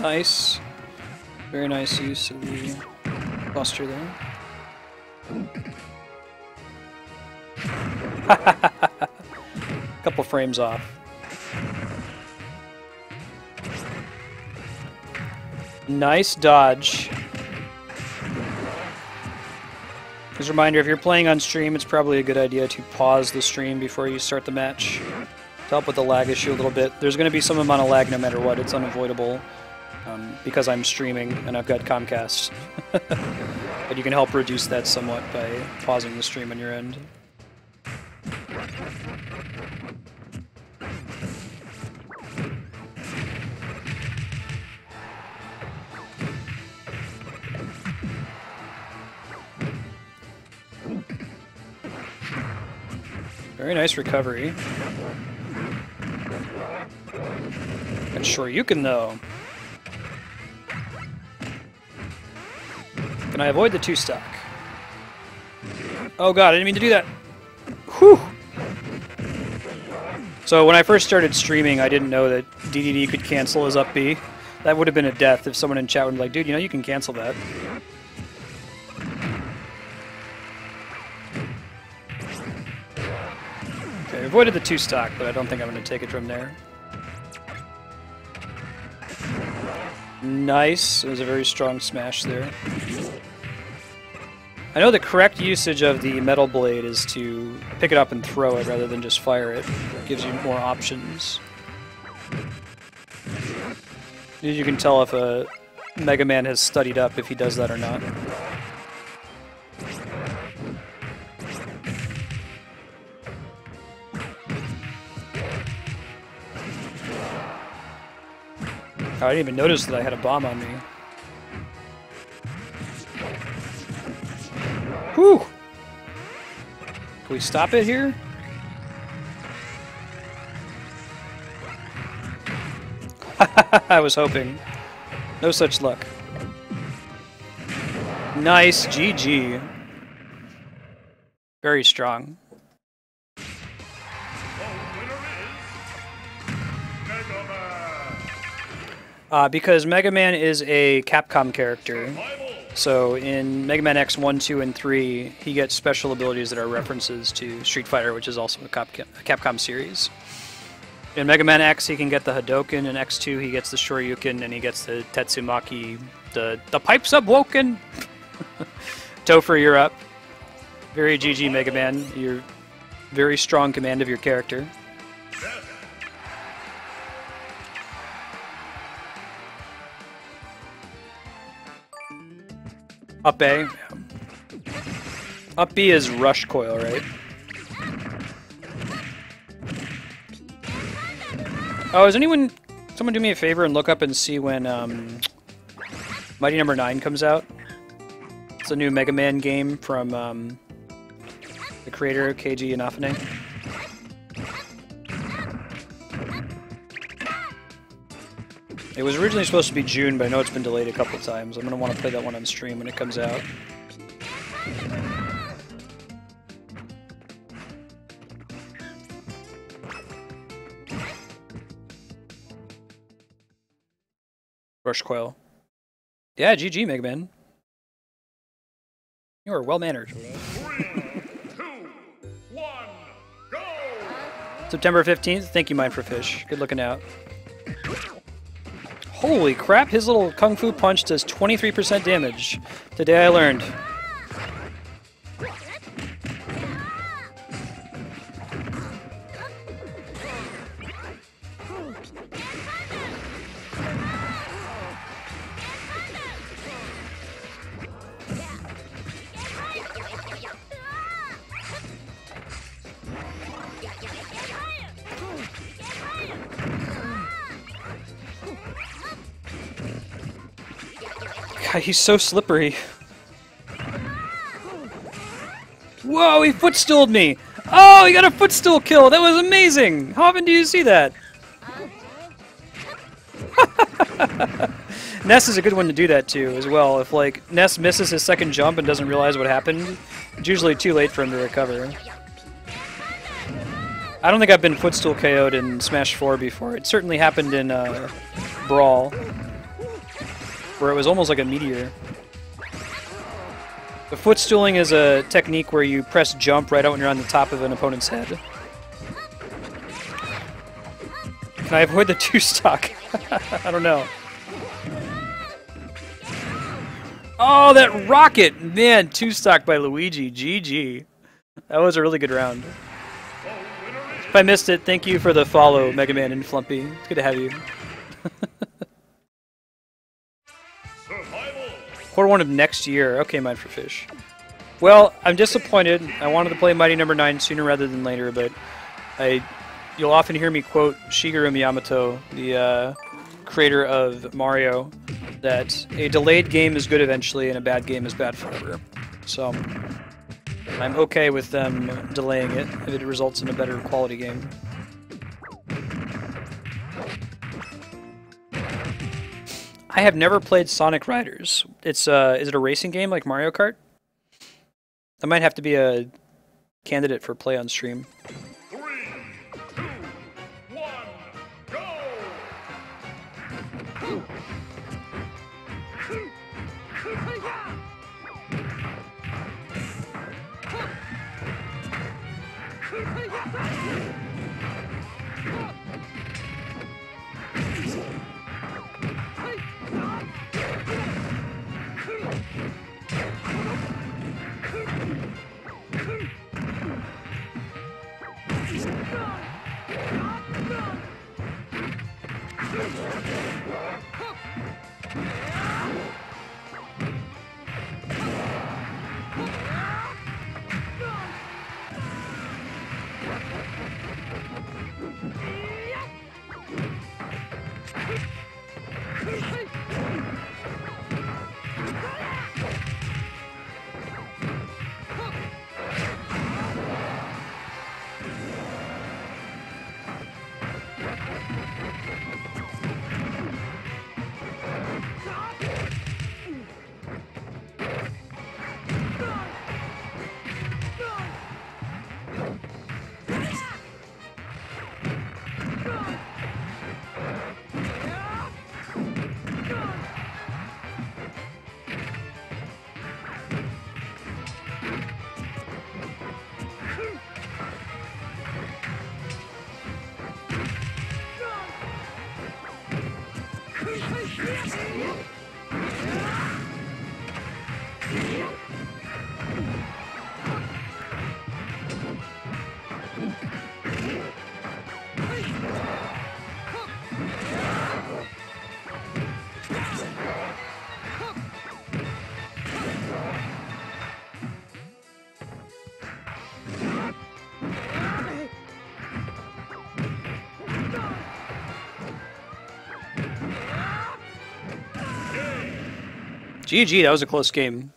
Nice. Very nice use of the buster there. Couple frames off. Nice dodge. As a reminder, if you're playing on stream, it's probably a good idea to pause the stream before you start the match to help with the lag issue a little bit. There's going to be some amount of lag no matter what. It's unavoidable because I'm streaming and I've got Comcast. But you can help reduce that somewhat by pausing the stream on your end. Very nice recovery. And Shoryuken though. Can I avoid the 2-stock? Oh god, I didn't mean to do that. Whew! So when I first started streaming, I didn't know that DDD could cancel his up B. That would have been a death if someone in chat would be like, dude, you know you can cancel that. Okay, I avoided the 2-stock, but I don't think I'm going to take it from there. Nice. It was a very strong smash there. I know the correct usage of the metal blade is to pick it up and throw it rather than just fire it. It gives you more options. You can tell if a Mega Man has studied up if he does that or not. I didn't even notice that I had a bomb on me. Whew! Can we stop it here? I was hoping. No such luck. Nice, GG. Very strong. Because Mega Man is a Capcom character, so in Mega Man X 1, 2, and 3, he gets special abilities that are references to Street Fighter, which is also a Capcom series. In Mega Man X, he can get the Hadoken, in X2 he gets the Shoryuken, and he gets the Tetsumaki, the Pipes Up Woken! Topher, you're up. Very GG, Mega Man. You're very strong command of your character. Up A. Up B is Rush Coil, right? Oh, is anyone... Someone do me a favor and look up and see when Mighty Number 9 comes out. It's a new Mega Man game from the creator, Keiji Inafune. It was originally supposed to be June, but I know it's been delayed a couple of times. I'm going to want to play that one on stream when it comes out. Rush Coil. Yeah, GG, Mega Man. You are well-mannered. 3, 2, 1, go! September 15th, thank you, Mine for Fish. Good looking out. Holy crap, his little Kung Fu Punch does 23% damage. Today I learned. God, he's so slippery. Whoa, he footstooled me! Oh, he got a footstool kill! That was amazing! How often do you see that? Ness is a good one to do that too, as well. If, like, Ness misses his second jump and doesn't realize what happened, it's usually too late for him to recover. I don't think I've been footstool KO'd in Smash 4 before. It certainly happened in Brawl, where it was almost like a meteor. The footstooling is a technique where you press jump right out when you're on the top of an opponent's head. Can I avoid the two-stock? I don't know. Oh, that rocket! Man, two-stock by Luigi. GG. That was a really good round. If I missed it, thank you for the follow, Mega Man and Flumpy. It's good to have you. Quarter 1 of next year. Okay, Mind for Fish. Well, I'm disappointed. I wanted to play Mighty Number 9 sooner rather than later, but you'll often hear me quote Shigeru Miyamoto, the creator of Mario, that a delayed game is good eventually and a bad game is bad forever. So I'm okay with them delaying it if it results in a better quality game. I have never played Sonic Riders. It's is it a racing game like Mario Kart? That might have to be a candidate for play on stream. 3, 2, 1, go! GG, that was a close game.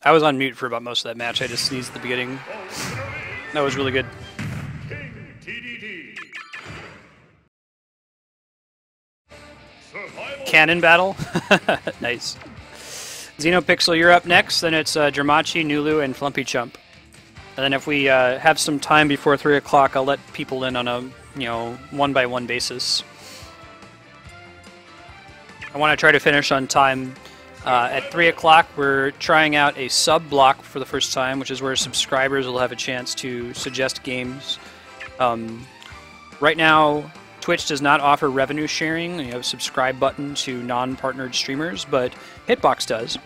I was on mute for about most of that match. I just sneezed at the beginning. That was really good. King TDD. Survival. Cannon battle? Nice. Xenopixel, you're up next. Then it's Dramachi, Nulu, and Flumpy Chump. And then if we have some time before 3 o'clock, I'll let people in on a, one-by-one basis. I want to try to finish on time. At 3 o'clock, we're trying out a sub-block for the first time, which is where subscribers will have a chance to suggest games. Right now, Twitch does not offer revenue sharing. You have a subscribe button to non-partnered streamers, but Hitbox does.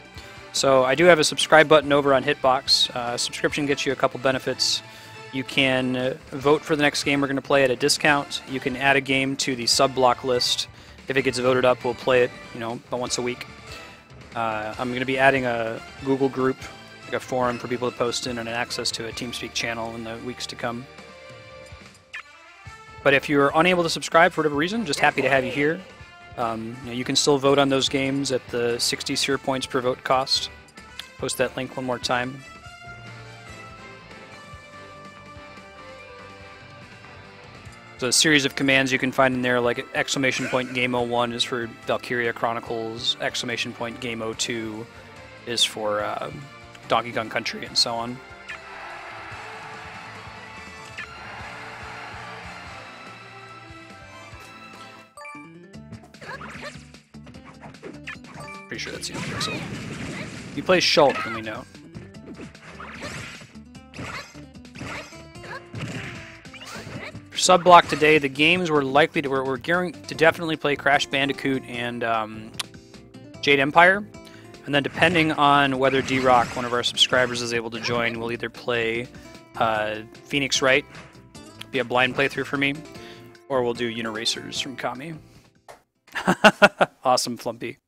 So I do have a subscribe button over on Hitbox. Subscription gets you a couple benefits. You can vote for the next game we're going to play at a discount. You can add a game to the sub-block list. If it gets voted up, we'll play it, about once a week. I'm going to be adding a Google group, like a forum for people to post in and access to a TeamSpeak channel in the weeks to come. But if you're unable to subscribe for whatever reason, just happy to have you here. You can still vote on those games at the 60 Sphere points per vote cost. Post that link one more time. So a series of commands you can find in there, like exclamation point game 01 is for Valkyria Chronicles, exclamation point game 02 is for Donkey Kong Country, and so on. Pretty sure that's Pixel. If you play Shulk, then we know. For sub block today, the games we're likely to we're gearing to definitely play Crash Bandicoot and Jade Empire, and then depending on whether D-Rock, one of our subscribers, is able to join, we'll either play Phoenix Wright, be a blind playthrough for me, or we'll do Uniracers from Kami. Awesome, Flumpy.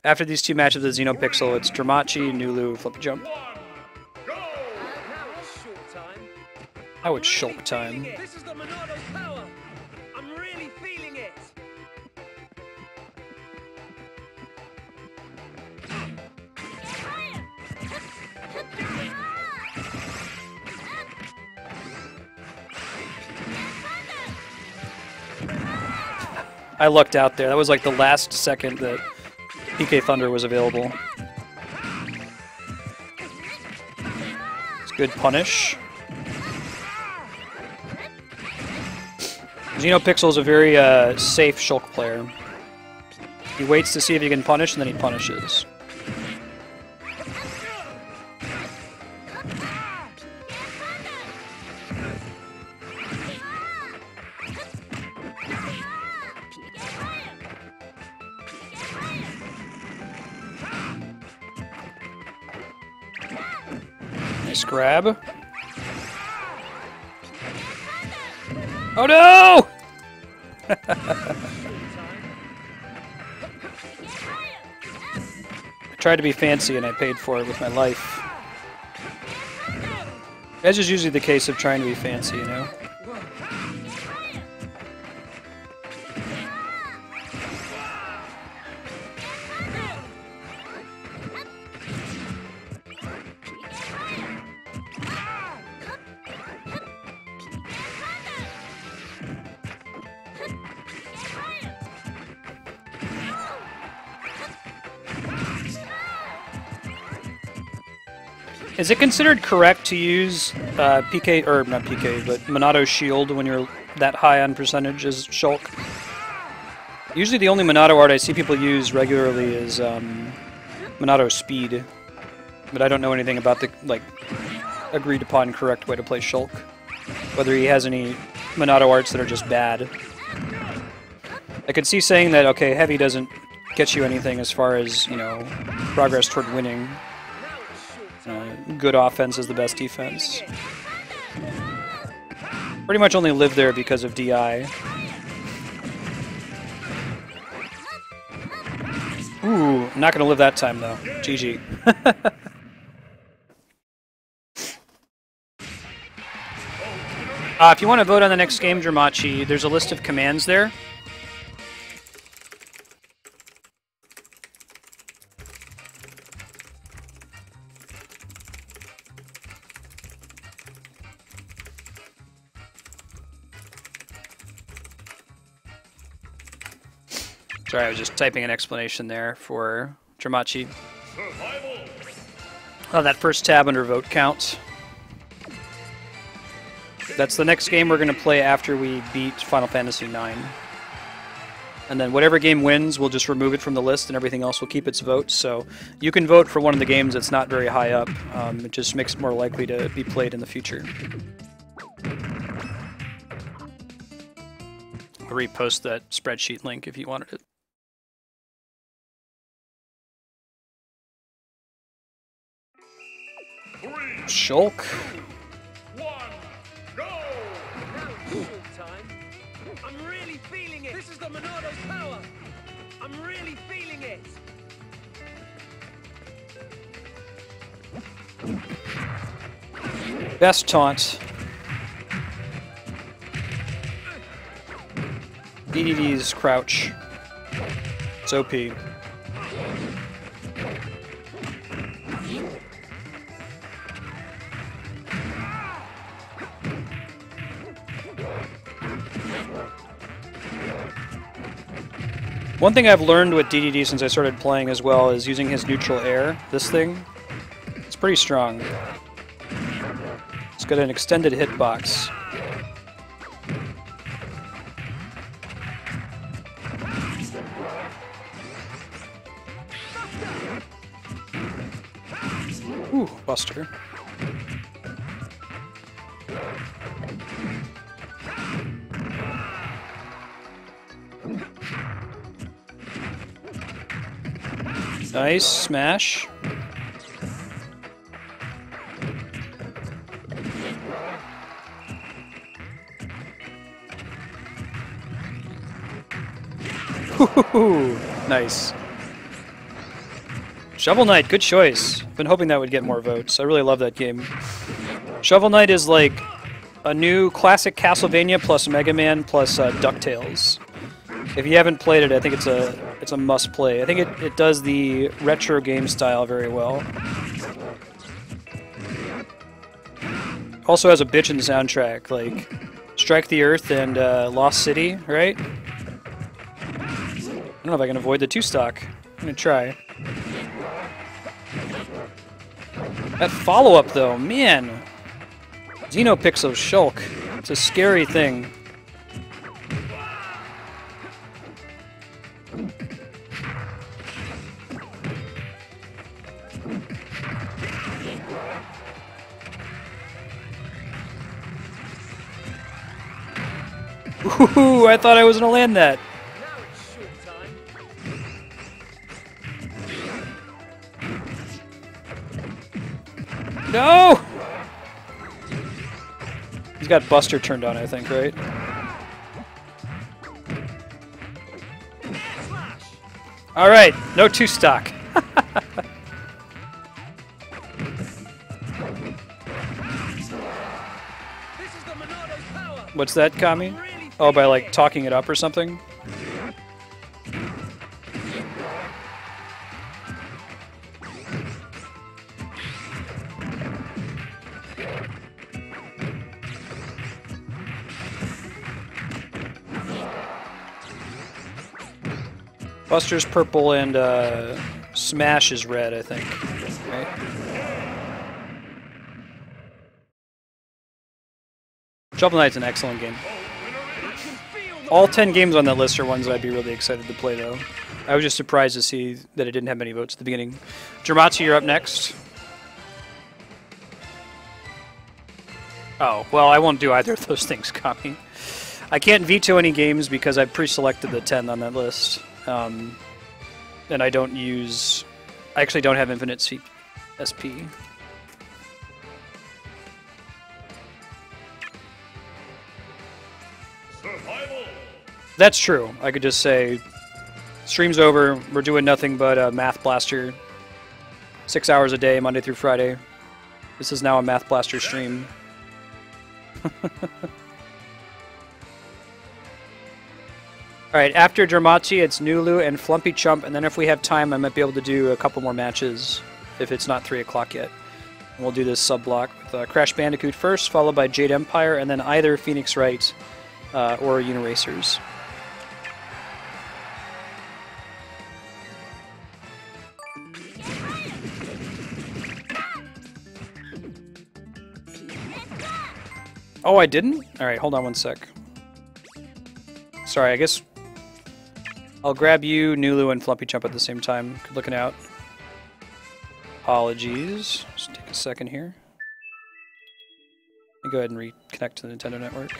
After these two matches of Xenopixel, it's Dramachi, Nulu, Flippy Jump. Now it's Shulk time. This is the Monado's power. I'm really feeling it. I lucked out there. That was like the last second that PK Thunder was available. It's good punish. Xenopixel is a very safe Shulk player. He waits to see if he can punish, and then he punishes. Nice grab. Oh no! I tried to be fancy and I paid for it with my life. As is usually the case of trying to be fancy, you know? Is it considered correct to use PK, or not PK, but Monado's shield when you're that high on percentage as Shulk? Usually the only Monado art I see people use regularly is Monado's speed, but I don't know anything about the agreed upon correct way to play Shulk. Whether he has any Monado arts that are just bad. I could see saying that, okay, heavy doesn't get you anything as far as, you know, progress toward winning. Good offense is the best defense. Pretty much only live there because of DI. Ooh, I'm not going to live that time though. GG. If you want to vote on the next game, Dramachi, there's a list of commands there. Sorry, I was just typing an explanation there for Dramachi. Oh, that first tab under vote count. That's the next game we're going to play after we beat Final Fantasy IX. And then whatever game wins, we'll just remove it from the list and everything else will keep its vote. So you can vote for one of the games that's not very high up. It just makes it more likely to be played in the future. I'll repost that spreadsheet link if you wanted it. Shulk. 1, go! Now it's Shulk time. I'm really feeling it. This is the Monado's power. I'm really feeling it. Best taunt. DDD's crouch. It's OP. One thing I've learned with DDD since I started playing as well is using his neutral air. This thing, it's pretty strong. It's got an extended hitbox. Ooh, Buster. Nice smash. Ooh, nice. Shovel Knight, good choice. Been hoping that would get more votes. I really love that game. Shovel Knight is like a new classic Castlevania plus Mega Man plus DuckTales. If you haven't played it, I think it's a must play. I think it does the retro game style very well. Also has a bitchin' soundtrack, like Strike the Earth and Lost City, right? I don't know if I can avoid the 2-stock. I'm gonna try. That follow-up though, man! Xenopixel Shulk. It's a scary thing. Ooh, I thought I was gonna land that. No! He's got Buster turned on, I think, right? Alright, no 2-stock. What's that, Kami? Oh, by like talking it up or something? Buster's purple and Smash is red, I think. Right? Shovel Knight's an excellent game. All 10 games on that list are ones that I'd be really excited to play, though. I was just surprised to see that it didn't have many votes at the beginning. Dramatsu, you're up next. Oh, well, I won't do either of those things, Kami. I can't veto any games because I've pre-selected the 10 on that list. And I don't use... I actually don't have infinite SP. Survival. That's true. I could just say, stream's over, we're doing nothing but Math Blaster. 6 hours a day, Monday through Friday. This is now a Math Blaster stream. Alright, after Dramachi, it's Nulu and Flumpy Chump, and then if we have time, I might be able to do a couple more matches, if it's not 3 o'clock yet. And we'll do this sub-block with Crash Bandicoot first, followed by Jade Empire, and then either Phoenix Wright or Uniracers. Oh, I didn't? Alright, hold on one sec. Sorry, I guess I'll grab you, Nulu, and Flumpy Chump at the same time. Good looking out. Apologies. Just take a second here. Let me go ahead and reconnect to the Nintendo Network.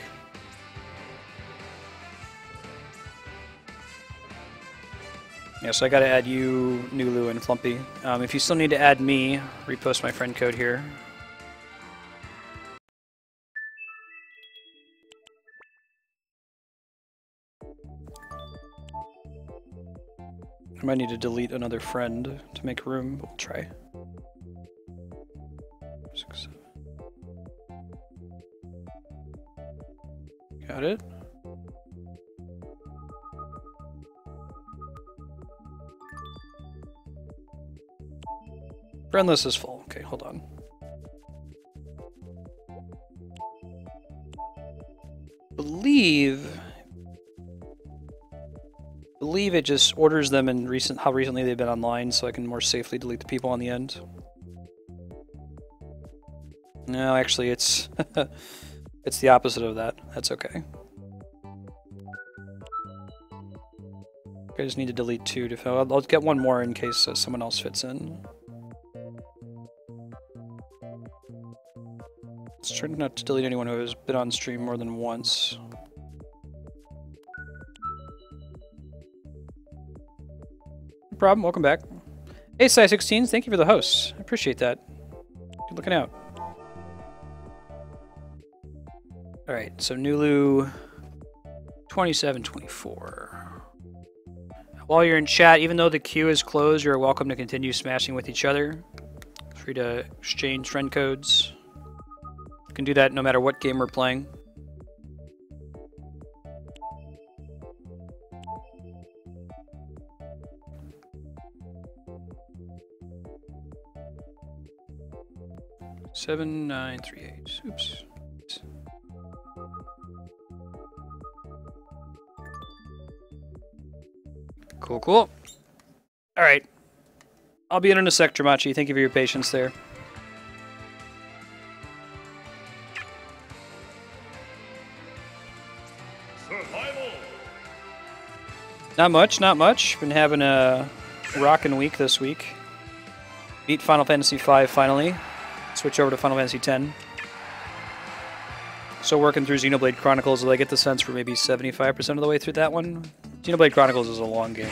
Yeah, so I gotta add you, Nulu, and Flumpy. If you still need to add me, repost my friend code here. I might need to delete another friend to make room, but we'll try. 6, 7. Got it. Friend list is full. Okay, hold on. believe it just orders them and how recently they've been online, so I can more safely delete the people on the end. No, actually, it's it's the opposite of that. That's okay. I just need to delete 2 to fill. I'll get one more in case someone else fits in. Let's try not to delete anyone who has been on stream more than once. No problem, welcome back. Hey, Sai16s, thank you for the hosts. I appreciate that. Good looking out. Alright, so Nulu 2724. While you're in chat, even though the queue is closed, you're welcome to continue smashing with each other. Free to exchange friend codes. You can do that no matter what game we're playing. Seven, 9, 3, 8. Oops. Cool, cool. All right. I'll be in a sec, Dramachi. Thank you for your patience there. Survival. Not much, not much. Been having a rockin' week this week. Beat Final Fantasy V finally. Switch over to Final Fantasy X. So working through Xenoblade Chronicles, I get the sense we're maybe 75% of the way through that one. Xenoblade Chronicles is a long game.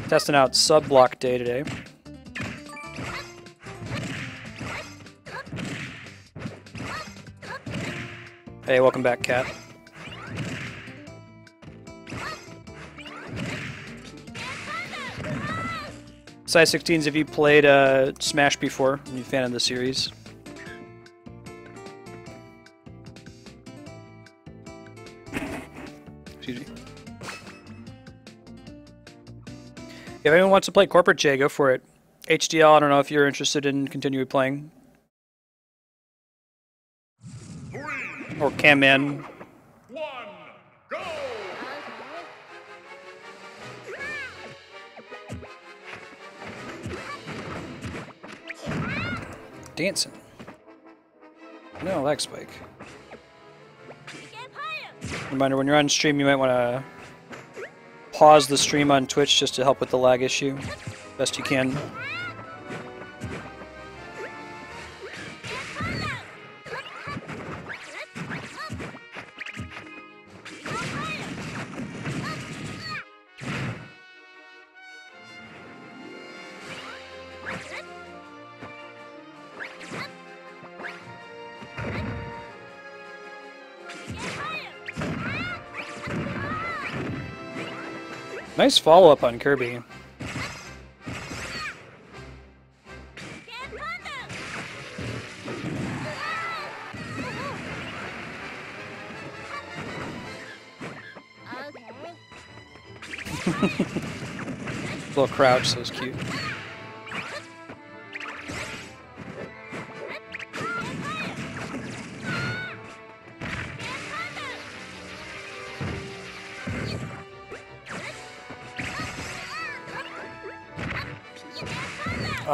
Testing out Sub-Block Day today. Hey, welcome back, Kat. Sai16s, have you played Smash before? Are you a fan of the series? Excuse me. If anyone wants to play Corporate J, go for it. HDL, I don't know if you're interested in continuing playing. Or Cam-Man. 1, go! Dancing. No, lag spike. Reminder, when you're on stream, you might want to pause the stream on Twitch just to help with the lag issue. Best you can. Nice follow-up on Kirby. Little crouch, so it's cute.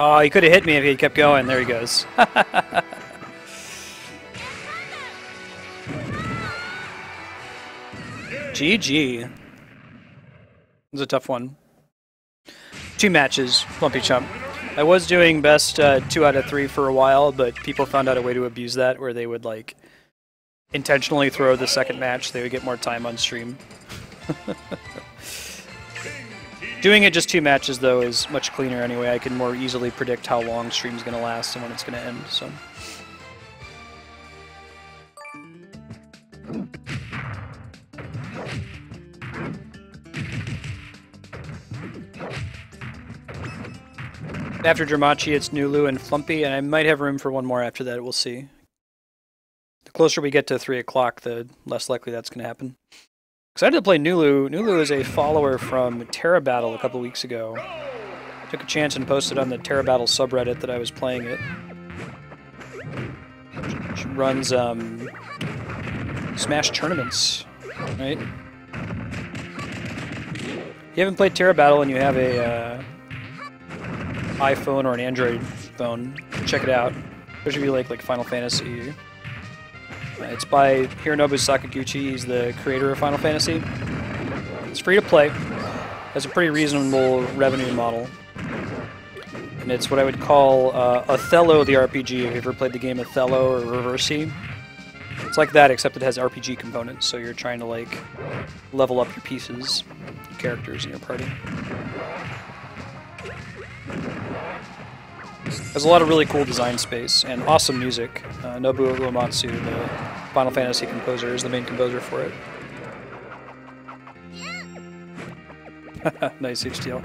Oh, he could have hit me if he kept going. There he goes. GG. It was a tough one. 2 matches, Lumpy Chump. I was doing best 2 out of 3 for a while, but people found out a way to abuse that where they would like intentionally throw the second match. They would get more time on stream. Doing it just 2 matches, though, is much cleaner anyway. I can more easily predict how long stream's going to last and when it's going to end, so. After Dramachi, it's Nulu and Flumpy, and I might have room for one more after that, we'll see. The closer we get to 3 o'clock, the less likely that's going to happen. Excited to play Nulu. Nulu is a follower from Terra Battle a couple weeks ago. Took a chance and posted on the Terra Battle subreddit that I was playing it. She runs Smash tournaments. right? If you haven't played Terra Battle and you have a iPhone or an Android phone, check it out. Especially if you like Final Fantasy. It's by Hironobu Sakaguchi. He's the creator of Final Fantasy. It's free to play. Has a pretty reasonable revenue model. And it's what I would call Othello the RPG. If you've ever played the game Othello or Reversi. It's like that, except it has RPG components, so you're trying to level up your pieces, your characters in your party. There's a lot of really cool design space and awesome music. Nobuo Uematsu, the Final Fantasy composer, is the main composer for it. Nice HTL.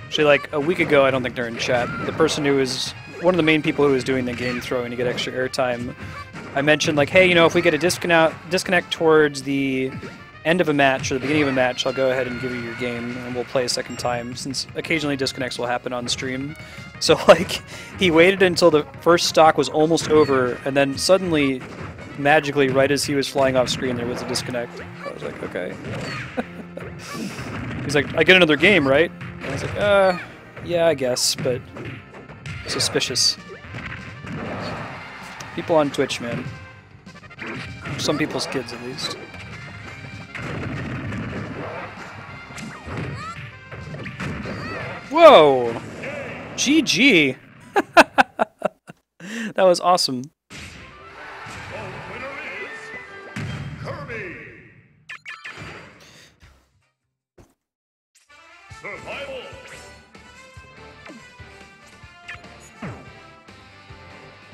Actually, a week ago, I don't think they're in chat, the person who was one of the main people who was doing the game throwing to get extra airtime, I mentioned, hey, if we get a disconnect towards the end of a match or the beginning of a match, I'll go ahead and give you your game and we'll play a second time, since occasionally disconnects will happen on stream. So, he waited until the first stock was almost over, and then suddenly, magically, right as he was flying off screen, there was a disconnect. I was like, okay. He's like, I get another game, right? And I was like, yeah, I guess, but suspicious. People on Twitch, man. Some people's kids, at least. Whoa! GG! That was awesome. Survival.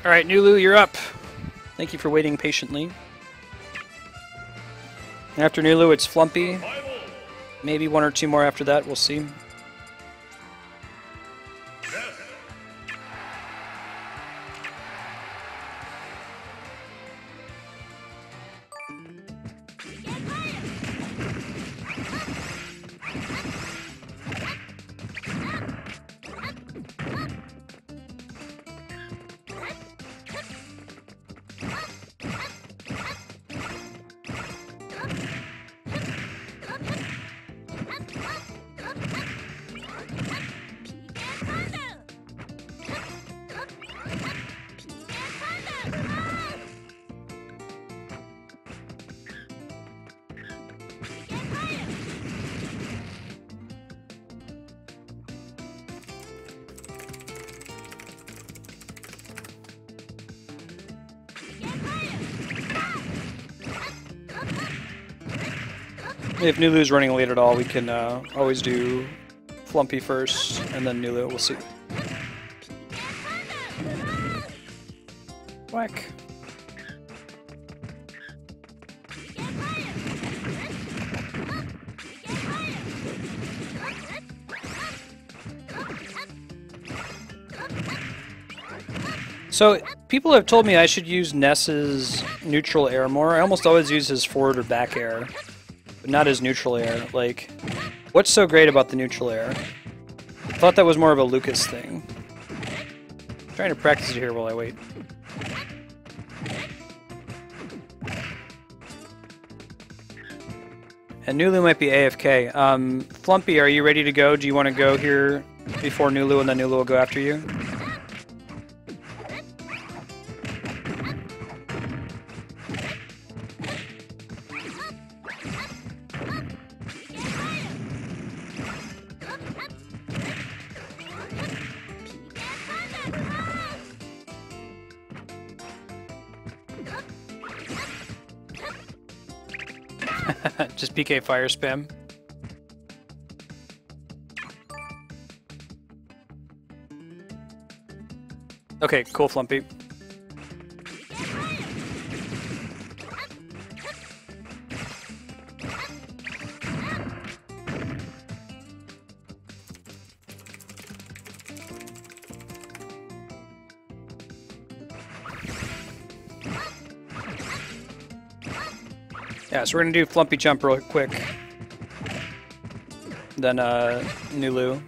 Alright, Nulu, you're up. Thank you for waiting patiently. After Nulu, it's Flumpy. Survival. Maybe one or two more after that, we'll see. Death. If Nulu's running late at all, we can always do Flumpy first, and then Nulu, we'll see. Whack. So, people have told me I should use Ness's neutral air more. I almost always use his forward or back air, but not his neutral air. What's so great about the neutral air? I thought that was more of a Lucas thing. I'm trying to practice it here while I wait. And Nulu might be AFK. Flumpy, are you ready to go? Do you want to go here before Nulu, and then Nulu will go after you? Just PK fire spam. Okay, cool, Flumpy. Yeah, so we're gonna do Flumpy Jump real quick. Then Nulu.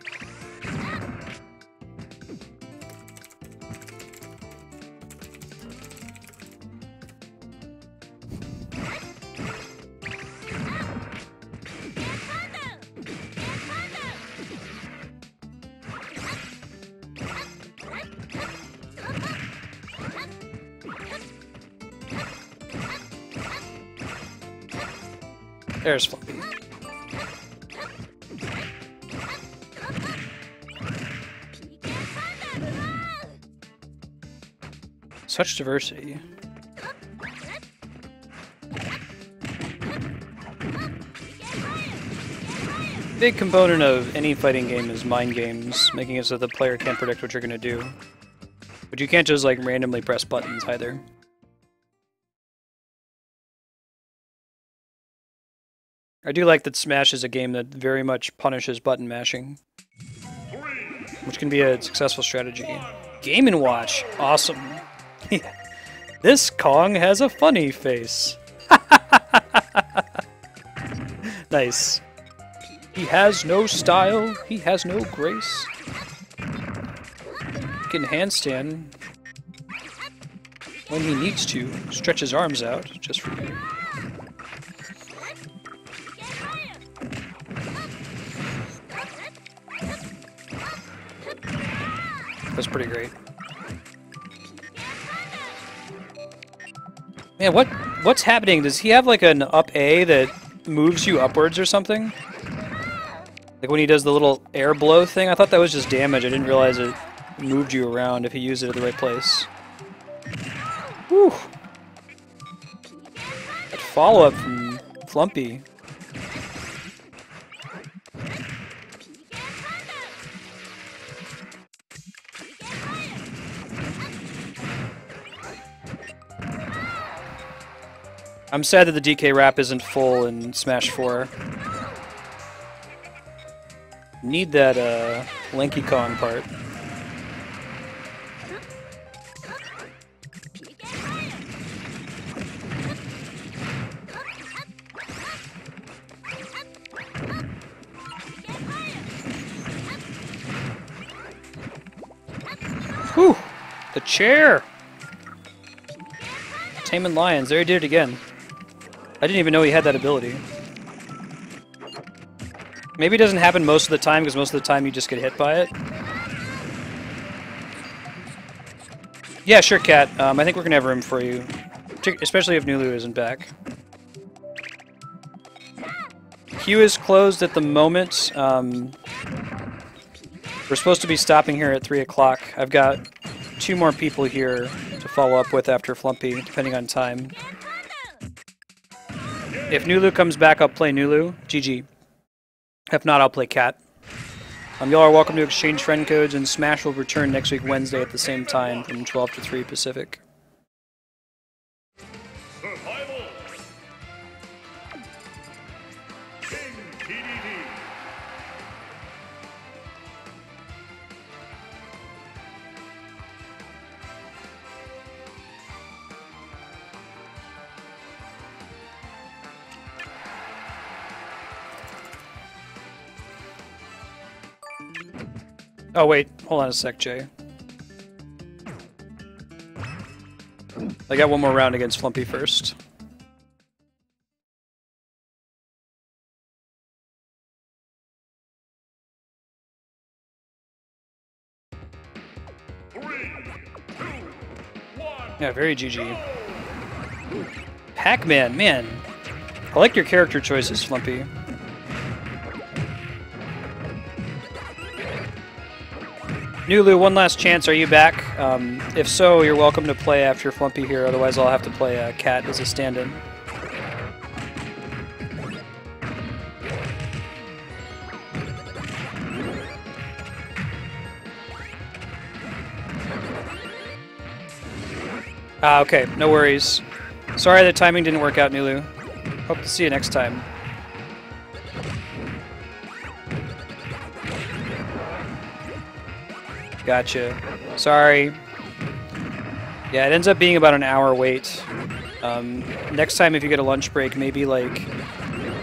There's Flumpy. Such diversity. Big component of any fighting game is mind games, making it so the player can't predict what you're gonna do. But you can't just like randomly press buttons either. I do like that Smash is a game that very much punishes button mashing, which can be a successful strategy. Game & Watch, awesome. This Kong has a funny face. Nice. He has no style, he has no grace. He can handstand when he needs to, stretch his arms out just for you. That's pretty great. Man, what's happening? Does he have like an up A that moves you upwards or something? Like when he does the little air blow thing? I thought that was just damage. I didn't realize it moved you around if you used it at the right place. Whew. That follow-up from Flumpy. I'm sad that the DK wrap isn't full in Smash 4. Need that Lanky Kong part. Whew! The chair! Taming Lions, there he did it again. I didn't even know he had that ability. Maybe it doesn't happen most of the time, because most of the time you just get hit by it. Yeah, sure, Cat. I think we're going to have room for you. Especially if Nulu isn't back. Queue is closed at the moment. We're supposed to be stopping here at 3 o'clock. I've got 2 more people here to follow up with after Flumpy, depending on time. If Nulu comes back, I'll play Nulu. GG. If not, I'll play Cat. Y'all are welcome to exchange friend codes, and Smash will return next week Wednesday at the same time from 12 to 3 Pacific. Survival. King TDD. Oh wait, hold on a sec, Jay. I got one more round against Flumpy first. Yeah, very GG. Pac-Man, man. I like your character choices, Flumpy. Nulu, one last chance. Are you back? If so, you're welcome to play after Flumpy here. Otherwise, I'll have to play Cat as a stand-in. Okay, no worries. Sorry the timing didn't work out, Nulu. Hope to see you next time. Gotcha. Sorry. Yeah, it ends up being about an hour wait. Next time if you get a lunch break, maybe like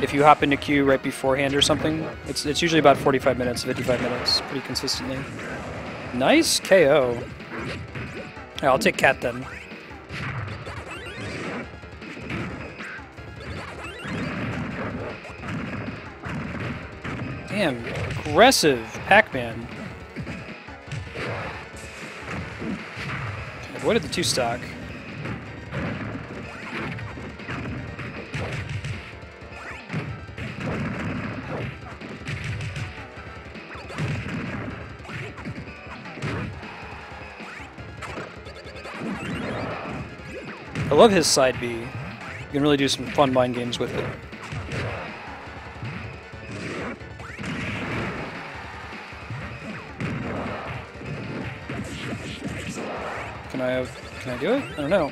if you hop into queue right beforehand or something, it's usually about 45 minutes, 55 minutes, pretty consistently. Nice KO. Yeah, I'll take Cat then. Damn, aggressive Pac-Man. Avoided the 2-stock. I love his side B. You can really do some fun mind games with it. Can I do it? I don't know.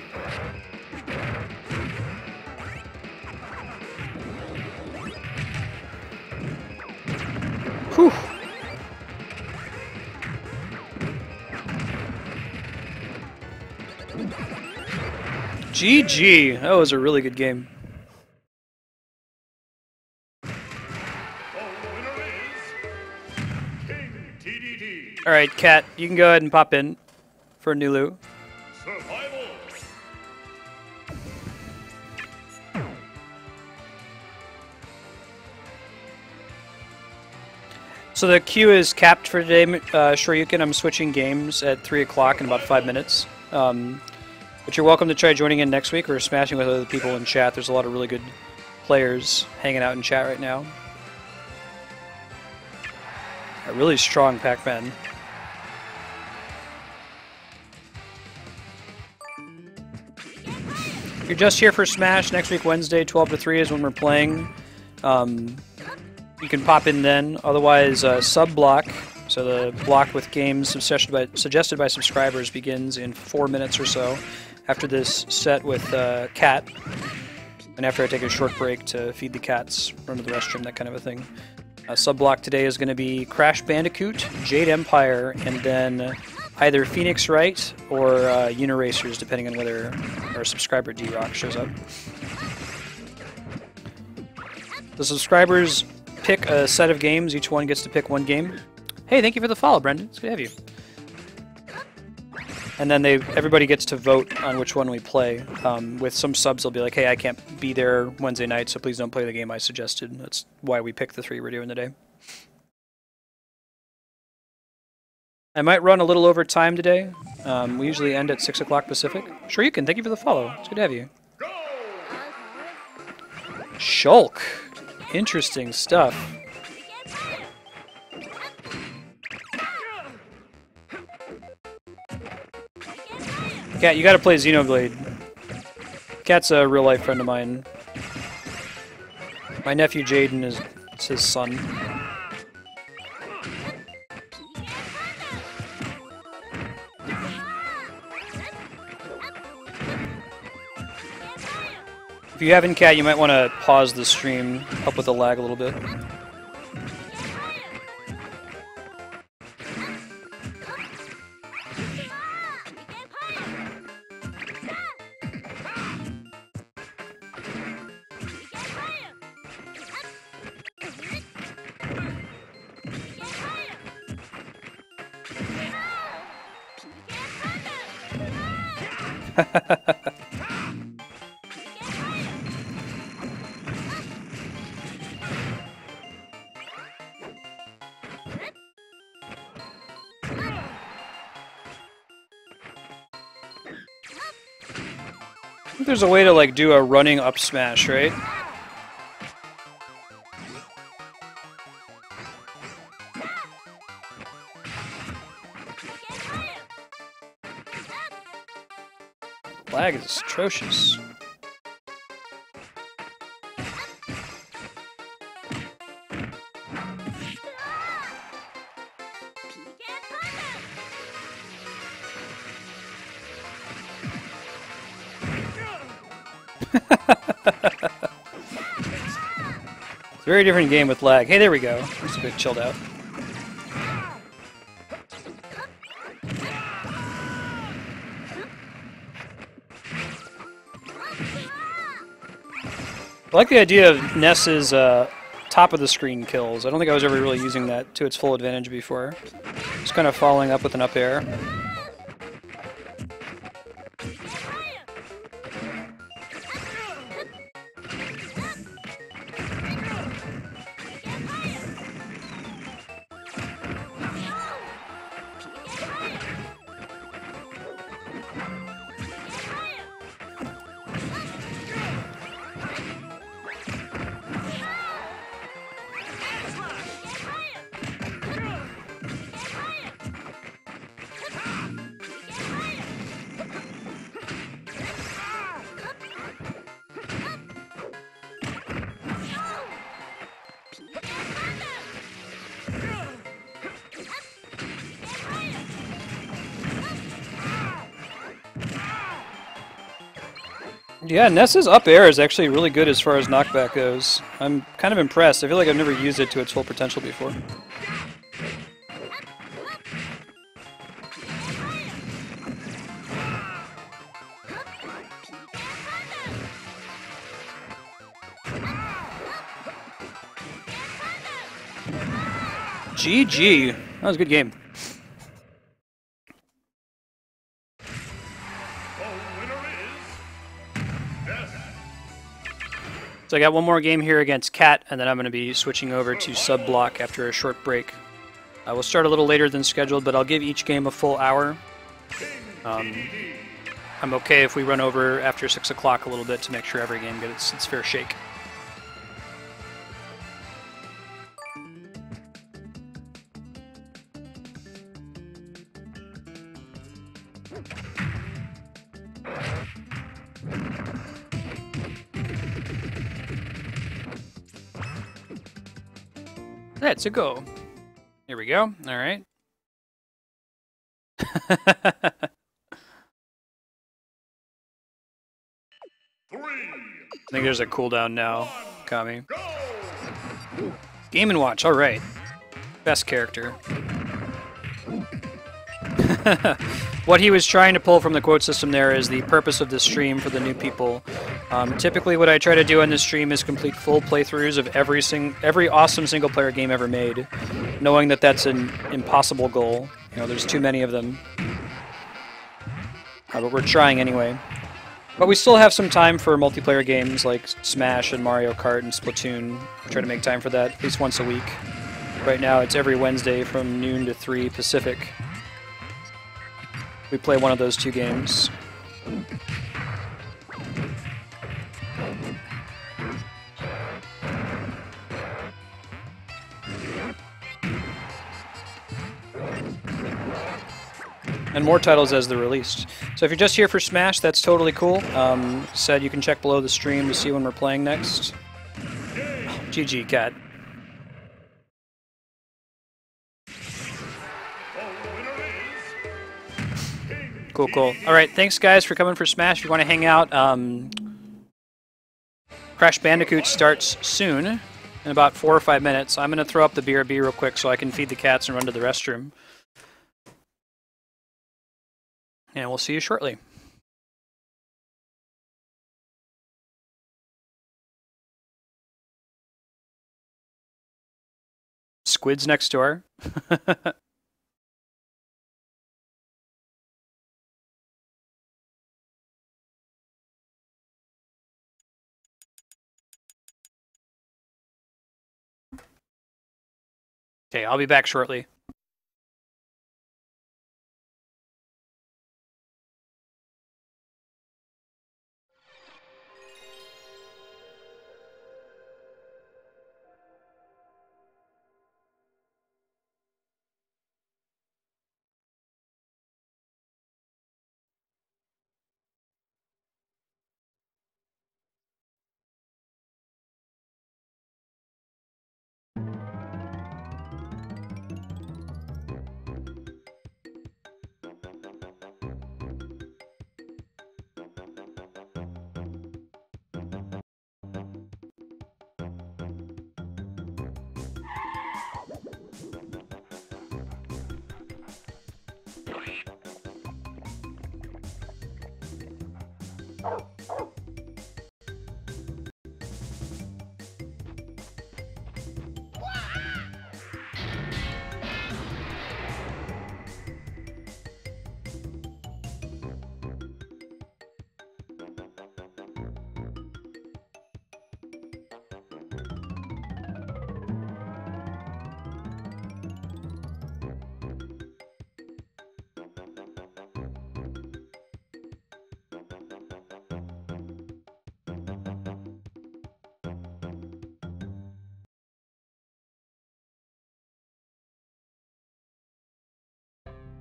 Whew. GG. That was a really good game. All right, Cat, you can go ahead and pop in for Nulu. Survival. So the queue is capped for today, Shoryuken. I'm switching games at 3 o'clock in about 5 minutes. But you're welcome to try joining in next week or smashing with other people in chat. There's a lot of really good players hanging out in chat right now. A really strong Pac-Man. If you're just here for Smash, next week Wednesday, 12 to 3 is when we're playing. You can pop in then. Otherwise, sub-block, so the block with games suggested by subscribers begins in 4 minutes or so after this set with Cat. And after I take a short break to feed the cats, run to the restroom, that kind of a thing. Sub-block today is going to be Crash Bandicoot, Jade Empire, and then either Phoenix Wright or Uniracers, depending on whether our subscriber D-Rock shows up. The subscribers pick a set of games. Each one gets to pick one game. Hey, thank you for the follow, Brendan. It's good to have you. And then everybody gets to vote on which one we play. With some subs, they'll be like, hey, I can't be there Wednesday night, so please don't play the game I suggested. That's why we picked the 3 we're doing today. I might run a little over time today. We usually end at 6 o'clock Pacific. Shoryuken, thank you for the follow. It's good to have you. Shulk. Interesting stuff. Cat, you gotta play Xenoblade. Cat's a real-life friend of mine. My nephew Jaden is his son. If you haven't, Cat, you might want to pause the stream, help with the lag a little bit. I think there's a way to like do a running up smash, right? Lag is atrocious. It's a very different game with lag. Hey, there we go. It's a bit chilled out. I like the idea of Ness's top of the screen kills. I don't think I was ever really using that to its full advantage before. Just kind of following up with an up air. Yeah, Ness's up air is actually really good as far as knockback goes. I'm kind of impressed. I feel like I've never used it to its full potential before. GG. That was a good game. So I got one more game here against Cat, and then I'm going to be switching over to sub block after a short break. I will start a little later than scheduled, but I'll give each game a full hour. I'm okay if we run over after 6 o'clock a little bit to make sure every game gets its fair shake. Let's go. Here we go. All right. I think there's a cooldown now, Kami. Game & Watch, alright. Best character. What he was trying to pull from the quote system there is the purpose of this stream for the new people. Typically what I try to do on this stream is complete full playthroughs of every awesome single-player game ever made, knowing that that's an impossible goal. You know, there's too many of them. But we're trying anyway. But we still have some time for multiplayer games like Smash and Mario Kart and Splatoon. We try to make time for that at least once a week. Right now it's every Wednesday from noon to 3 Pacific. We play one of those two games. And more titles as they're released. So if you're just here for Smash, that's totally cool. Said you can check below the stream to see when we're playing next. GG, Cat. Cool, cool. Alright, thanks guys for coming for Smash. If you want to hang out, Crash Bandicoot starts soon, in about 4 or 5 minutes. I'm going to throw up the BRB real quick so I can feed the cats and run to the restroom. And we'll see you shortly. Squid's next door. Okay, I'll be back shortly.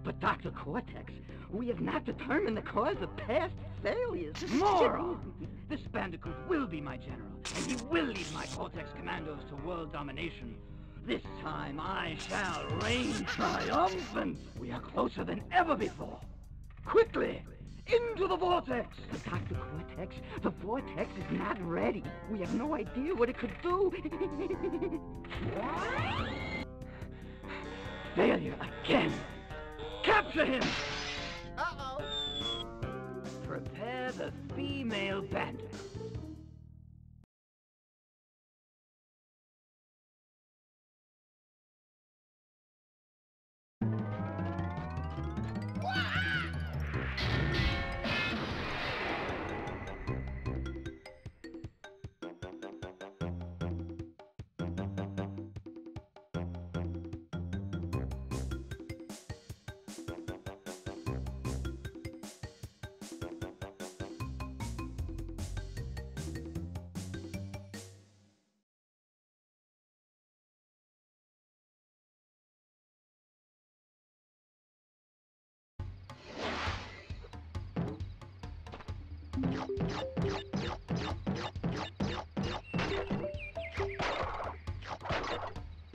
But Dr. Cortex, we have not determined the cause of past failures. Moron! This Bandicoot will be my general, and he will lead my Cortex commandos to world domination. This time I shall reign triumphant. We are closer than ever before. Quickly, into the vortex! But Dr. Cortex, the vortex is not ready. We have no idea what it could do. Failure again. Capture him! Uh-oh. Prepare the female bandit.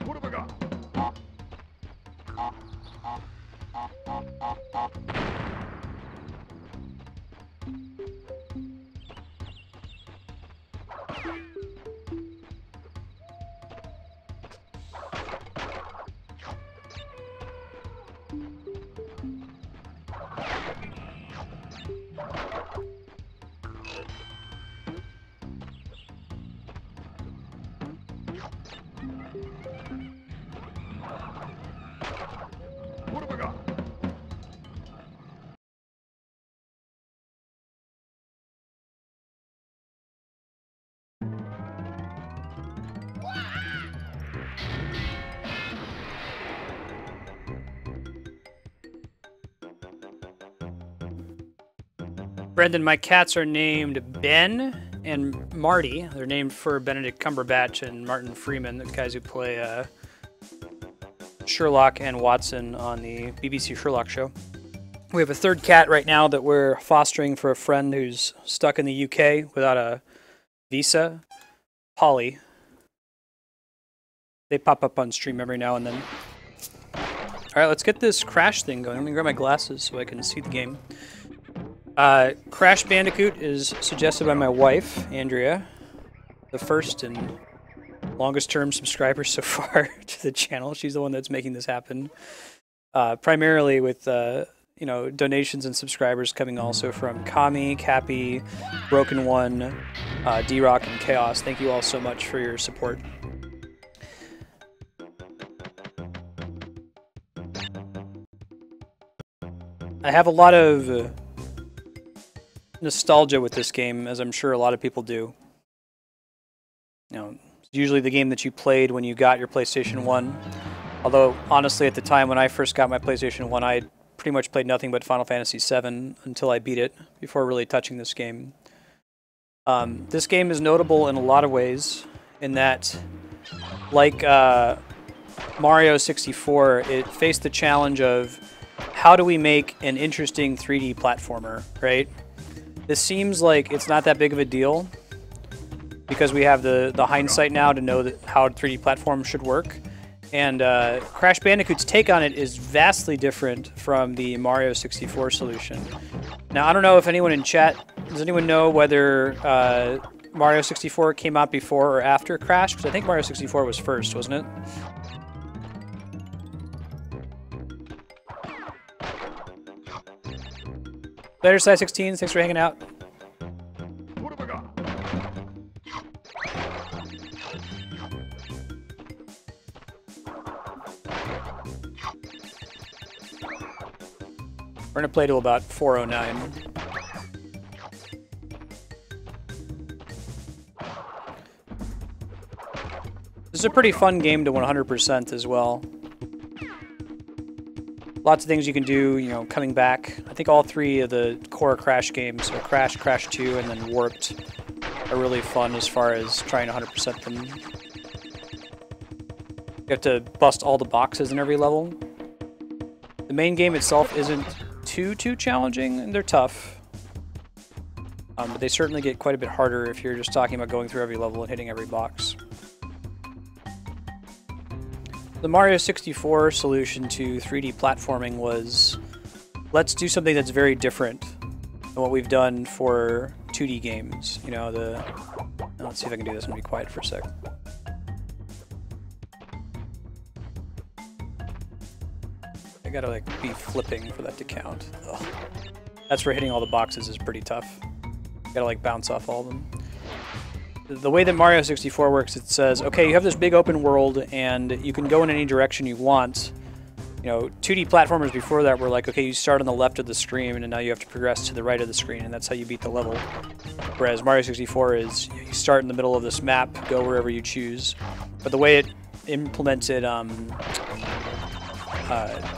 What have I got? What have I got? Brendan, my cats are named Ben and Marty. They're named for Benedict Cumberbatch and Martin Freeman, the guys who play Sherlock and Watson on the BBC Sherlock show. We have a third cat right now that we're fostering for a friend who's stuck in the UK without a visa, Polly. They pop up on stream every now and then. Alright, let's get this Crash thing going. Let me grab my glasses so I can see the game. Crash Bandicoot is suggested by my wife, Andrea, the first and longest term subscriber so far to the channel. She's the one that's making this happen. Primarily with, you know, donations and subscribers coming also from Kami, Cappy, Broken One, D-Rock, and Chaos. Thank you all so much for your support. I have a lot of nostalgia with this game, as I'm sure a lot of people do. You know, it's usually the game that you played when you got your PlayStation 1. Although, honestly, at the time when I first got my PlayStation 1, I pretty much played nothing but Final Fantasy VII until I beat it, before really touching this game. This game is notable in a lot of ways, in that, like Mario 64, it faced the challenge of how do we make an interesting 3D platformer, right? This seems like it's not that big of a deal because we have the hindsight now to know that how 3D platforms should work. And Crash Bandicoot's take on it is vastly different from the Mario 64 solution. Now, I don't know if anyone in chat, does anyone know whether Mario 64 came out before or after Crash? Because I think Mario 64 was first, wasn't it? Later, Size 16, thanks for hanging out. What have I got? We're going to play till about 4:09. This is a pretty fun game to 100% as well. Lots of things you can do, you know, coming back. I think all three of the core Crash games, so Crash, Crash 2, and then Warped, are really fun as far as trying to 100% them. You have to bust all the boxes in every level. The main game itself isn't too challenging, and they're tough. But they certainly get quite a bit harder if you're just talking about going through every level and hitting every box. The Mario 64 solution to 3D platforming was, let's do something that's very different than what we've done for 2D games. You know, let's see if I can do this and be quiet for a sec. I gotta like be flipping for that to count. Ugh. That's where hitting all the boxes is pretty tough. You gotta like bounce off all of them. The way that Mario 64 works, it says, okay, you have this big open world and you can go in any direction you want. You know, 2D platformers before that were like, okay, you start on the left of the screen and now you have to progress to the right of the screen, and that's how you beat the level. Whereas Mario 64 is, you start in the middle of this map, go wherever you choose. But the way it implemented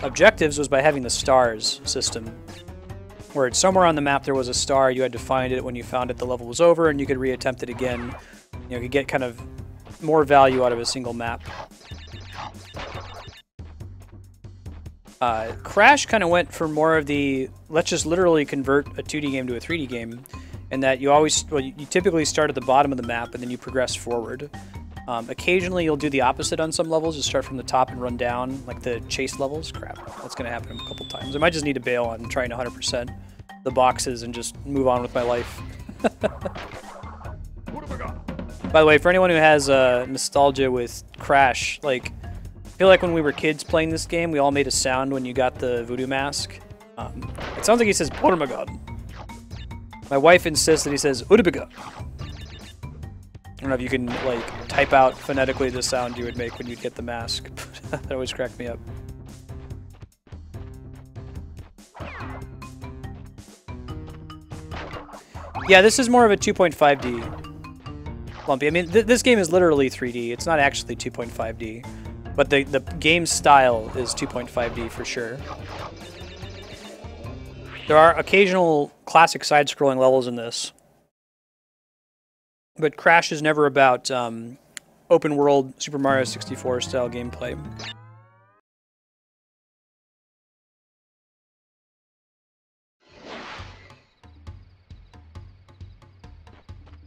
objectives was by having the stars system, where it's somewhere on the map there was a star, you had to find it. When you found it, the level was over and you could reattempt it again. You know, you could get kind of more value out of a single map. Crash kind of went for more of the, let's just literally convert a 2D game to a 3D game, and that you always, well, you typically start at the bottom of the map and then you progress forward. Occasionally you'll do the opposite on some levels, just start from the top and run down, like the chase levels. Crap, that's going to happen a couple times. I might just need to bail on trying to 100% the boxes and just move on with my life. By the way, for anyone who has nostalgia with Crash, like, I feel like when we were kids playing this game, we all made a sound when you got the voodoo mask. It sounds like he says, "Oh my god." My wife insists that he says, "Udabiga." I don't know if you can, like, type out phonetically the sound you would make when you'd get the mask. That always cracked me up. Yeah, this is more of a 2.5D Lumpy. I mean, this game is literally 3D. It's not actually 2.5D. But the game style is 2.5D for sure. There are occasional classic side-scrolling levels in this. But Crash is never about open-world Super Mario 64 style gameplay.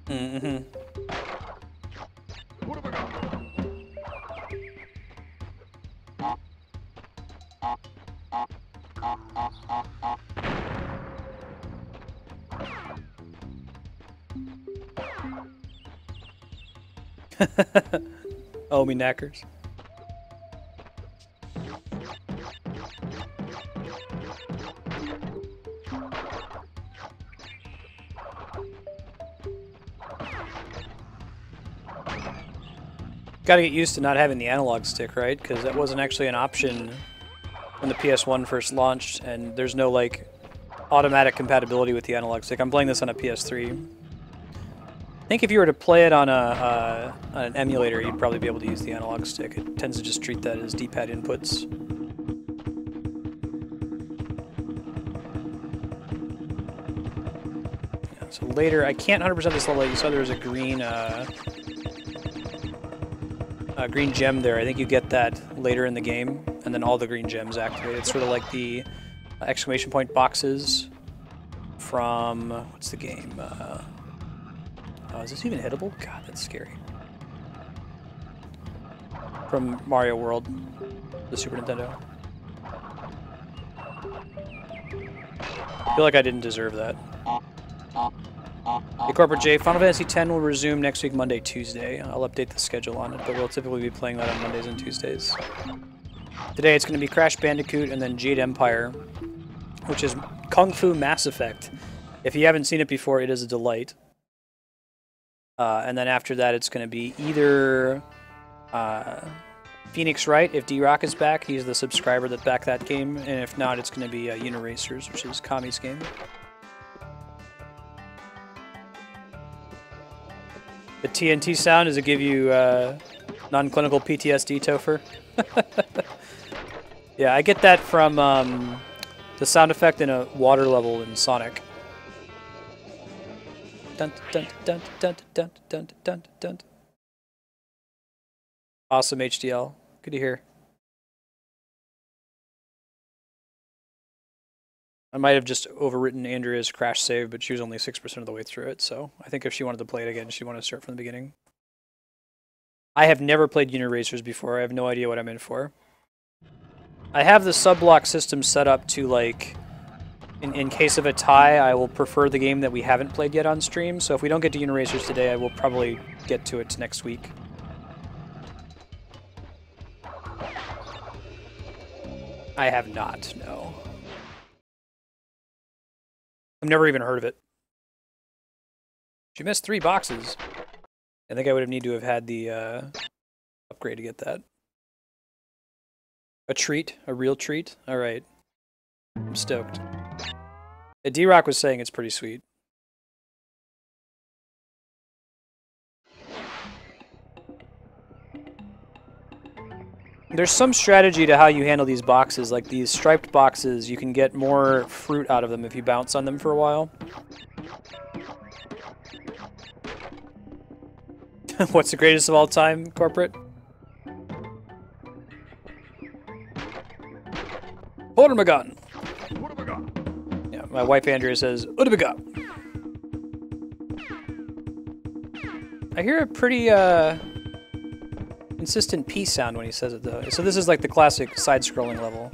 Mm-hmm. What have I got? Oh, me knackers. Gotta get used to not having the analog stick, right? Because that wasn't actually an option when the PS1 first launched, and there's no, like, automatic compatibility with the analog stick. I'm playing this on a PS3. I think if you were to play it on an emulator, you'd probably be able to use the analog stick. It tends to just treat that as D-pad inputs. Yeah, so later, I can't 100% this level. You saw there was a green gem there. I think you get that later in the game, and then all the green gems activate. It's sort of like the exclamation point boxes from, what's the game? Oh, is this even hittable? God, that's scary. From Mario World, the Super Nintendo. I feel like I didn't deserve that. Hey, Corporate J, Final Fantasy X will resume next week, Monday, Tuesday. I'll update the schedule on it, but we'll typically be playing that on Mondays and Tuesdays. Today it's going to be Crash Bandicoot and then Jade Empire, which is Kung Fu Mass Effect. If you haven't seen it before, it is a delight. And then after that, it's going to be either Phoenix Wright, if D-Rock is back. He's the subscriber that backed that game. And if not, it's going to be Uniracers, which is Kami's game. The TNT sound, does it give you non-clinical PTSD, Topher? Yeah, I get that from the sound effect in a water level in Sonic. Dun, dun, dun, dun, dun, dun, dun, dun. Awesome HDL. Good to hear. I might have just overwritten Andrea's crash save, but she was only 6% of the way through it, so I think if she wanted to play it again, she'd want to start from the beginning. I have never played Uniracers before. I have no idea what I'm in for. I have the sub-block system set up to, like, in case of a tie, I will prefer the game that we haven't played yet on stream, so if we don't get to Uniracers today, I will probably get to it next week. I have not, no. I've never even heard of it. She missed 3 boxes. I think I would have need to have had the upgrade to get that. A treat? A real treat? Alright. I'm stoked. Yeah, D-Rock was saying it's pretty sweet. There's some strategy to how you handle these boxes. Like these striped boxes, you can get more fruit out of them if you bounce on them for a while. What's the greatest of all time, Corporate? Ormagan. Yeah, my wife Andrea says, Udabaga. I hear a pretty consistent P sound when he says it, though. So this is like the classic side-scrolling level.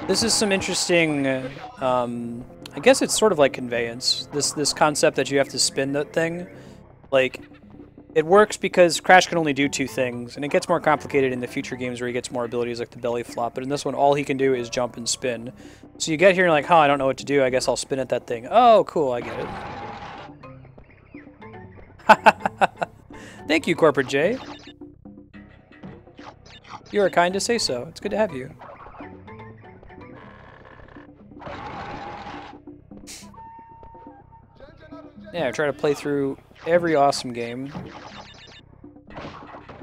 This is some interesting, I guess it's sort of like conveyance. This concept that you have to spin that thing. Like, it works because Crash can only do 2 things, and it gets more complicated in the future games where he gets more abilities like the belly flop, but in this one all he can do is jump and spin. So you get here and you're like, huh, I don't know what to do, I guess I'll spin at that thing. Oh, cool, I get it. Thank you, Corporate J. You are kind to say so. It's good to have you. Yeah, I try to play through every awesome game.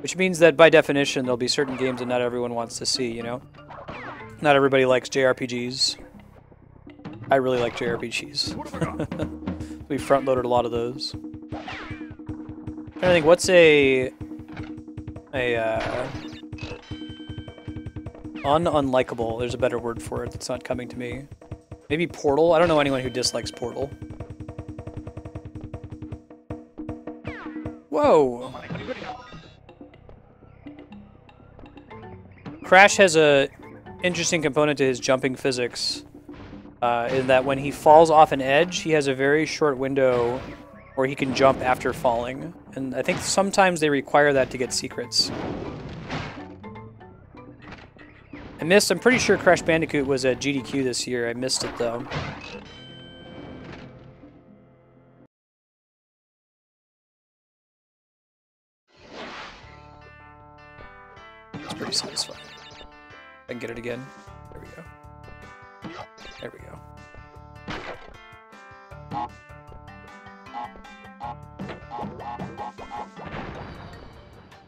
Which means that, by definition, there'll be certain games that not everyone wants to see, you know? Not everybody likes JRPGs. I really like JRPGs. We front-loaded a lot of those. I'm trying to think, what's unlikable? There's a better word for it that's not coming to me. Maybe Portal? I don't know anyone who dislikes Portal. Whoa! Crash has a interesting component to his jumping physics, in that when he falls off an edge, he has a very short window where he can jump after falling. And I think sometimes they require that to get secrets. I'm pretty sure Crash Bandicoot was at GDQ this year. I missed it though. It's pretty satisfying. I can get it again. There we go. There we go.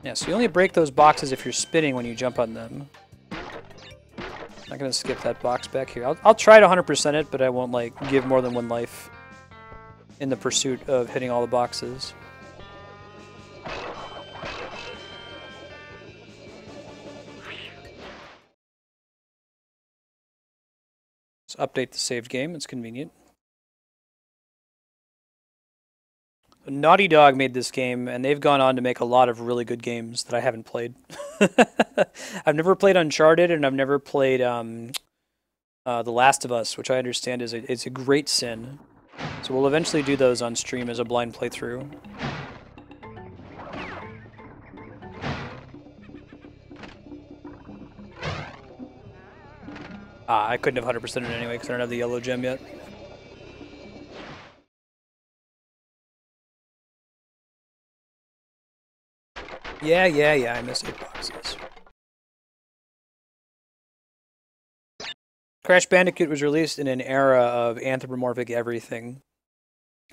Yeah, so you only break those boxes if you're spinning when you jump on them. I'm not gonna skip that box back here. I'll try to 100% it, but I won't like give more than 1 life in the pursuit of hitting all the boxes. Let's update the saved game. It's convenient. Naughty Dog made this game, and they've gone on to make a lot of really good games that I haven't played. I've never played Uncharted, and I've never played The Last of Us, which I understand is a great sin. So we'll eventually do those on stream as a blind playthrough. I couldn't have 100%ed it anyway because I don't have the yellow gem yet. Yeah, I missed 8 boxes. Crash Bandicoot was released in an era of anthropomorphic everything.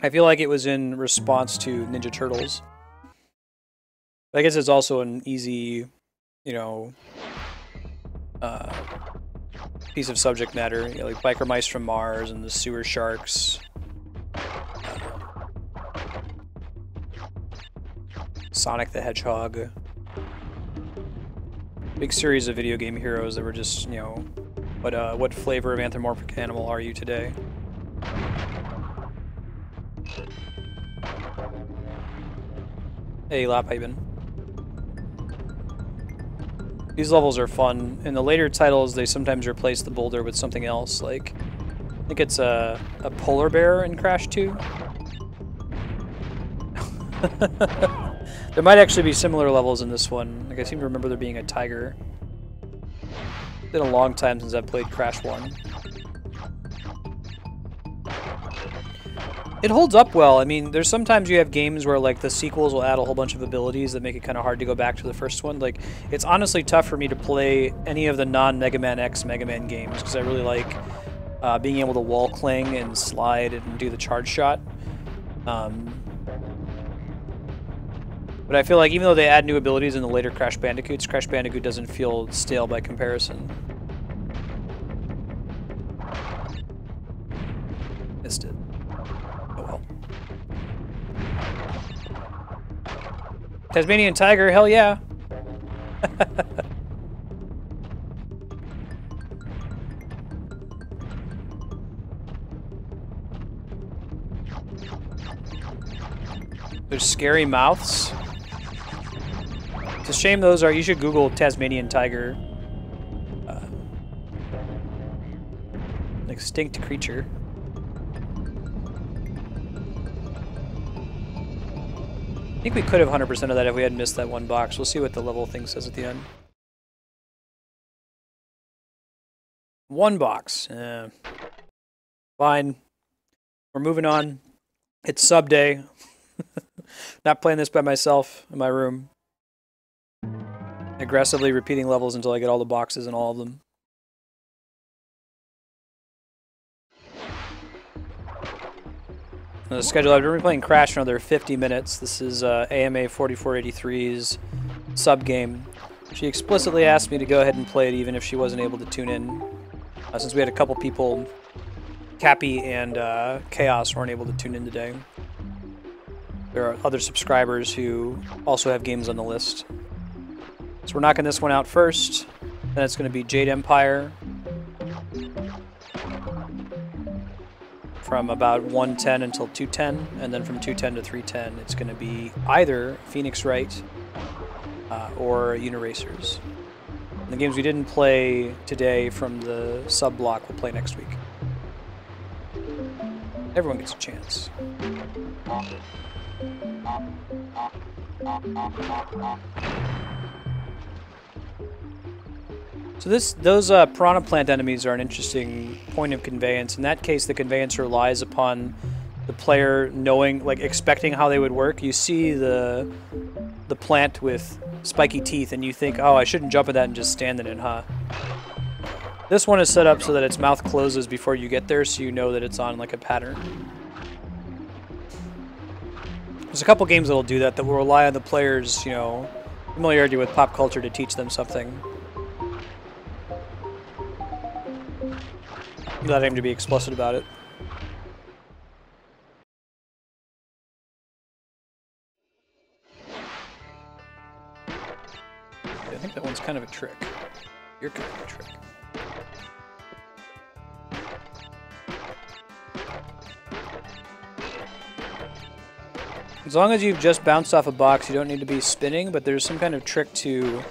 I feel like it was in response to Ninja Turtles. But I guess it's also an easy, you know, piece of subject matter. You know, like biker mice from Mars and the sewer sharks. Sonic the Hedgehog. Big series of video game heroes that were just, you know, what flavor of anthropomorphic animal are you today? Hey, Lap, how you been? These levels are fun. In the later titles, they sometimes replace the boulder with something else, like, I think it's a polar bear in Crash 2. There might actually be similar levels in this one. Like, I seem to remember there being a tiger. It's been a long time since I've played Crash 1. It holds up well. I mean, there's sometimes you have games where, like, the sequels will add a whole bunch of abilities that make it kind of hard to go back to the first one. Like, it's honestly tough for me to play any of the non-Mega Man X Mega Man games, because I really like being able to wall cling and slide and do the charge shot. But I feel like even though they add new abilities in the later Crash Bandicoots, Crash Bandicoot doesn't feel stale by comparison. Missed it. Oh well. Tasmanian Tiger, hell yeah! There's scary mouths. It's a shame those are. You should Google Tasmanian Tiger. Extinct creature. I think we could have 100% of that if we hadn't missed that one box. We'll see what the level thing says at the end. One box. Fine. We're moving on. It's sub day. Not playing this by myself in my room. Aggressively repeating levels until I get all the boxes and all of them. The schedule, I've been playing Crash for another 50 minutes. This is AMA 4483's sub game. She explicitly asked me to go ahead and play it even if she wasn't able to tune in. Since we had a couple people, Cappy and Chaos, weren't able to tune in today. There are other subscribers who also have games on the list. So we're knocking this one out first. Then it's going to be Jade Empire. From about 110 until 210. And then from 210 to 310, it's going to be either Phoenix Wright or Uniracers. And the games we didn't play today from the sub-block we'll play next week. Everyone gets a chance. So those piranha plant enemies are an interesting point of conveyance. In that case, the conveyancer relies upon the player knowing, like, expecting how they would work. You see the plant with spiky teeth, and you think, oh, I shouldn't jump at that and just stand in it, huh? This one is set up so that its mouth closes before you get there, so you know that it's on, like, a pattern. There's a couple games that'll do that, that will rely on the player's, you know, familiarity with pop culture to teach them something. Without aiming to be explicit about it. I think that one's kind of a trick. You're kind of a trick. As long as you've just bounced off a box, you don't need to be spinning, but there's some kind of trick to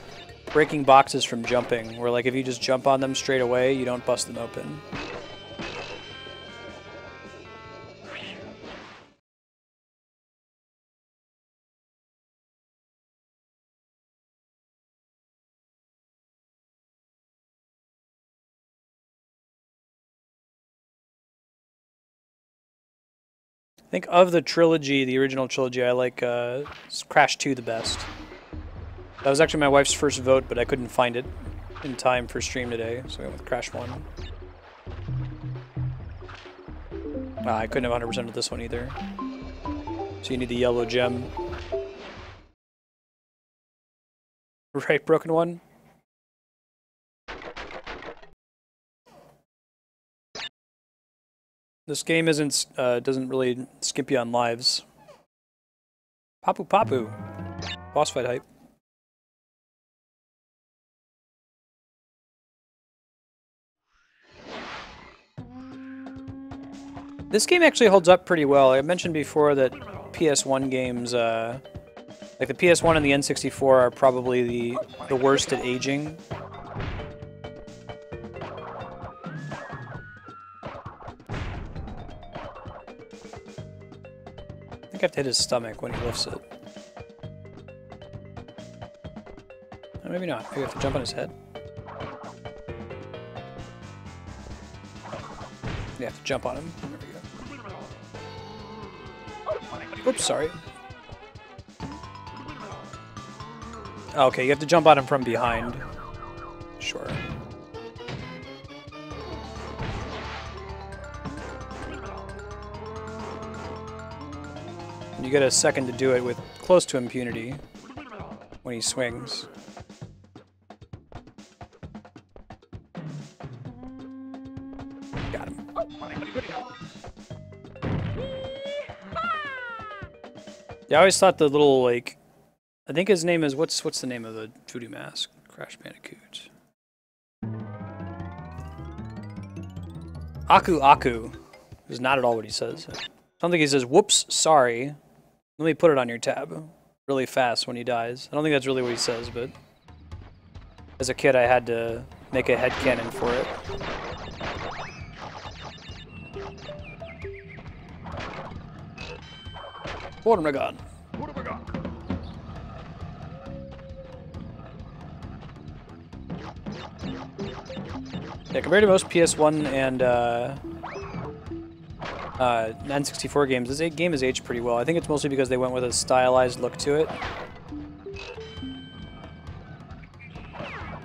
breaking boxes from jumping, where, like, if you just jump on them straight away, you don't bust them open. I think of the trilogy, the original trilogy, I like Crash 2 the best. That was actually my wife's first vote, but I couldn't find it in time for stream today, so I went with Crash 1. I couldn't have 100% with this one either. So you need the yellow gem. Right, broken one? This game doesn't really skip you on lives. Papu Papu. Boss fight hype. This game actually holds up pretty well. I mentioned before that PS1 games, like the PS1 and the N64, are probably the worst at aging. I think I have to hit his stomach when he lifts it. Or maybe not. Maybe I have to jump on his head. You have to jump on him. There we go. Oops, sorry. Okay, you have to jump on him from behind. Sure. You get a second to do it with close to impunity when he swings. Got him. Yeah, I always thought the little, like, I think his name is, what's the name of the voodoo mask? Crash Bandicoot. Aku Aku is not at all what he says. I don't think he says, whoops, sorry. Let me put it on your tab really fast when he dies. I don't think that's really what he says, but as a kid I had to make a headcanon for it. Oh my god. Yeah, compared to most PS1 and N64 games, this game has aged pretty well. I think it's mostly because they went with a stylized look to it.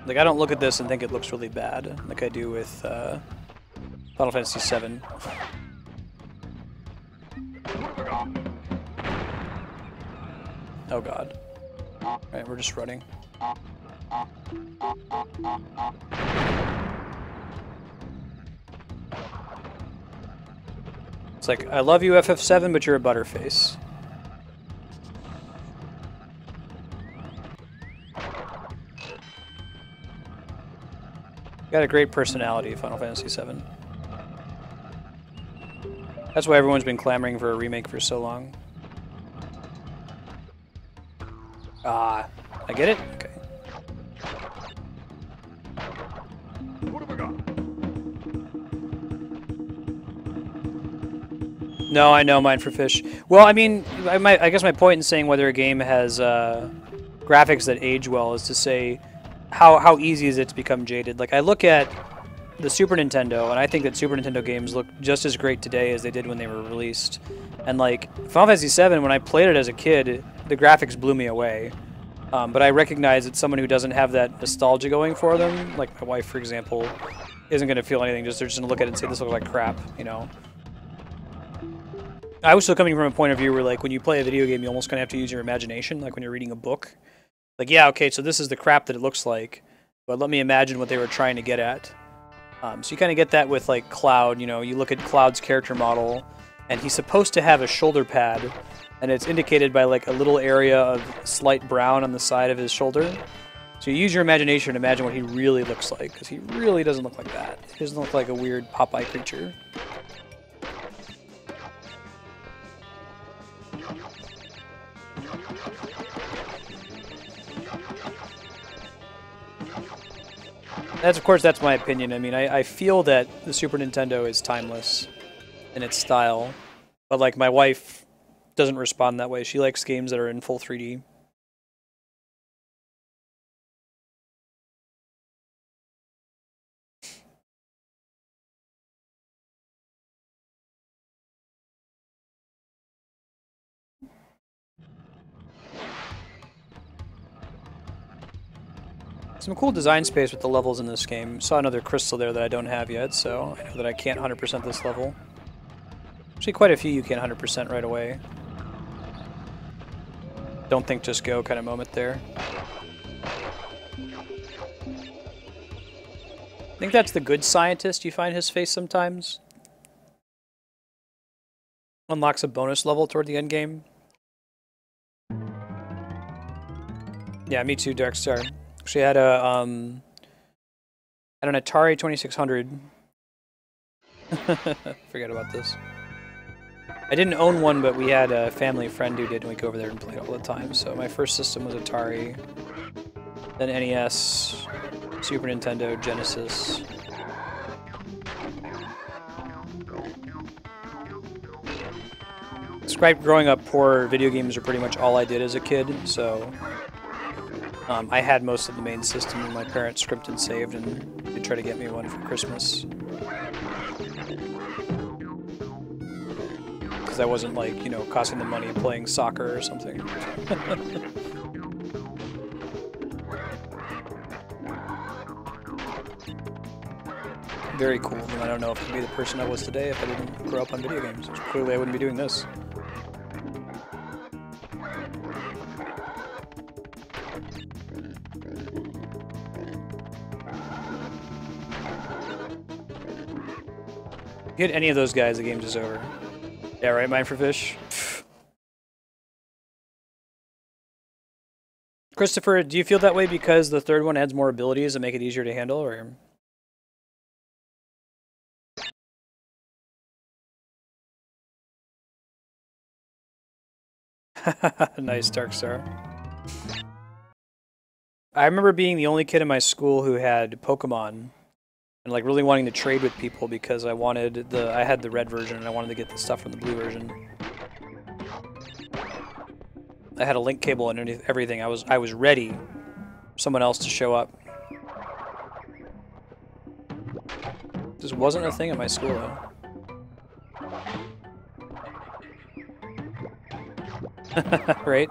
Like, I don't look at this and think it looks really bad, like I do with Final Fantasy VII. Oh god. Alright, we're just running. It's like, I love you, FF7, but you're a butterface. Got a great personality, Final Fantasy VII. That's why everyone's been clamoring for a remake for so long. Ah, I get it? Okay. What have I got? No, I know, mine for fish. Well, I mean, I guess my point in saying whether a game has graphics that age well is to say how easy is it to become jaded. Like, I look at the Super Nintendo, and I think that Super Nintendo games look just as great today as they did when they were released. And, like, Final Fantasy VII, when I played it as a kid, the graphics blew me away. But I recognize that someone who doesn't have that nostalgia going for them, like my wife, for example, isn't going to feel anything. They're just going to look at it and say, this looks like crap, you know? I was still coming from a point of view where, like, when you play a video game, you almost kind of have to use your imagination, like when you're reading a book. Like, yeah, okay, so this is the crap that it looks like, but let me imagine what they were trying to get at. So you kind of get that with, like, Cloud. You know, you look at Cloud's character model, and he's supposed to have a shoulder pad, and it's indicated by, like, a little area of slight brown on the side of his shoulder. So you use your imagination to imagine what he really looks like, because he really doesn't look like that. He doesn't look like a weird Popeye creature. Of course, that's my opinion. I mean, I feel that the Super Nintendo is timeless in its style, but, like, my wife doesn't respond that way. She likes games that are in full 3D. Some cool design space with the levels in this game. Saw another crystal there that I don't have yet, so I know that I can't 100% this level. Actually, quite a few you can't 100% right away. Don't think, just go kind of moment there. I think that's the good scientist. You find his face sometimes. Unlocks a bonus level toward the end game. Yeah, me too, Darkstar. Actually, had an Atari 2600. Forget about this. I didn't own one, but we had a family friend who did, and we'd go over there and play it all the time. So my first system was Atari, then NES, Super Nintendo, Genesis. Despite growing up poor, video games are pretty much all I did as a kid, so I had most of the main system, and my parents scripted and saved, and they tried to get me one for Christmas. Because I wasn't, like, you know, costing them money playing soccer or something. Very cool, and I don't know if I'd be the person I was today if I didn't grow up on video games. Clearly I wouldn't be doing this. Hit any of those guys, the game's just over. Yeah, right, Mine for Fish? Pfft. Christopher, do you feel that way because the third one adds more abilities and make it easier to handle, or...? Nice, Darkstar. I remember being the only kid in my school who had Pokemon, and like really wanting to trade with people because I had the red version and I wanted to get the stuff from the blue version. I had a link cable and everything. I was ready for someone else to show up. This wasn't a thing at my school though. Right?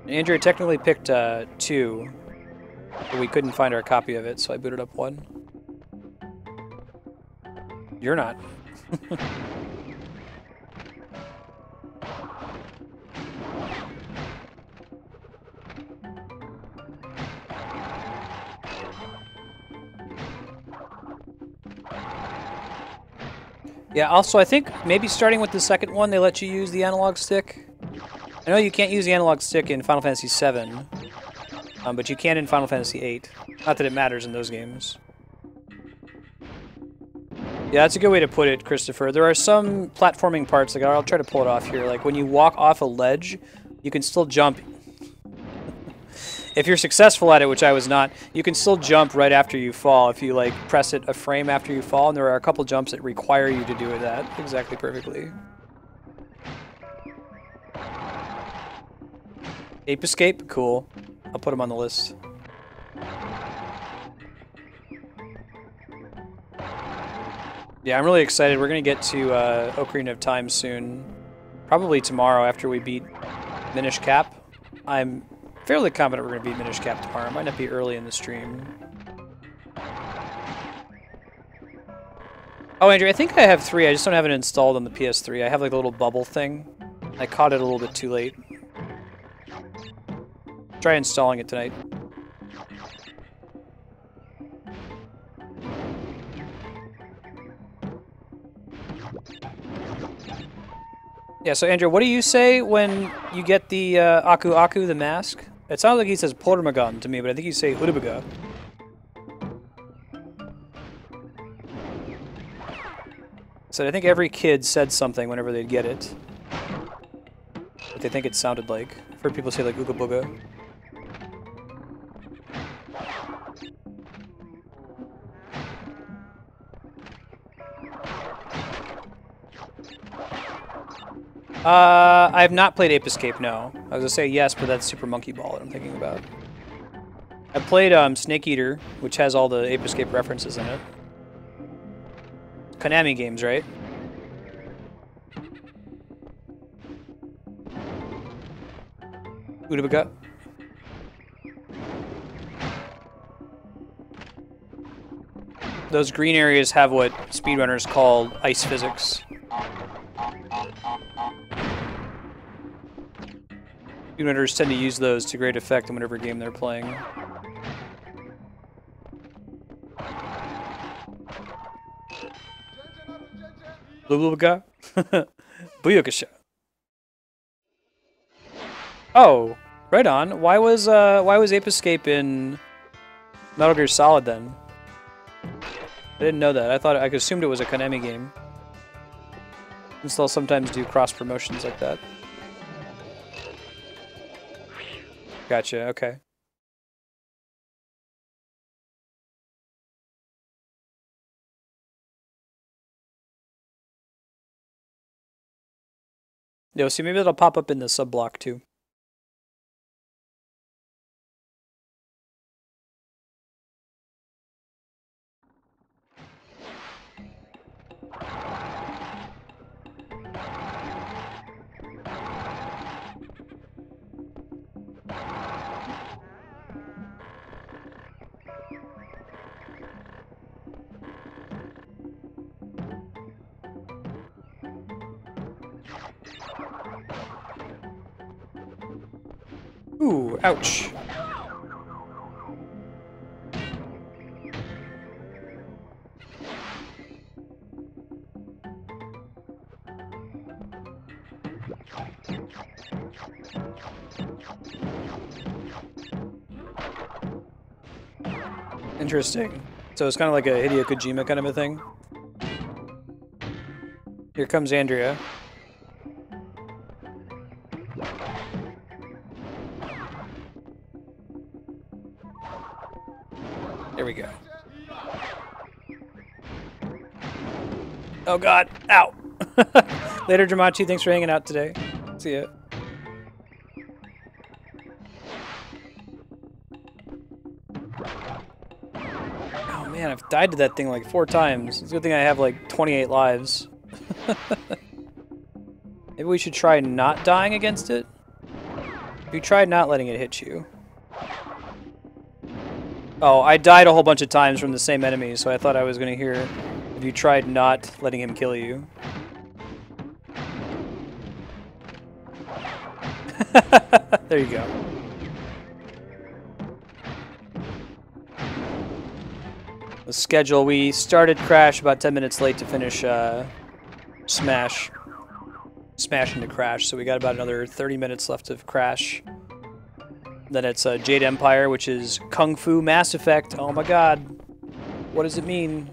Andrea technically picked 2, but we couldn't find our copy of it, so I booted up 1. You're not. Yeah, also I think maybe starting with the second one, they let you use the analog stick. I know you can't use the analog stick in Final Fantasy VII, but you can in Final Fantasy VIII. Not that it matters in those games. Yeah, that's a good way to put it, Christopher. There are some platforming parts, like I'll try to pull it off here, like when you walk off a ledge, you can still jump. If you're successful at it, which I was not, you can still jump right after you fall if you like press it a frame after you fall, and there are a couple jumps that require you to do that exactly perfectly. Ape Escape? Cool. I'll put them on the list. Yeah, I'm really excited. We're going to get to Ocarina of Time soon. Probably tomorrow after we beat Minish Cap. I'm fairly confident we're going to beat Minish Cap tomorrow. It might not be early in the stream. Oh, Andrew, I think I have 3. I just don't have it installed on the PS3. I have like a little bubble thing. I caught it a little bit too late. Try installing it tonight. Yeah, so Andrew, what do you say when you get the Aku Aku, the mask? It sounds like he says Pormagon to me, but I think you say Urubaga. So I think every kid said something whenever they'd get it. What they think it sounded like. I've heard people say like Ooga Booga. I have not played Ape Escape, no. I was gonna say yes, but that's Super Monkey Ball that I'm thinking about. I played Snake Eater, which has all the Ape Escape references in it. Konami games, right? Udabaga. Those green areas have what speedrunners call ice physics. Speedrunners tend to use those to great effect in whatever game they're playing. Blubuga? Buyukasha. Oh, right on. Why was Ape Escape in Metal Gear Solid then? I didn't know that. I assumed it was a Konami game. And they'll sometimes do cross promotions like that. Gotcha, okay. Yo, see, maybe that'll pop up in the sub block too. Ooh, ouch. Interesting. So it's kind of like a Hideo Kojima kind of a thing. Here comes Andrea. There we go. Oh god, ow! Later, Dramachi, thanks for hanging out today. See ya. Oh man, I've died to that thing like 4 times. It's a good thing I have like 28 lives. Maybe we should try not dying against it? If you tried not letting it hit you. Oh, I died a whole bunch of times from the same enemy, so I thought I was going to hear if you tried not letting him kill you. There you go. The schedule, we started Crash about 10 minutes late to finish Smash. Smash into Crash, so we got about another 30 minutes left of Crash. Then it's Jade Empire, which is Kung Fu Mass Effect. Oh my god. What does it mean?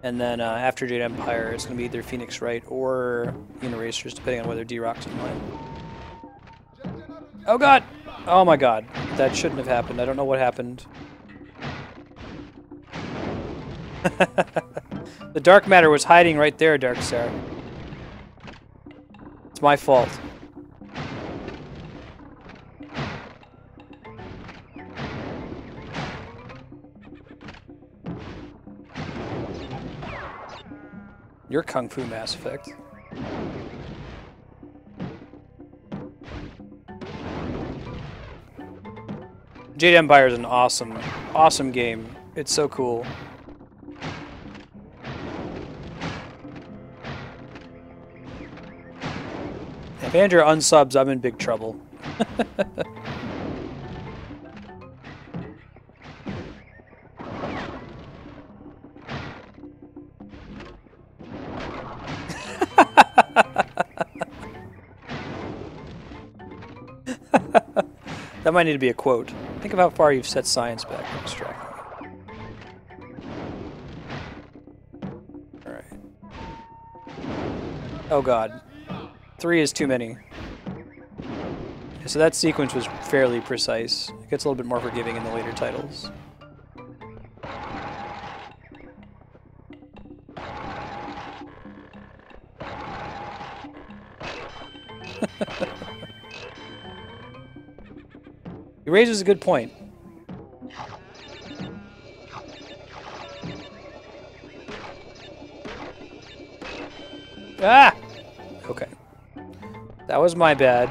And then after Jade Empire, it's going to be either Phoenix Wright or Uniracers, depending on whether D-Rock's online. Oh god! Oh my god. That shouldn't have happened. I don't know what happened. The dark matter was hiding right there, Darkstar. It's my fault. You're Kung Fu Mass Effect. Jade Empire is an awesome, awesome game. It's so cool. If Andrea unsubs, I'm in big trouble. That might need to be a quote. Think of how far you've set science back. Alright. Oh god. 3 is too many. So that sequence was fairly precise. It gets a little bit more forgiving in the later titles. He raises a good point. Ah! Okay. That was my bad.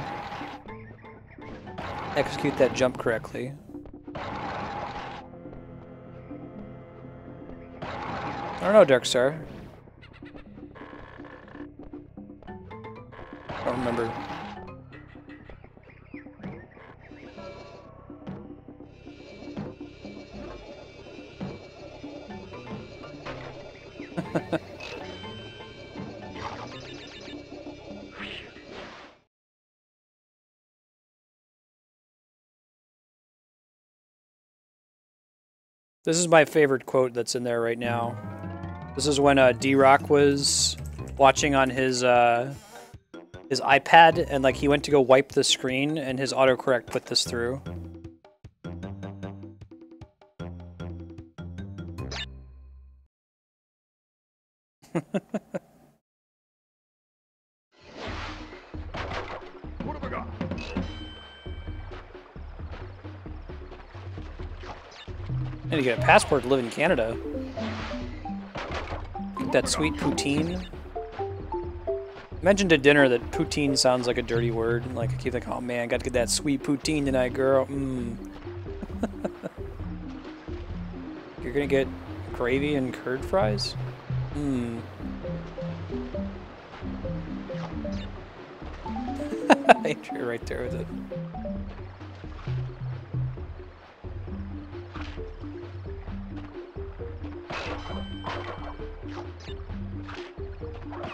Execute that jump correctly. I don't know, Darkstar. I don't remember. This is my favorite quote that's in there right now. This is when D-Rock was watching on his iPad, and like he went to go wipe the screen, and his autocorrect put this through. What have I got? And you get a passport to live in Canada. Get that sweet poutine. Mentioned at dinner that poutine sounds like a dirty word. Like I keep thinking, oh man, got to get that sweet poutine tonight, girl. You're gonna get gravy and curd fries? You're right there with it.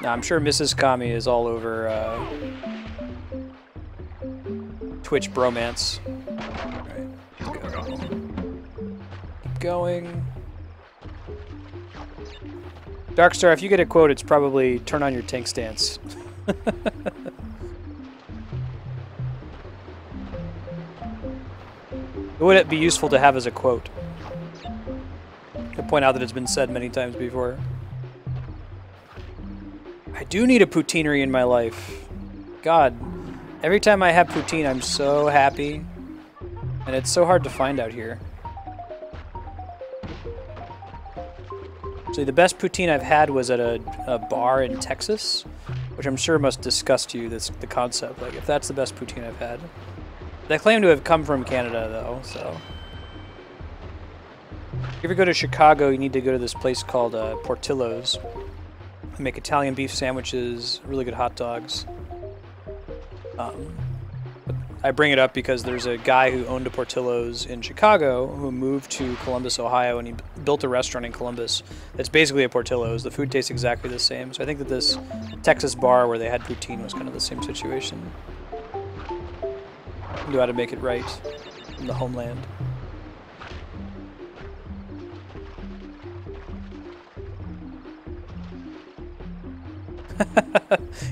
Now, I'm sure Mrs. Kami is all over Twitch bromance. All right, keep going. Darkstar, if you get a quote, it's probably turn on your tank stance. Would it be useful to have as a quote? I point out that it's been said many times before. I do need a poutineery in my life. God, every time I have poutine, I'm so happy. And it's so hard to find out here. So the best poutine I've had was at a bar in Texas, which I'm sure must disgust you, the concept. Like, if that's the best poutine I've had. They claim to have come from Canada, though, so... If you ever go to Chicago, you need to go to this place called Portillo's. They make Italian beef sandwiches, really good hot dogs. I bring it up because there's a guy who owned a Portillo's in Chicago who moved to Columbus, Ohio, and he built a restaurant in Columbus that's basically a Portillo's. The food tastes exactly the same. So I think that this Texas bar where they had poutine was kind of the same situation. Knew how to make it right in the homeland.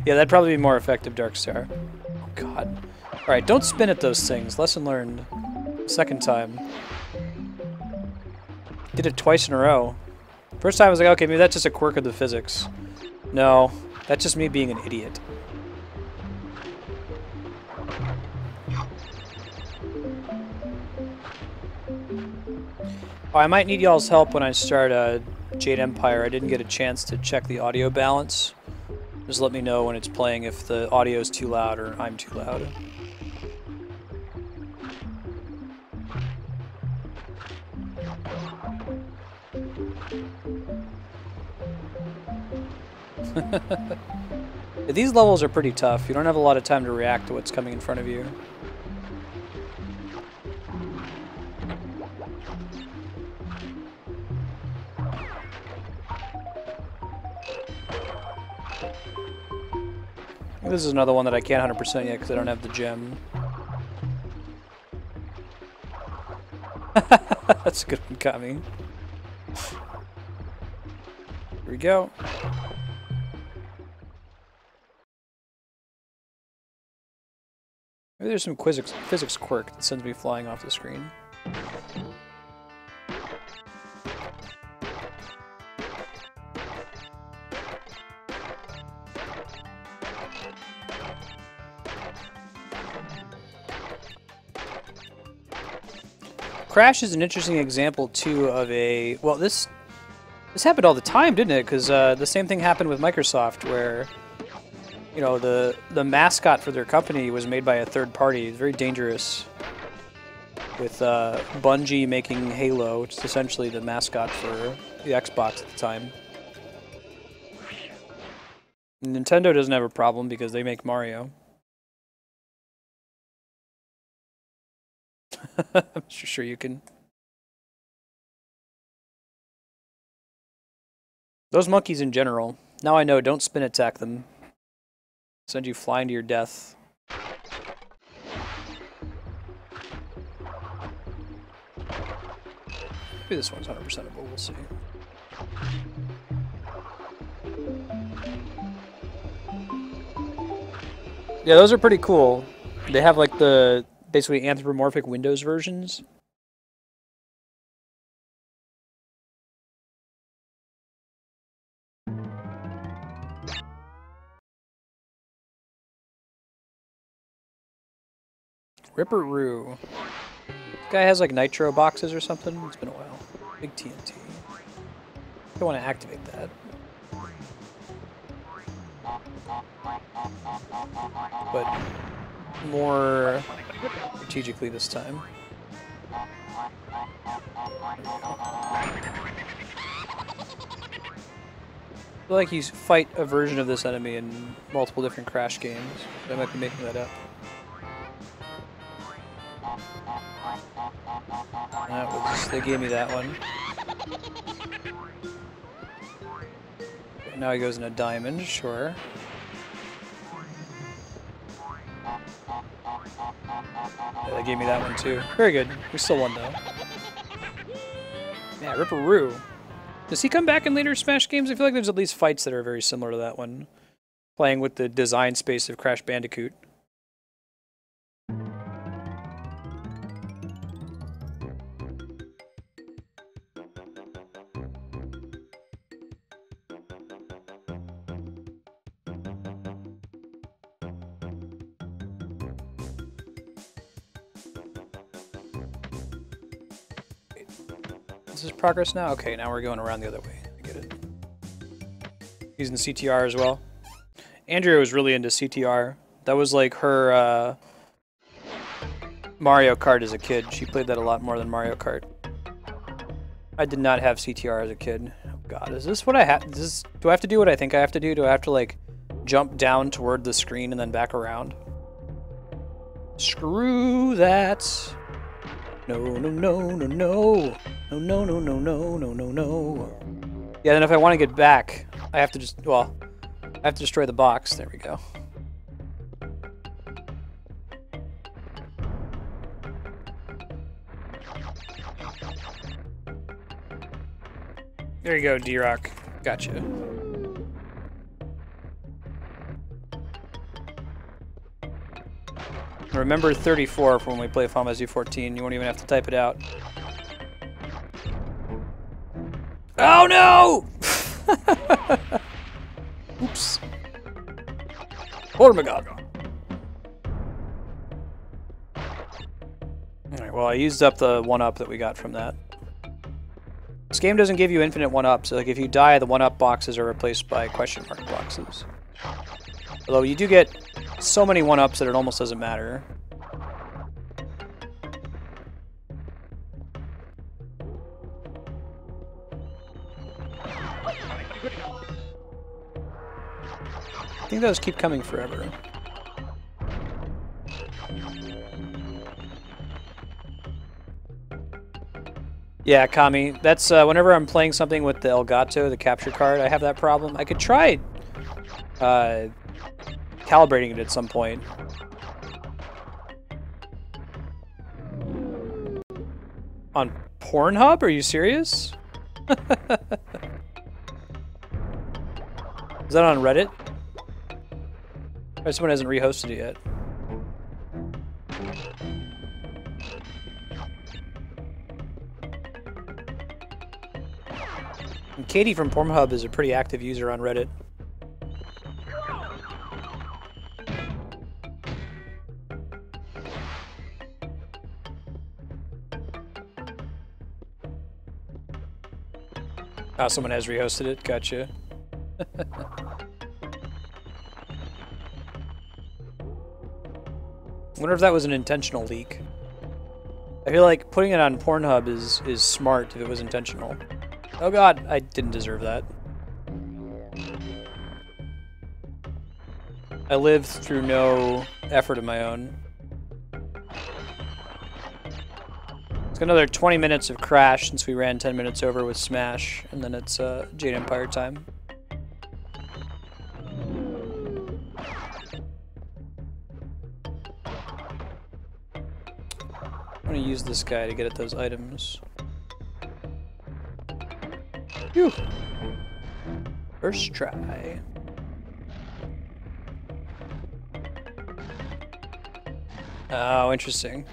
Yeah, that'd probably be more effective, Darkstar. Oh god. Alright, don't spin at those things. Lesson learned. Second time. Did it twice in a row. First time I was like, okay, maybe that's just a quirk of the physics. No, that's just me being an idiot. Oh, I might need y'all's help when I start Jade Empire. I didn't get a chance to check the audio balance. Just let me know when it's playing if the audio is too loud or I'm too loud. These levels are pretty tough. You don't have a lot of time to react to what's coming in front of you. This is another one that I can't 100% yet because I don't have the gem. That's a good one, Kami. Here we go. Maybe there's some physics quirk that sends me flying off the screen. Crash is an interesting example too of a, well, this happened all the time, didn't it? Because the same thing happened with Microsoft, where, you know, the mascot for their company was made by a third party. It's very dangerous. With Bungie making Halo, which is essentially the mascot for the Xbox at the time. Nintendo doesn't have a problem because they make Mario. I'm sure you can. Those monkeys in general. Now I know, don't spin attack them. Send you flying to your death. Maybe this one's 100%able, we'll see. Yeah, those are pretty cool. They have like the basically anthropomorphic Windows versions. Ripperoo. This guy has like nitro boxes or something. It's been a while. Big TNT. I want to activate that. But more strategically this time. I feel like you fight a version of this enemy in multiple different Crash games. I might be making that up. That was, they gave me that one. Okay, now he goes in a diamond, sure. Yeah, they gave me that one too. Very good. We still won though. Yeah, Ripperoo. Does he come back in later Smash games? I feel like there's at least fights that are very similar to that one. Playing with the design space of Crash Bandicoot. Is this progress now? Okay, now we're going around the other way. I get it. Using CTR as well. Andrea was really into CTR. That was like her Mario Kart as a kid. She played that a lot more than Mario Kart. I did not have CTR as a kid. Oh god, is this what I have? Do I have to do what I think I have to do? Do I have to like jump down toward the screen and then back around? Screw that. No, no, no, no, no. No, no, no, no, no, no, no, no. Yeah, then if I want to get back, I have to just, well, I have to destroy the box. There we go. There you go, D-Rock. Gotcha. Remember 34 for when we play Final Fantasy 14. You won't even have to type it out. Oh no! Oops. Oh my god. Alright, well I used up the 1-up that we got from that. This game doesn't give you infinite 1-ups, so like if you die, the 1-up boxes are replaced by question mark boxes. Although you do get so many 1-ups that it almost doesn't matter. I think those keep coming forever. Yeah, Kami. That's whenever I'm playing something with the Elgato, the capture card, I have that problem. I could try calibrating it at some point. On Pornhub? Are you serious? Is that on Reddit? Or someone hasn't rehosted it yet. And Katie from Pornhub is a pretty active user on Reddit. Oh, someone has rehosted it. Gotcha. I wonder if that was an intentional leak. I feel like putting it on Pornhub is smart if it was intentional. Oh god, I didn't deserve that. I lived through no effort of my own. It's got another 20 minutes of Crash since we ran 10 minutes over with Smash, and then it's Jade Empire time. I'm gonna use this guy to get at those items. Phew. First try. Oh, interesting.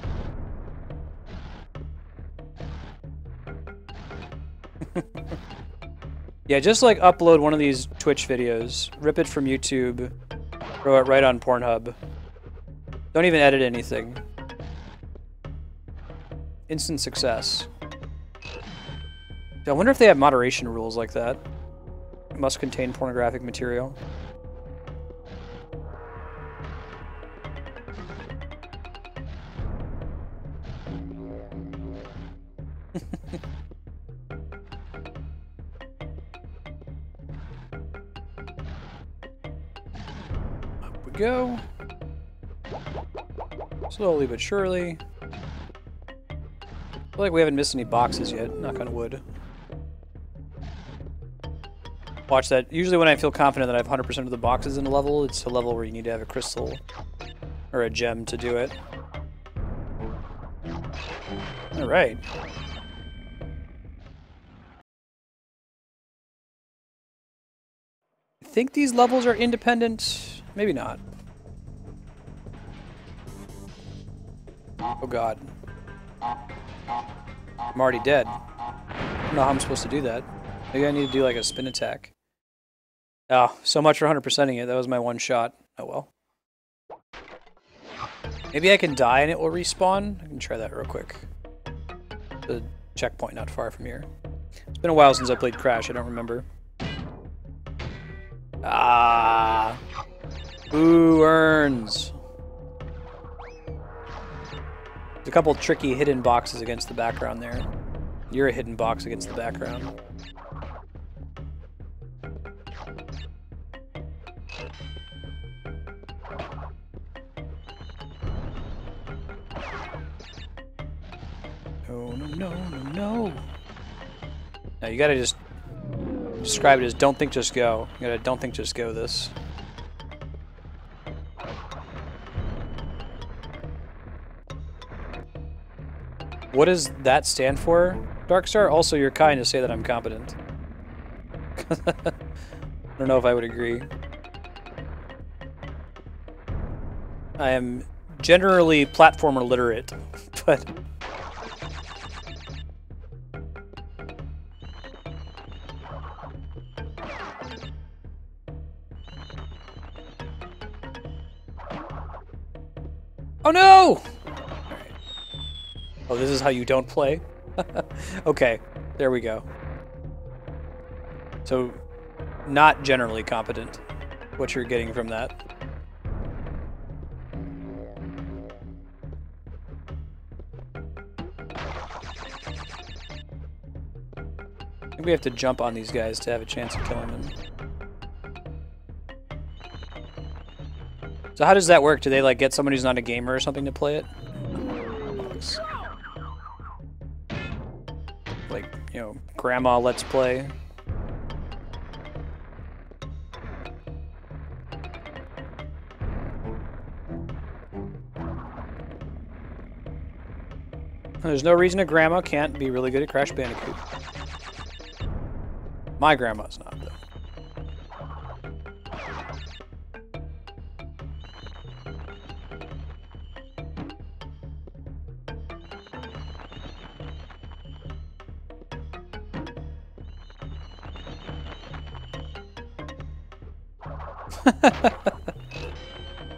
Yeah, just like upload one of these Twitch videos, rip it from YouTube, throw it right on Pornhub. Don't even edit anything. Instant success. I wonder if they have moderation rules like that. It must contain pornographic material. Up we go. Slowly but surely. I feel like we haven't missed any boxes yet, knock on wood. Watch that. Usually when I feel confident that I have 100% of the boxes in a level, it's a level where you need to have a crystal or a gem to do it. Alright. I think these levels are independent. Maybe not. Oh god. I'm already dead. I don't know how I'm supposed to do that. Maybe I need to do like a spin attack. Oh, so much for 100%ing it. That was my one shot. Oh well. Maybe I can die and it will respawn? I can try that real quick. The checkpoint not far from here. It's been a while since I played Crash. I don't remember. Ah. Ooh, urns. There's a couple tricky hidden boxes against the background there. You're a hidden box against the background. No, no, no, no, no. Now you gotta just describe it as don't think, just go. You gotta don't think, just go this. What does that stand for, Darkstar? Also, you're kind to say that I'm competent. I don't know if I would agree. I am generally platformer literate, but... Oh no! Oh, this is how you don't play? Okay, there we go. So, not generally competent, what you're getting from that. I think we have to jump on these guys to have a chance of killing them. So how does that work? Do they like get someone who's not a gamer or something to play it? Like, you know, grandma let's play. There's no reason a grandma can't be really good at Crash Bandicoot. My grandma's not, though.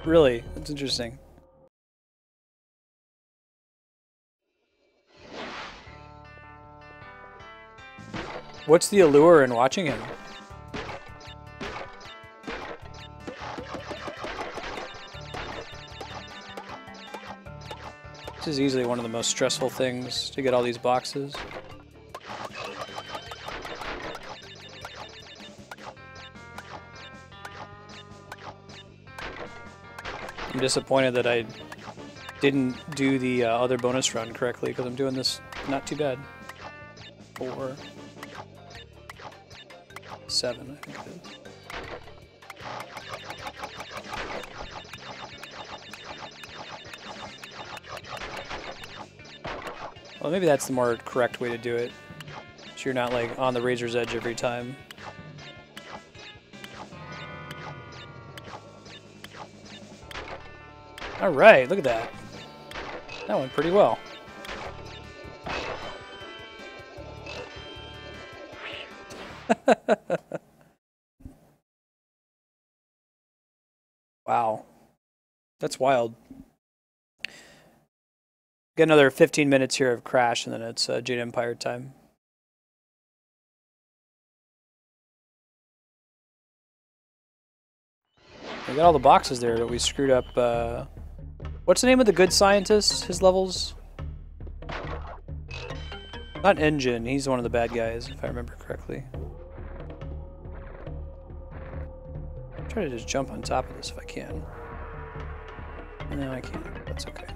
Really? That's interesting. What's the allure in watching him? This is easily one of the most stressful things, to get all these boxes. I'm disappointed that I didn't do the other bonus run correctly, because I'm doing this not too bad. 4, 7, I think it is. Well, maybe that's the more correct way to do it. So you're not like on the razor's edge every time. Alright, look at that. That went pretty well. Wow. That's wild. Get another 15 minutes here of Crash, and then it's Jade Empire time. We got all the boxes there, but we screwed up. What's the name of the good scientist? His levels? Not Engine. He's one of the bad guys, if I remember correctly. I'm trying to just jump on top of this if I can. No, I can't. That's okay.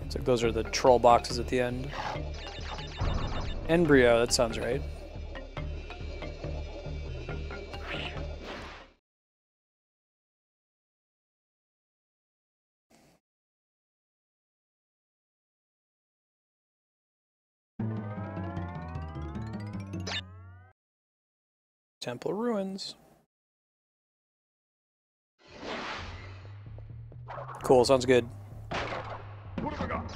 It's like those are the troll boxes at the end. Embryo, that sounds right. Temple ruins. Cool, sounds good. What have I got?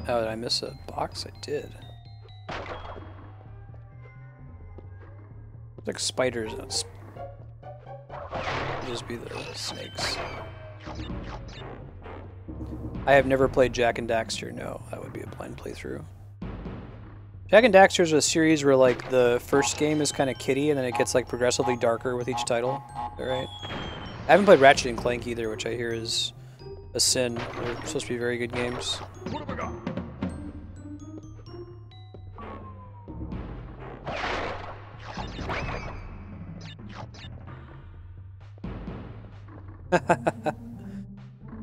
Oh, did I miss a box? I did. It's like spiders. It'd just be the snakes. I have never played Jak and Daxter. No, that would be a blind playthrough. Jak and Daxter is a series where like the first game is kind of kiddie and then it gets like progressively darker with each title. Is that right? I haven't played Ratchet and Clank either, which I hear is a sin. They're supposed to be very good games. What have I got?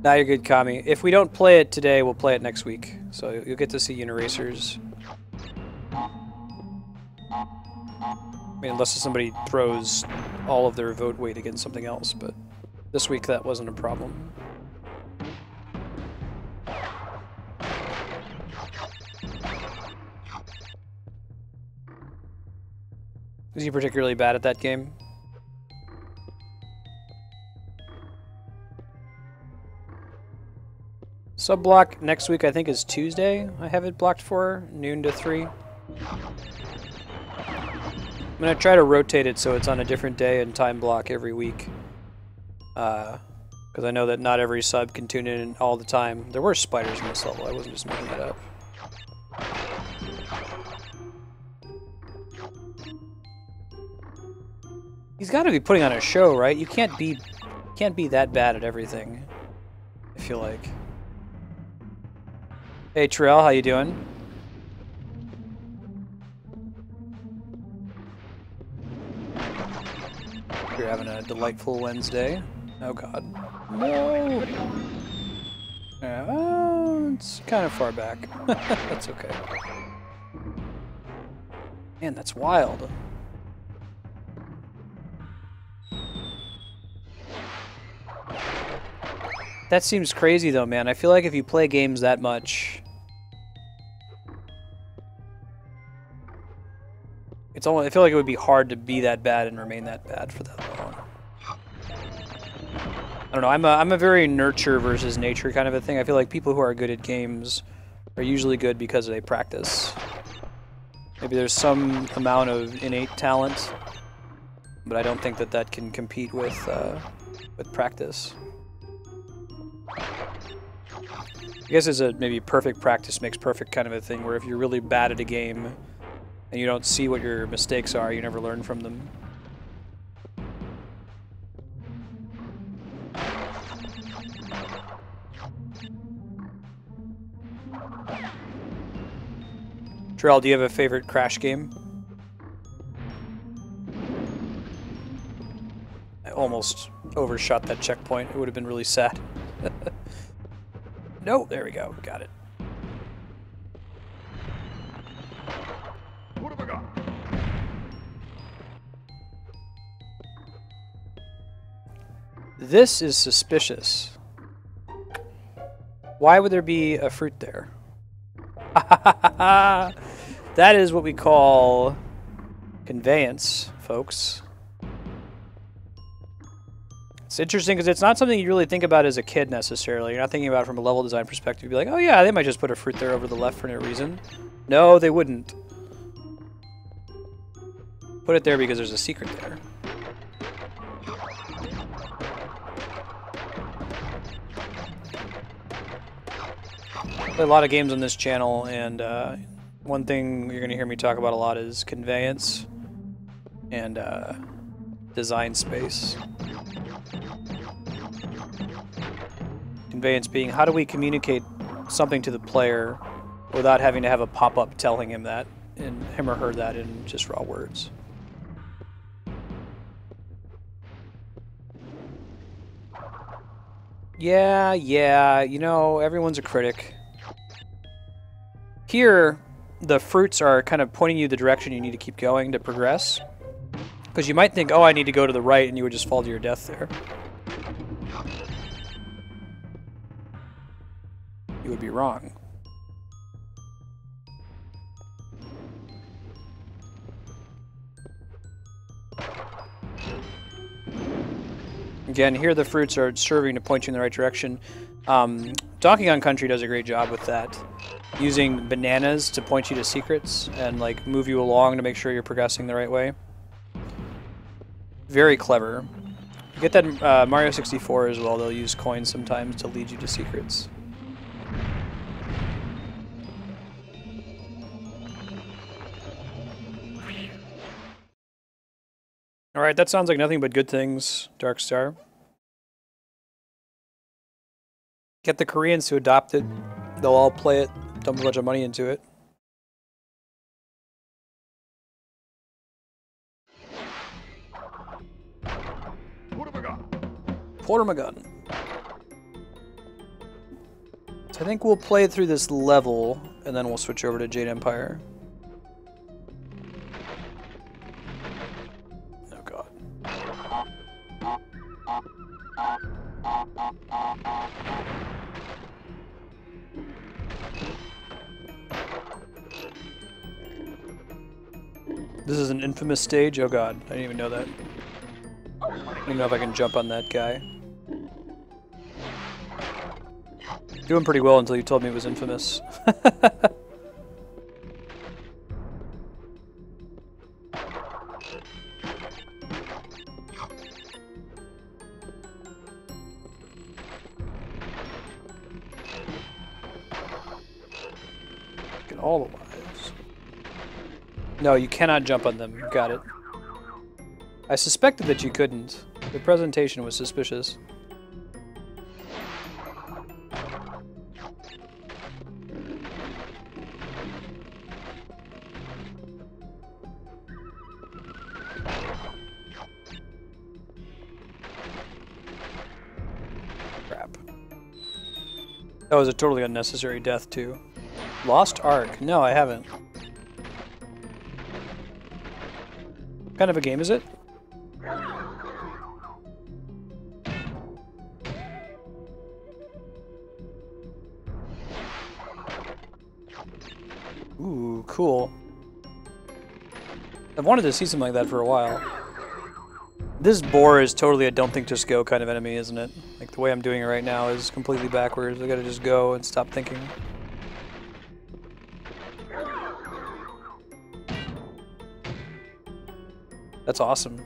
Now you're good, Kami. If we don't play it today, we'll play it next week. So you'll get to see Uniracers. I mean, unless somebody throws all of their vote weight against something else, but this week that wasn't a problem. Is he particularly bad at that game? Sub-block next week, I think, is Tuesday. I have it blocked for noon to 3. I'm going to try to rotate it so it's on a different day and time block every week. Because I know that not every sub can tune in all the time. There were spiders in this level. I wasn't just making that up. He's got to be putting on a show, right? You can't be that bad at everything, I feel like. Hey Terrell, how you doing? You're having a delightful Wednesday. Oh god. No! It's kind of far back. That's okay. Man, that's wild. That seems crazy though, man. I feel like if you play games that much, I feel like it would be hard to be that bad and remain that bad for that long. I don't know. I'm a very nurture versus nature kind of a thing. I feel like people who are good at games are usually good because they practice. Maybe there's some amount of innate talent, but I don't think that that can compete with practice. I guess it's a maybe perfect practice makes perfect kind of a thing, where if you're really bad at a game and you don't see what your mistakes are, you never learn from them. Terrell, do you have a favorite Crash game? I almost overshot that checkpoint. It would have been really sad. No, there we go. Got it. What have I got? This is suspicious. Why would there be a fruit there? That is what we call conveyance, folks. It's interesting because it's not something you really think about as a kid necessarily. You're not thinking about it from a level design perspective. You'd be like, oh yeah, they might just put a fruit there over the left for no reason. No, they wouldn't. Put it there because there's a secret there. Play a lot of games on this channel, and one thing you're going to hear me talk about a lot is conveyance and design space. Conveyance being, how do we communicate something to the player without having to have a pop-up telling him that, and him or her that in just raw words. Yeah, you know, everyone's a critic. Here, the fruits are kind of pointing you the direction you need to keep going to progress. Because you might think, oh, I need to go to the right, and you would just fall to your death there. You would be wrong. Again, here the fruits are serving to point you in the right direction. Donkey Kong Country does a great job with that. Using bananas to point you to secrets and like move you along to make sure you're progressing the right way. Very clever. You get that Mario 64 as well. They'll use coins sometimes to lead you to secrets. Alright, that sounds like nothing but good things, Darkstar. Get the Koreans to adopt it. They'll all play it, dump a bunch of money into it. Portamagun. So I think we'll play through this level, and then we'll switch over to Jade Empire. Oh god. This is an infamous stage? Oh god, I didn't even know that. I don't even know if I can jump on that guy. Doing pretty well until you told me it was infamous. Get all the lives. No, you cannot jump on them. Got it. I suspected that you couldn't. The presentation was suspicious. Crap. That was a totally unnecessary death, too. Lost Ark? No, I haven't. What kind of a game is it? Ooh, cool. I've wanted to see something like that for a while. This boar is totally a don't think just go kind of enemy, isn't it? Like the way I'm doing it right now is completely backwards. I gotta just go and stop thinking. That's awesome.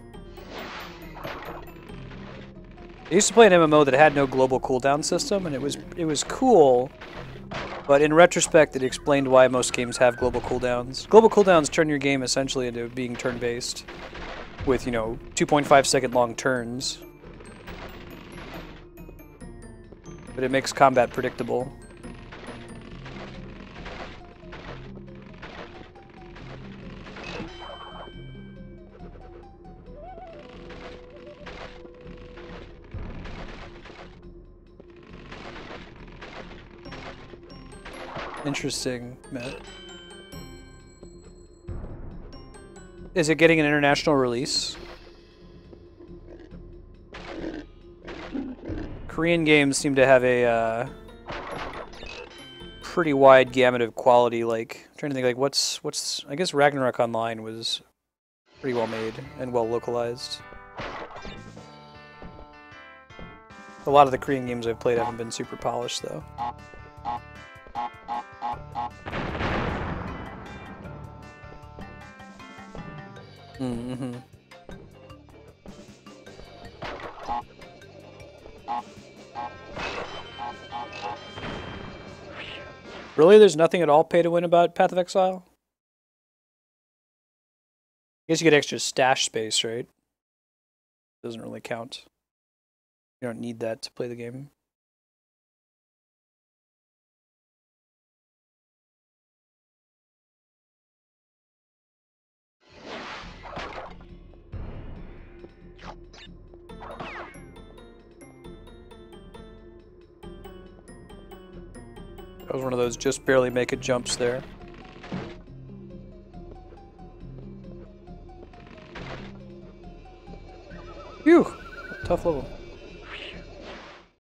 I used to play an MMO that had no global cooldown system, and it was cool. But in retrospect, it explained why most games have global cooldowns. Global cooldowns turn your game essentially into being turn-based with, you know, 2.5-second long turns. But it makes combat predictable. Interesting, Matt. Is it getting an international release? Korean games seem to have a pretty wide gamut of quality. Like, I'm trying to think, like, what's? I guess Ragnarok Online was pretty well made and well localized. A lot of the Korean games I've played haven't been super polished, though. Mm-hmm. Really? There's nothing at all pay to win about Path of Exile? I guess you get extra stash space, right? Doesn't really count. You don't need that to play the game. That was one of those just barely make it jumps there. Phew! Tough level.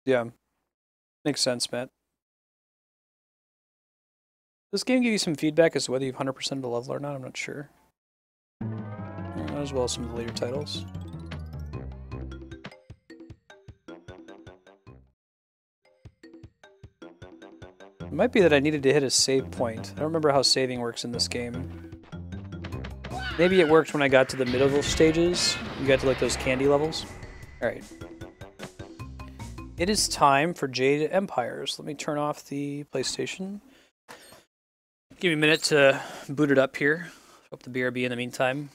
Yeah. Makes sense, Matt. Does this game give you some feedback as to whether you've 100%ed the level or not? I'm not sure. Not as well as some of the later titles. It might be that I needed to hit a save point. I don't remember how saving works in this game. Maybe it worked when I got to the middle stages. You got to like those candy levels. Alright. It is time for Jade Empires. Let me turn off the PlayStation. Give me a minute to boot it up here. Up the BRB in the meantime.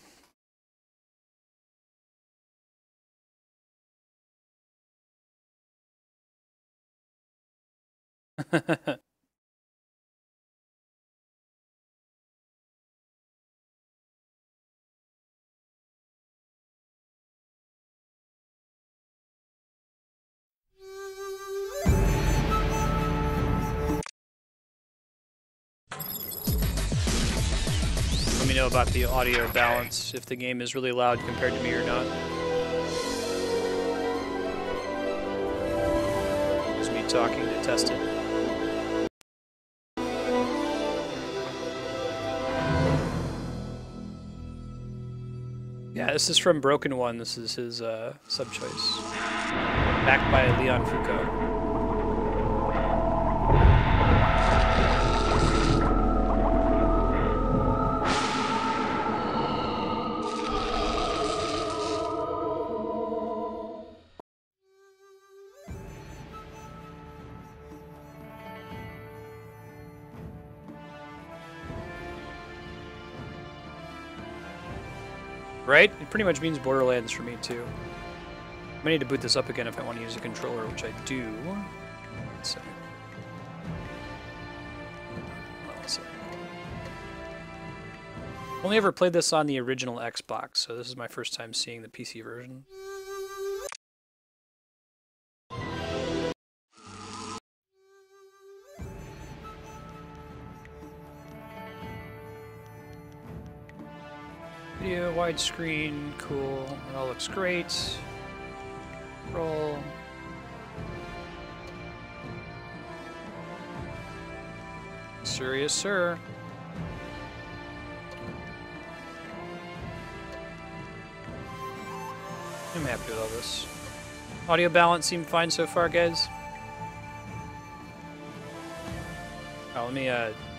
Let me know about the audio balance, if the game is really loud compared to me or not. It's me talking to test it. Yeah, this is from Broken One. This is his sub-choice. Backed by Leon Foucault. Right? It pretty much means Borderlands for me, too. I need to boot this up again if I want to use a controller, which I do. So. Only ever played this on the original Xbox, so this is my first time seeing the PC version. Video, widescreen, cool. It all looks great. Roll. Serious, sir. I'm happy with all this. Audio balance seemed fine so far, guys. Oh, let me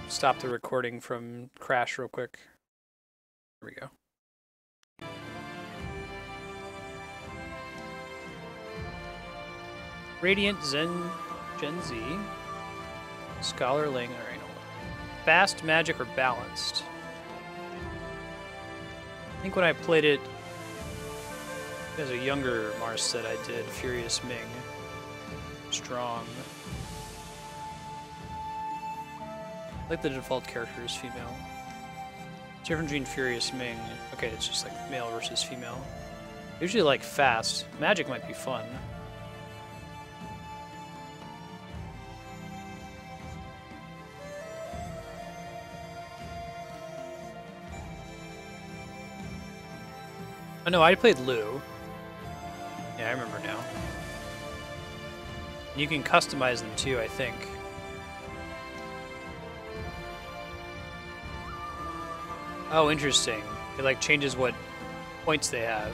stop the recording from crash real quick. There we go. Radiant Gen Z. Scholarling. Alright. Fast, magic, or balanced? I think when I played it as a younger Marset, I did Furious Ming. Strong. I like the default character is female. It's different between Furious Ming. Okay, it's just like male versus female. Usually like fast. Magic might be fun. Oh no, I played Lou. Yeah, I remember now. You can customize them too, I think. Oh, interesting. It like changes what points they have.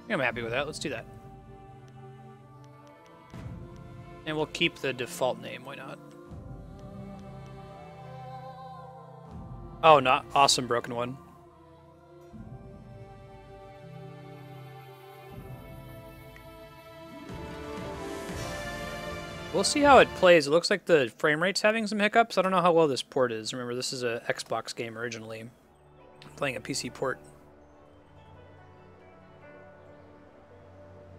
I'm happy with that. Let's do that. And we'll keep the default name. Why not? Oh, not awesome broken one. We'll see how it plays. It looks like the frame rate's having some hiccups. I don't know how well this port is. Remember, this is a Xbox game originally. I'm playing a PC port.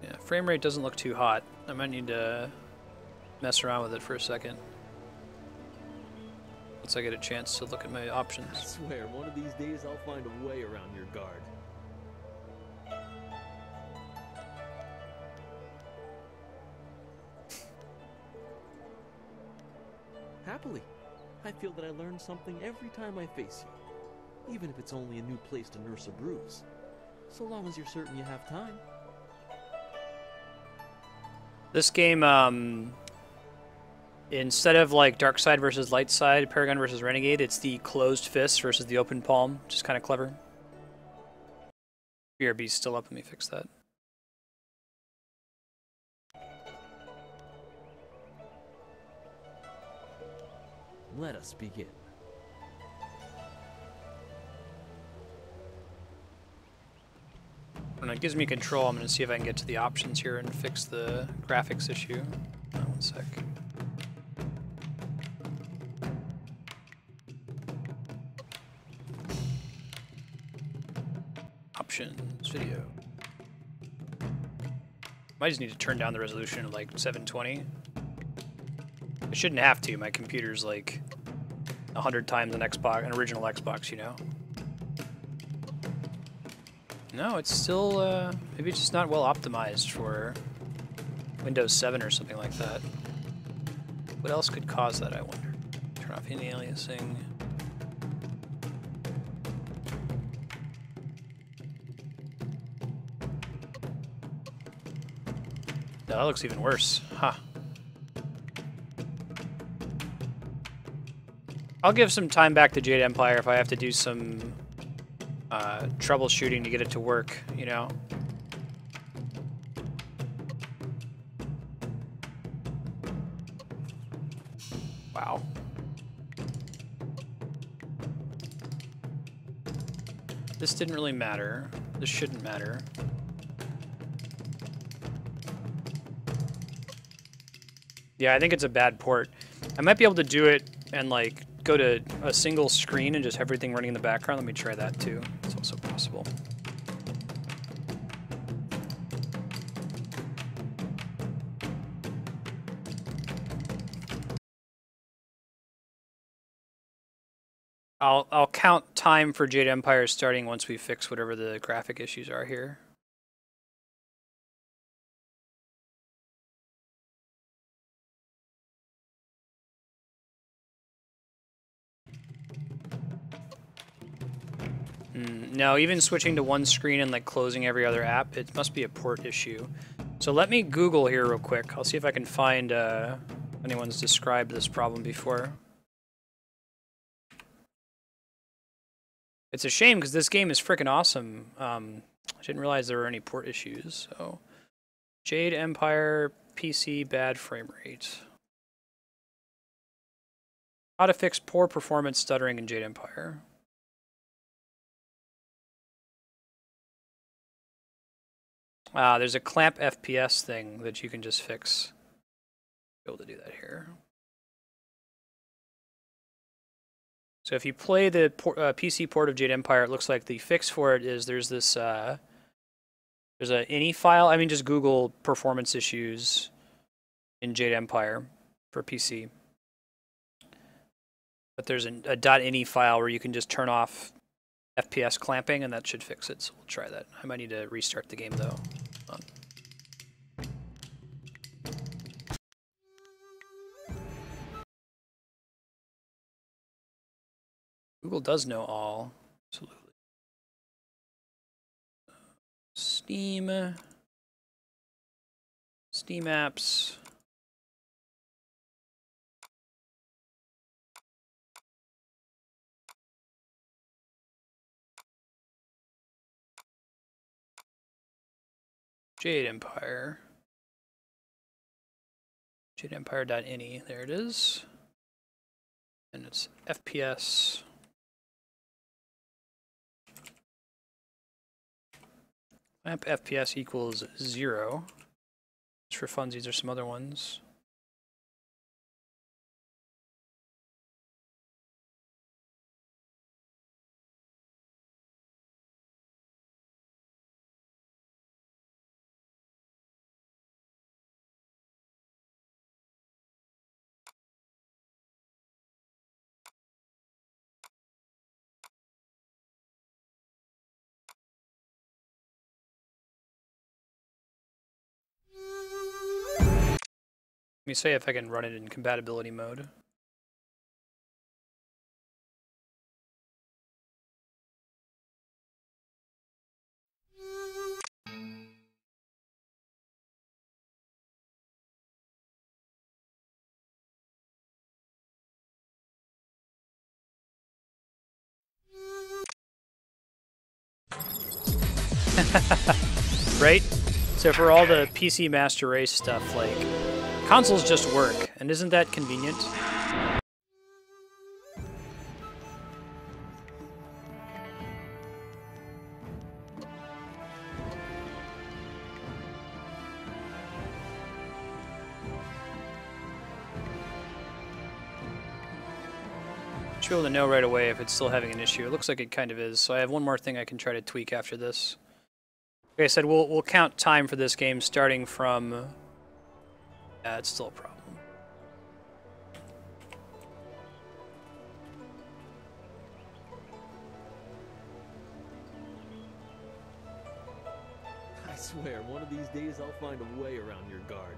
Yeah, frame rate doesn't look too hot. I might need to mess around with it for a second. Once I get a chance to look at my options. I swear, one of these days I'll find a way around your guard. Happily, I feel that I learn something every time I face you, even if it's only a new place to nurse a bruise. So long as you're certain you have time. This game, instead of like dark side versus light side, Paragon versus Renegade, it's the closed fist versus the open palm, which is kind of clever. BRB's still up. Let me fix that. Let us begin. When it gives me control, I'm going to see if I can get to the options here and fix the graphics issue. One sec. Options, video. Might just need to turn down the resolution to like 720. I shouldn't have to. My computer's like 100 times an original Xbox, you know. No, it's still, maybe it's just not well optimized for Windows 7 or something like that. What else could cause that, I wonder? Turn off any aliasing. No, that looks even worse. Huh. I'll give some time back to Jade Empire if I have to do some troubleshooting to get it to work, you know? Wow. This didn't really matter. This shouldn't matter. Yeah, I think it's a bad port. I might be able to do it and like go to a single screen and just have everything running in the background. Let me try that too. It's also possible. I'll count time for Jade Empire starting once we fix whatever the graphic issues are here. No, even switching to one screen and like closing every other app, it must be a port issue. So let me Google here real quick. I'll see if I can find anyone's described this problem before. It's a shame because this game is freaking awesome. I didn't realize there were any port issues. So, Jade Empire PC bad frame rate. How to fix poor performance stuttering in Jade Empire. There's a clamp FPS thing that you can just fix. Be able to do that here. So if you play the PC port of Jade Empire, it looks like the fix for it is there's this there's a ini file. I mean, just Google performance issues in Jade Empire for PC. But there's a .ini file where you can just turn off FPS clamping, and that should fix it. So we'll try that. I might need to restart the game though. Google does know all. Absolutely. Steam apps. Jade Empire. JadeEmpire.ini. There it is. And it's FPS. Lamp FPS equals 0. Just for funsies, there's some other ones. Let me see if I can run it in compatibility mode. Right? So for all the PC Master Race stuff, like, consoles just work, and isn't that convenient? Should be able to know right away if it's still having an issue. It looks like it kind of is, so I have one more thing I can try to tweak after this. Like I said, we'll count time for this game starting from... Yeah, it's still a problem. I swear, one of these days I'll find a way around your guard.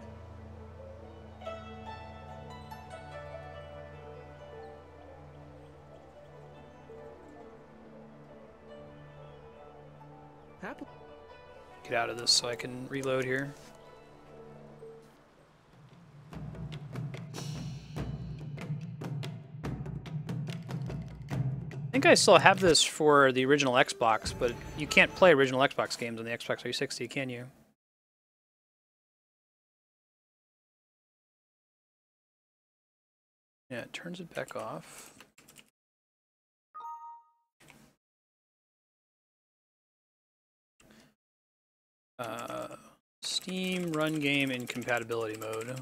Get out of this so I can reload here. I think I still have this for the original Xbox, but you can't play original Xbox games on the Xbox 360, can you? Yeah, it turns it back off. Steam run game in compatibility mode.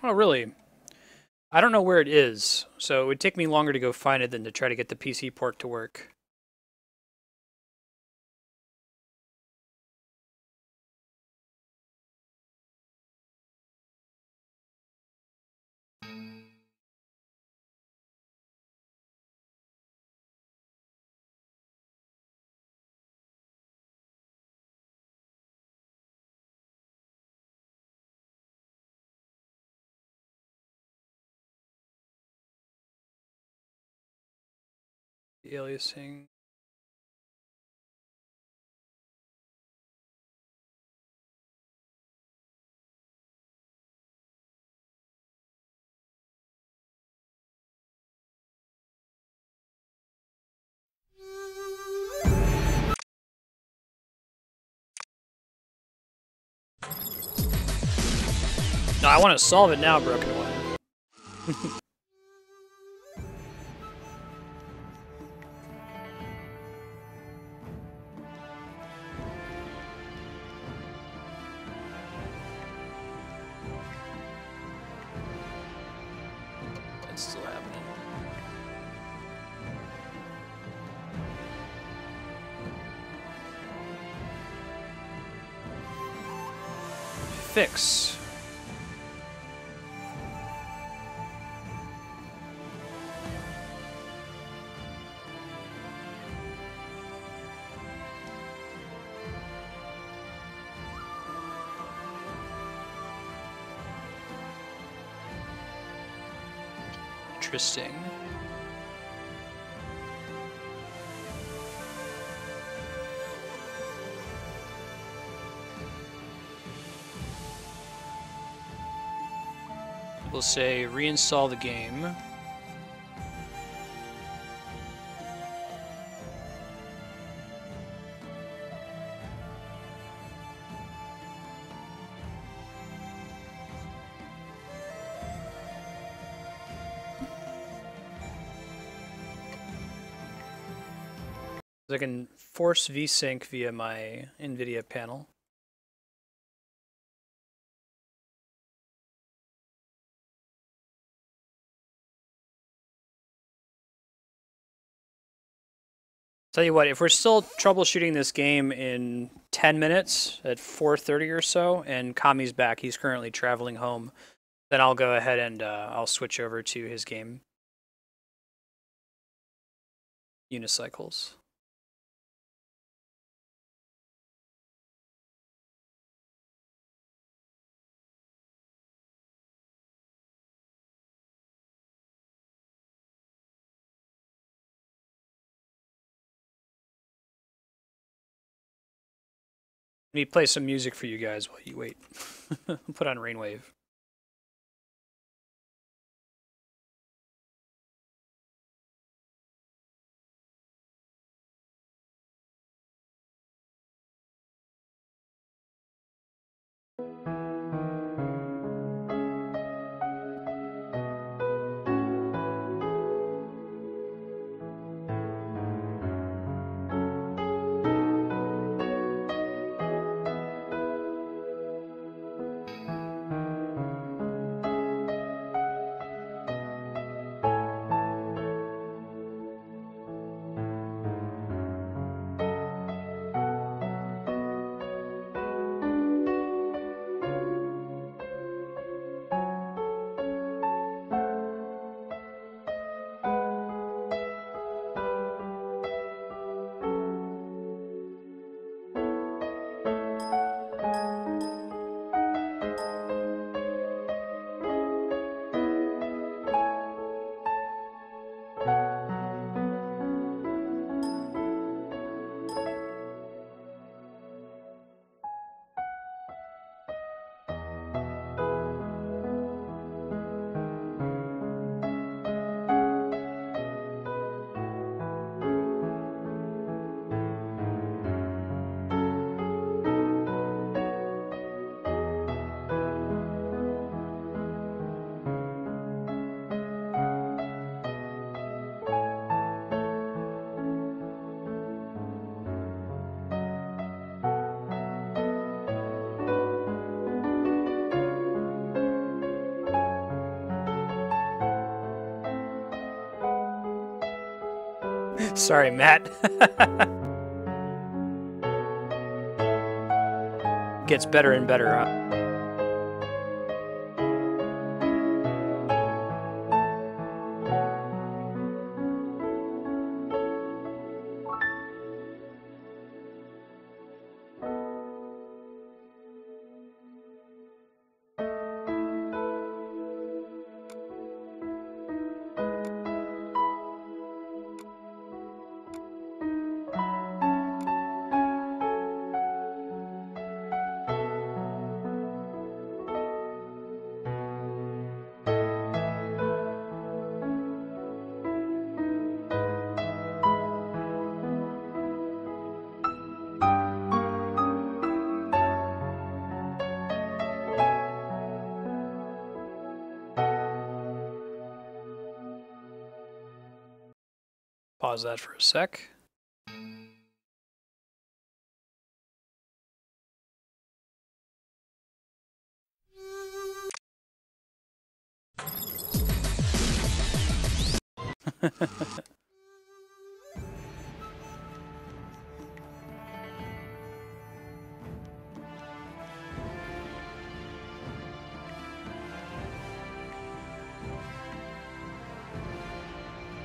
Oh, really? I don't know where it is, so it would take me longer to go find it than to try to get the PC port to work. The aliasing. No, I want to solve it now, Broken One. It's still happening. Fix. Interesting. We'll say reinstall the game. I can force VSync via my NVIDIA panel. Tell you what, if we're still troubleshooting this game in 10 minutes at 4:30 or so, and Kami's back, he's currently traveling home, then I'll go ahead and I'll switch over to his game. Unicycles. Let me play some music for you guys while you wait. Put on Rainwave. Sorry, Matt. Gets better and better, huh? Pause that for a sec.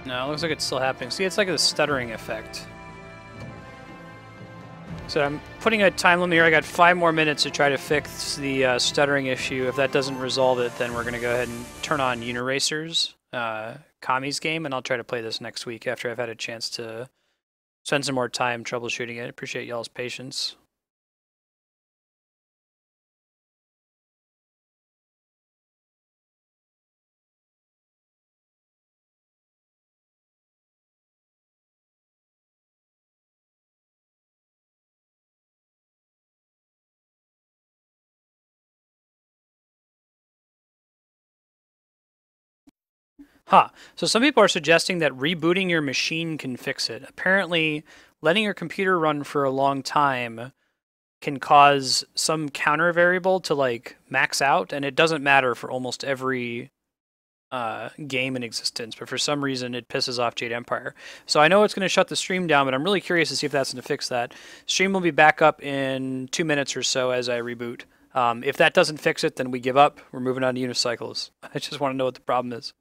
No, it looks like it's still happening. See, it's like a stuttering effect. So I'm putting a time limit here. I got 5 more minutes to try to fix the stuttering issue. If that doesn't resolve it, then we're going to go ahead and turn on Uniracers. Kami's game, and I'll try to play this next week after I've had a chance to spend some more time troubleshooting it. Appreciate y'all's patience. Huh. So some people are suggesting that rebooting your machine can fix it. Apparently, letting your computer run for a long time can cause some counter variable to like max out, and it doesn't matter for almost every game in existence, but for some reason it pisses off Jade Empire. So I know it's going to shut the stream down, but I'm really curious to see if that's going to fix that. Stream will be back up in 2 minutes or so as I reboot. If that doesn't fix it, then we give up. We're moving on to unicycles. I just want to know what the problem is.